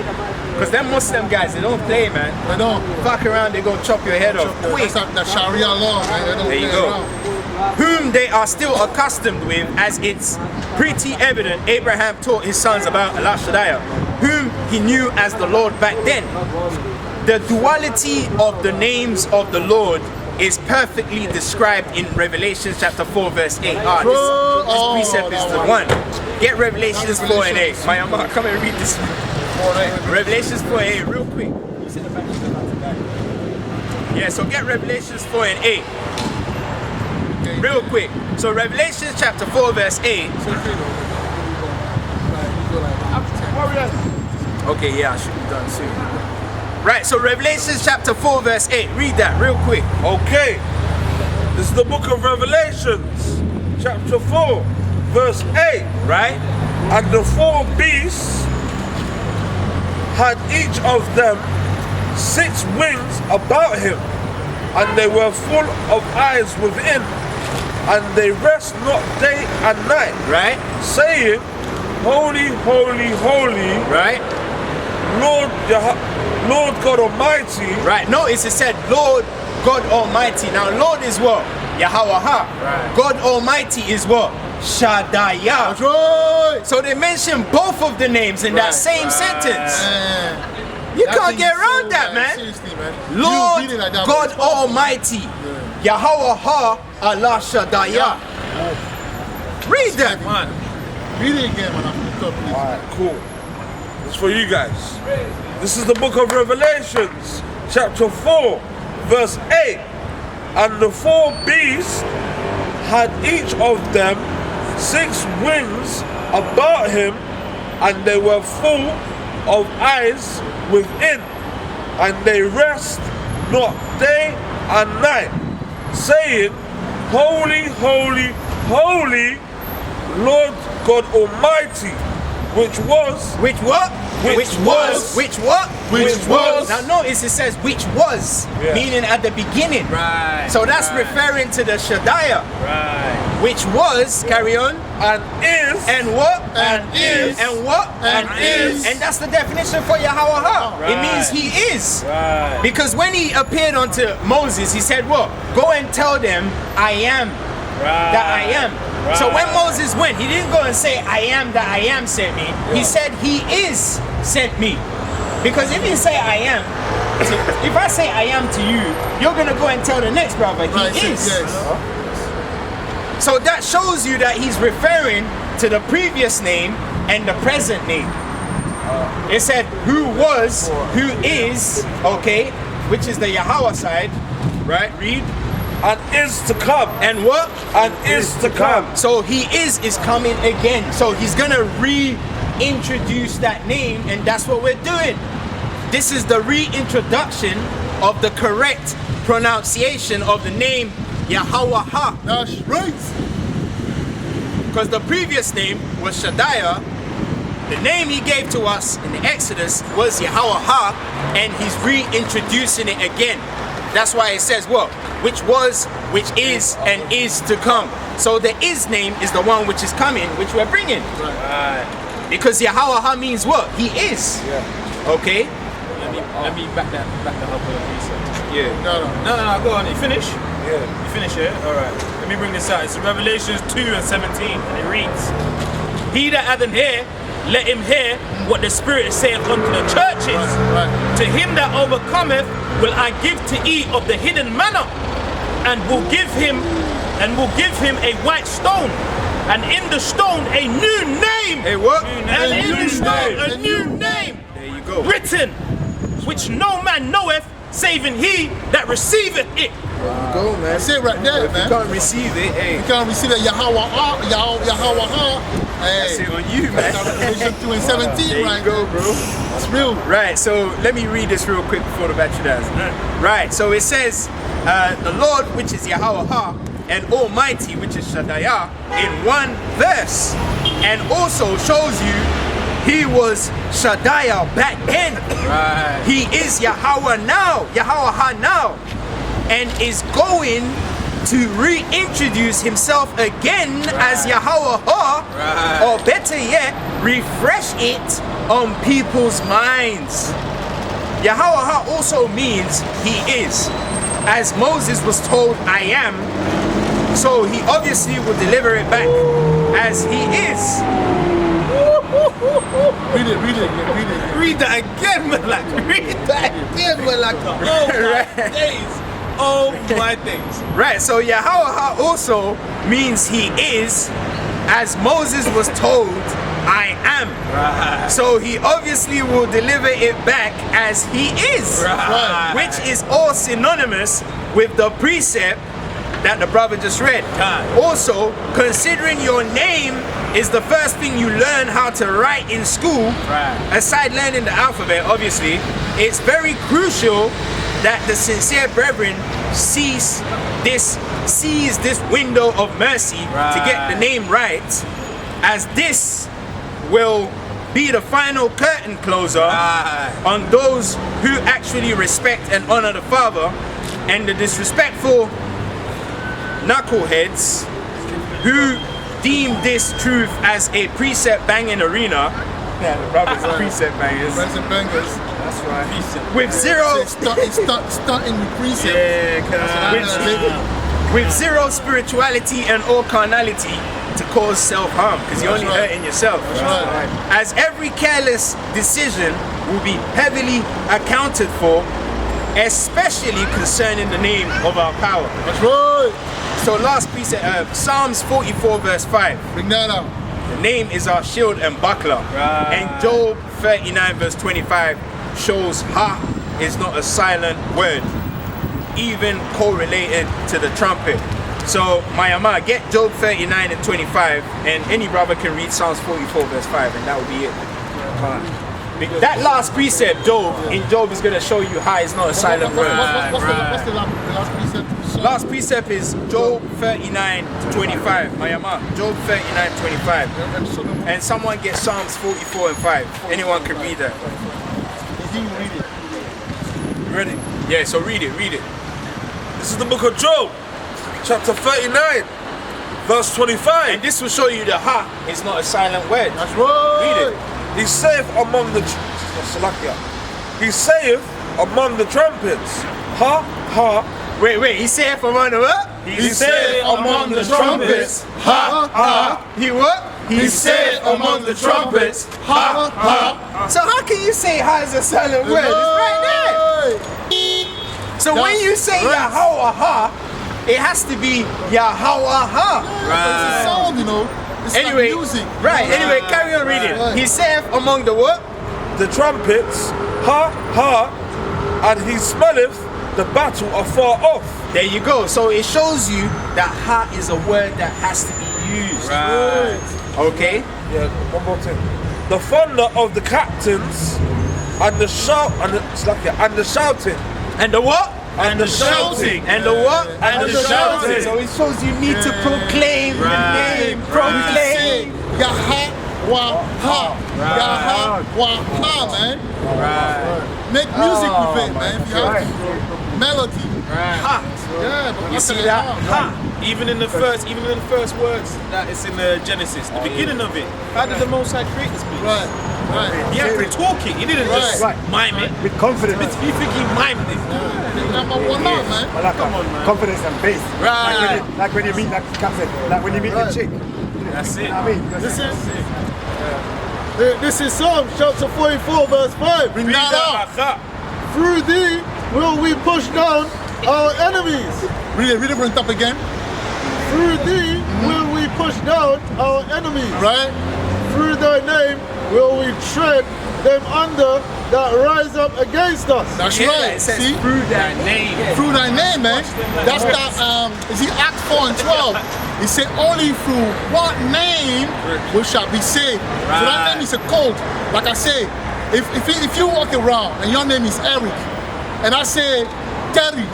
Because them Muslim guys, they don't play, man. They don't. Fuck around, they gonna chop your head off quick. That's the Sharia law, man. They don't There you play go. around. Whom they are still accustomed with, as it's pretty evident Abraham taught his sons about Allah Shaddai, whom he knew as the Lord back then. The duality of the names of the Lord is perfectly described in Revelation chapter 4 verse 8. This precept is the one. Get Revelations 4 and 8. My Amma, come and read this. Revelations 4 and 8 real quick. Yeah, so get Revelations 4 and 8. Real quick. So Revelation chapter 4 verse 8. Okay, yeah, I should be done soon. Right, so Revelations chapter 4 verse 8. Read that real quick. Okay. This is the book of Revelations, chapter 4, verse 8. Right? And the 4 beasts had each of them 6 wings about him, and they were full of eyes within, and they rest not day and night, Right? saying, Holy, holy, holy, Right? Lord God Almighty. Right. Notice it said Lord God Almighty. Now Lord is what? Yahweh. Right. God Almighty is what? Shaddai. That's right. So they mention both of the names in that same sentence. You That can't thing get is around so, that, man. Seriously, man. Lord You read it like that, God but it's Almighty. Yahweh Allah Shaddai. Read that. Man, Read it again, man. After the please. Alright, cool. It's for you guys. This is the book of Revelations, chapter 4, verse 8. And the 4 beasts had each of them 6 wings about him, and they were full of eyes within, and they rest not day and night, saying, Holy, holy, holy, Lord God Almighty, which was, Which what? Which was. Which what? Which was. Now notice it says which was, Yeah. meaning at the beginning. right. So that's right, referring to the Shaddai, Right. which was, carry on, and is, and what? And is. And what? And is. And that's the definition for Yahweh. It means Right. he is. Right. Because when he appeared unto Moses, he said what? Go and tell them I am that I am. So when Moses went, he didn't go and say I am that I am sent me. He said he is sent me. Because if you say I am, if I say I am to you, you're going to go and tell the next brother he Right, is. yes. So that shows you that he's referring to the previous name and the present name. It said who was, who is, okay, which is the Yahweh side, right? Read. and is to come, And what? and is to come. So he is coming again. So he's gonna reintroduce that name, and that's what we're doing. This is the reintroduction of the correct pronunciation of the name Yahweh. That's right. Because the previous name was Shaddai. The name he gave to us in the Exodus was Yahweh, and he's reintroducing it again. That's why it says what? Which was, which is, and is to come. So the is name is the one which is coming, which we're bringing. Right. Because Yahweh means what? He is. Okay? Let me back that up with a piece. Yeah. No, go on. You finish? Yeah. You finish it? Alright. Let me bring this out. It's Revelations 2 and 17, and it reads, He that hath an ear, let him hear what the Spirit saith unto the churches. Right. To him that overcometh will I give to eat of the hidden manna, and will give him a white stone, and in the stone a new name. Hey, what? And in the stone a new name. There you go. Written, which no man knoweth, saving he that receiveth it. Go, man. That's it right there, If you man. can't receive it, hey, You can't receive that Yahweh. that's it Hey. on you, man. Revelation 2 and 17 There right you go, there. bro. It's real. Right, so let me read this real quick before the battery dies. Right, so it says, the Lord, which is Yahweh, and Almighty, which is Shaddai, in one verse, and also shows you he was Shaddai back then. Right. He is Yahweh now, and is going to reintroduce himself again as Yahweh, or better yet, refresh it on people's minds. Yahweh also means he is. As Moses was told, I am, so he obviously will deliver it back as he is. Read it again. Read that again, Malak. Read that again, Malak. Oh my days. Oh my days. Right, so Yahweh also means he is, as Moses was told, I am. Right. So he obviously will deliver it back as he is, Right. which is all synonymous with the precept that the brother just read. Right. Also, considering your name is the first thing you learn how to write in school. Aside learning the alphabet, obviously, it's very crucial that the sincere brethren sees this window of mercy to get the name right, as this will be the final curtain closer on those who actually respect and honor the Father, and the disrespectful knuckleheads who deem this truth as a precept banging arena. Yeah, the brothers are precept bangers. Precept bangers. That's right. With zero starting with precept. With zero spirituality and all carnality to cause self-harm, because you're only hurting yourself. As every careless decision will be heavily accounted for, especially concerning the name of our power. That's right. So last precept, Psalms 44 verse 5. Bring that out. The name is our shield and buckler. And Job 39 verse 25 shows ha is not a silent word, even correlated to the trumpet. So Mayama, get Job 39 and 25, and any brother can read Psalms 44 verse 5, and that will be it. That last precept, Job is going to show you ha is not a silent word. What's the last precept? Last precept is Job 39 to 25. Mayama, Job 39 25. And someone get Psalms 44 and 5. Anyone can read that. Ready? Yeah, so read it. This is the book of Job, chapter 39, verse 25. And this will show you that ha is not a silent word. That's right. Read it. He saith among the trumpets, ha, ha. Wait, he saith among the what? He said among the trumpets, ha, ha. He what? He said among the trumpets, ha, ha. So how can you say ha is a silent word? It's right there. So when you say Yahweh, it has to be Yahweh. It's a sound, you know. It's Anyway, like music. Anyway, carry on reading. Right. He saith among the what? The trumpets, ha, ha, and he smelleth the battle afar off. There you go. So it shows you that ha is a word that has to be used. Okay? Yeah, one more thing. The thunder of the captains and the shout and the shouting. And the what? And the shouting. And the what? And the shouting. So it shows you need to proclaim the name. Proclaim. Yahweh, man. Make music with it, man. If you have to. Melody. Ha. Yeah, but You see that? Ha! Even in the first words that is in the Genesis, the beginning of it. How did the Most High create this beast? Right. He had to talk it. He didn't just mime it. With confidence. You think he mimed it? Number one now, man. I like Come on, man. confidence and bass. Right. Like when you meet, like Captain, like when you meet the chick. That's it. You know what I mean? This is Psalm chapter 44 verse 5. Bring that out. Through thee will we push down our enemies. Read it from the top again. Through thee will we push down our enemies. Right. Through thy name will we tread them under that rise up against us. That's right. It says See? through thy name. Through thy name, man. That's that, is he Acts 4 and 12? He said only through what name we shall be saved. So that name is a code. Like I say, if you walk around and your name is Eric, and I say Terry,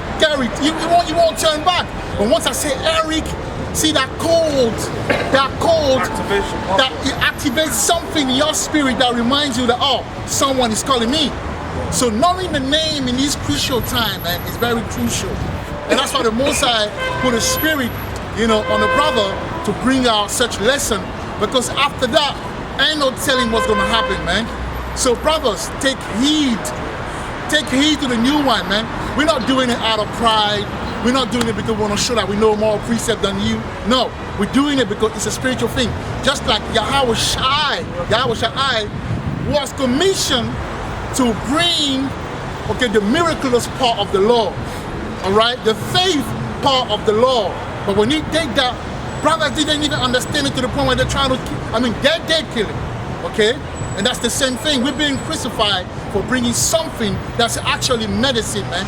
you won't turn back. But once I say Eric, see that code that it activates something in your spirit that reminds you that, oh, someone is calling me. So knowing the name in this crucial time, man, is very crucial. And that's why the Most High put a spirit, on the brother to bring out such lesson. Because after that, ain't no telling what's gonna happen, man. So brothers, take heed. Take heed to the new one, man. We're not doing it out of pride. We're not doing it because we want to show that we know more precept than you. No, we're doing it because it's a spiritual thing. Just like Yahweh Shai was commissioned to bring, the miraculous part of the law, all right, the faith part of the law. But when you take that, brothers didn't even understand it to the point where they're trying to they're killing, okay? And that's the same thing. We're being crucified for bringing something that's actually medicine, man.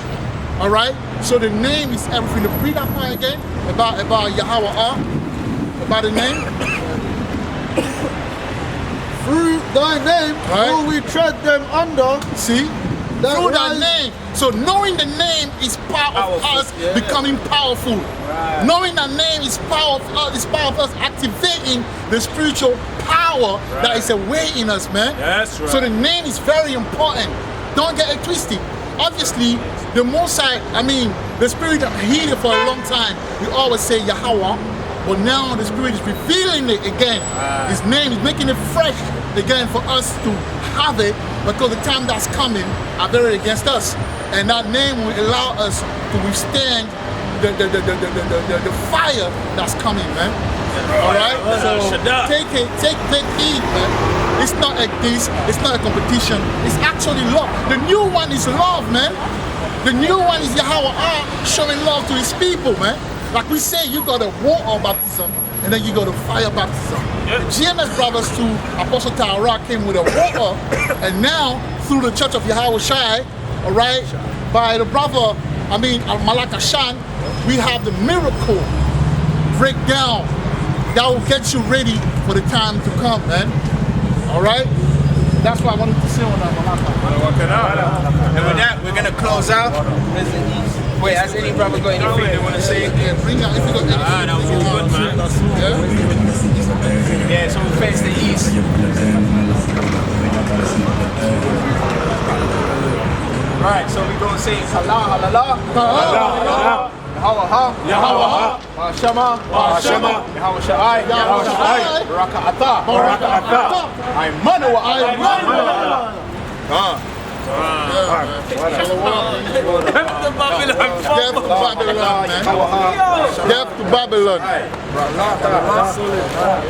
All right? So the name is everything. Read that part again about Yahweh, about the name. through thy name, Will we tread them under? see, That through thy rise- name. So knowing the name is part of us becoming powerful. Knowing the name is part of us activating the spiritual power that is awaiting us, man. That's right. So the name is very important. Don't get it twisted. Obviously, the Most High, the Spirit that healed for a long time, we always say Yahweh, but now the Spirit is revealing it again. His name is making it fresh again for us to have it, because the time that's coming are very against us. And that name will allow us to withstand the fire that's coming, man. Alright? So take heed, man. It's not a this, it's not a competition, it's actually love. The new one is love, man. The new one is Yahweh showing love to his people, man. Like we say, you got a water baptism and then you got a fire baptism. The GMS brothers to Apostle Tara came with a water, and now through the Church of Yahweh Shai, alright, by the brother, Malaka Shan, we have the miracle breakdown that will get you ready for the time to come, man. Alright? That's what I wanted to say on that, Malaka. And with that, we're gonna close out. Wait, has any brother got anything they want to say? Yeah, bring out if you got anything. that was all good, man. Yeah, so we face the east. Right, so we're gonna say Allah, halala, Yahweh, Shema, Yahweh Shai, Baraka'ata, I'm Manoa, Death to Babylon, man. Death to Babylon.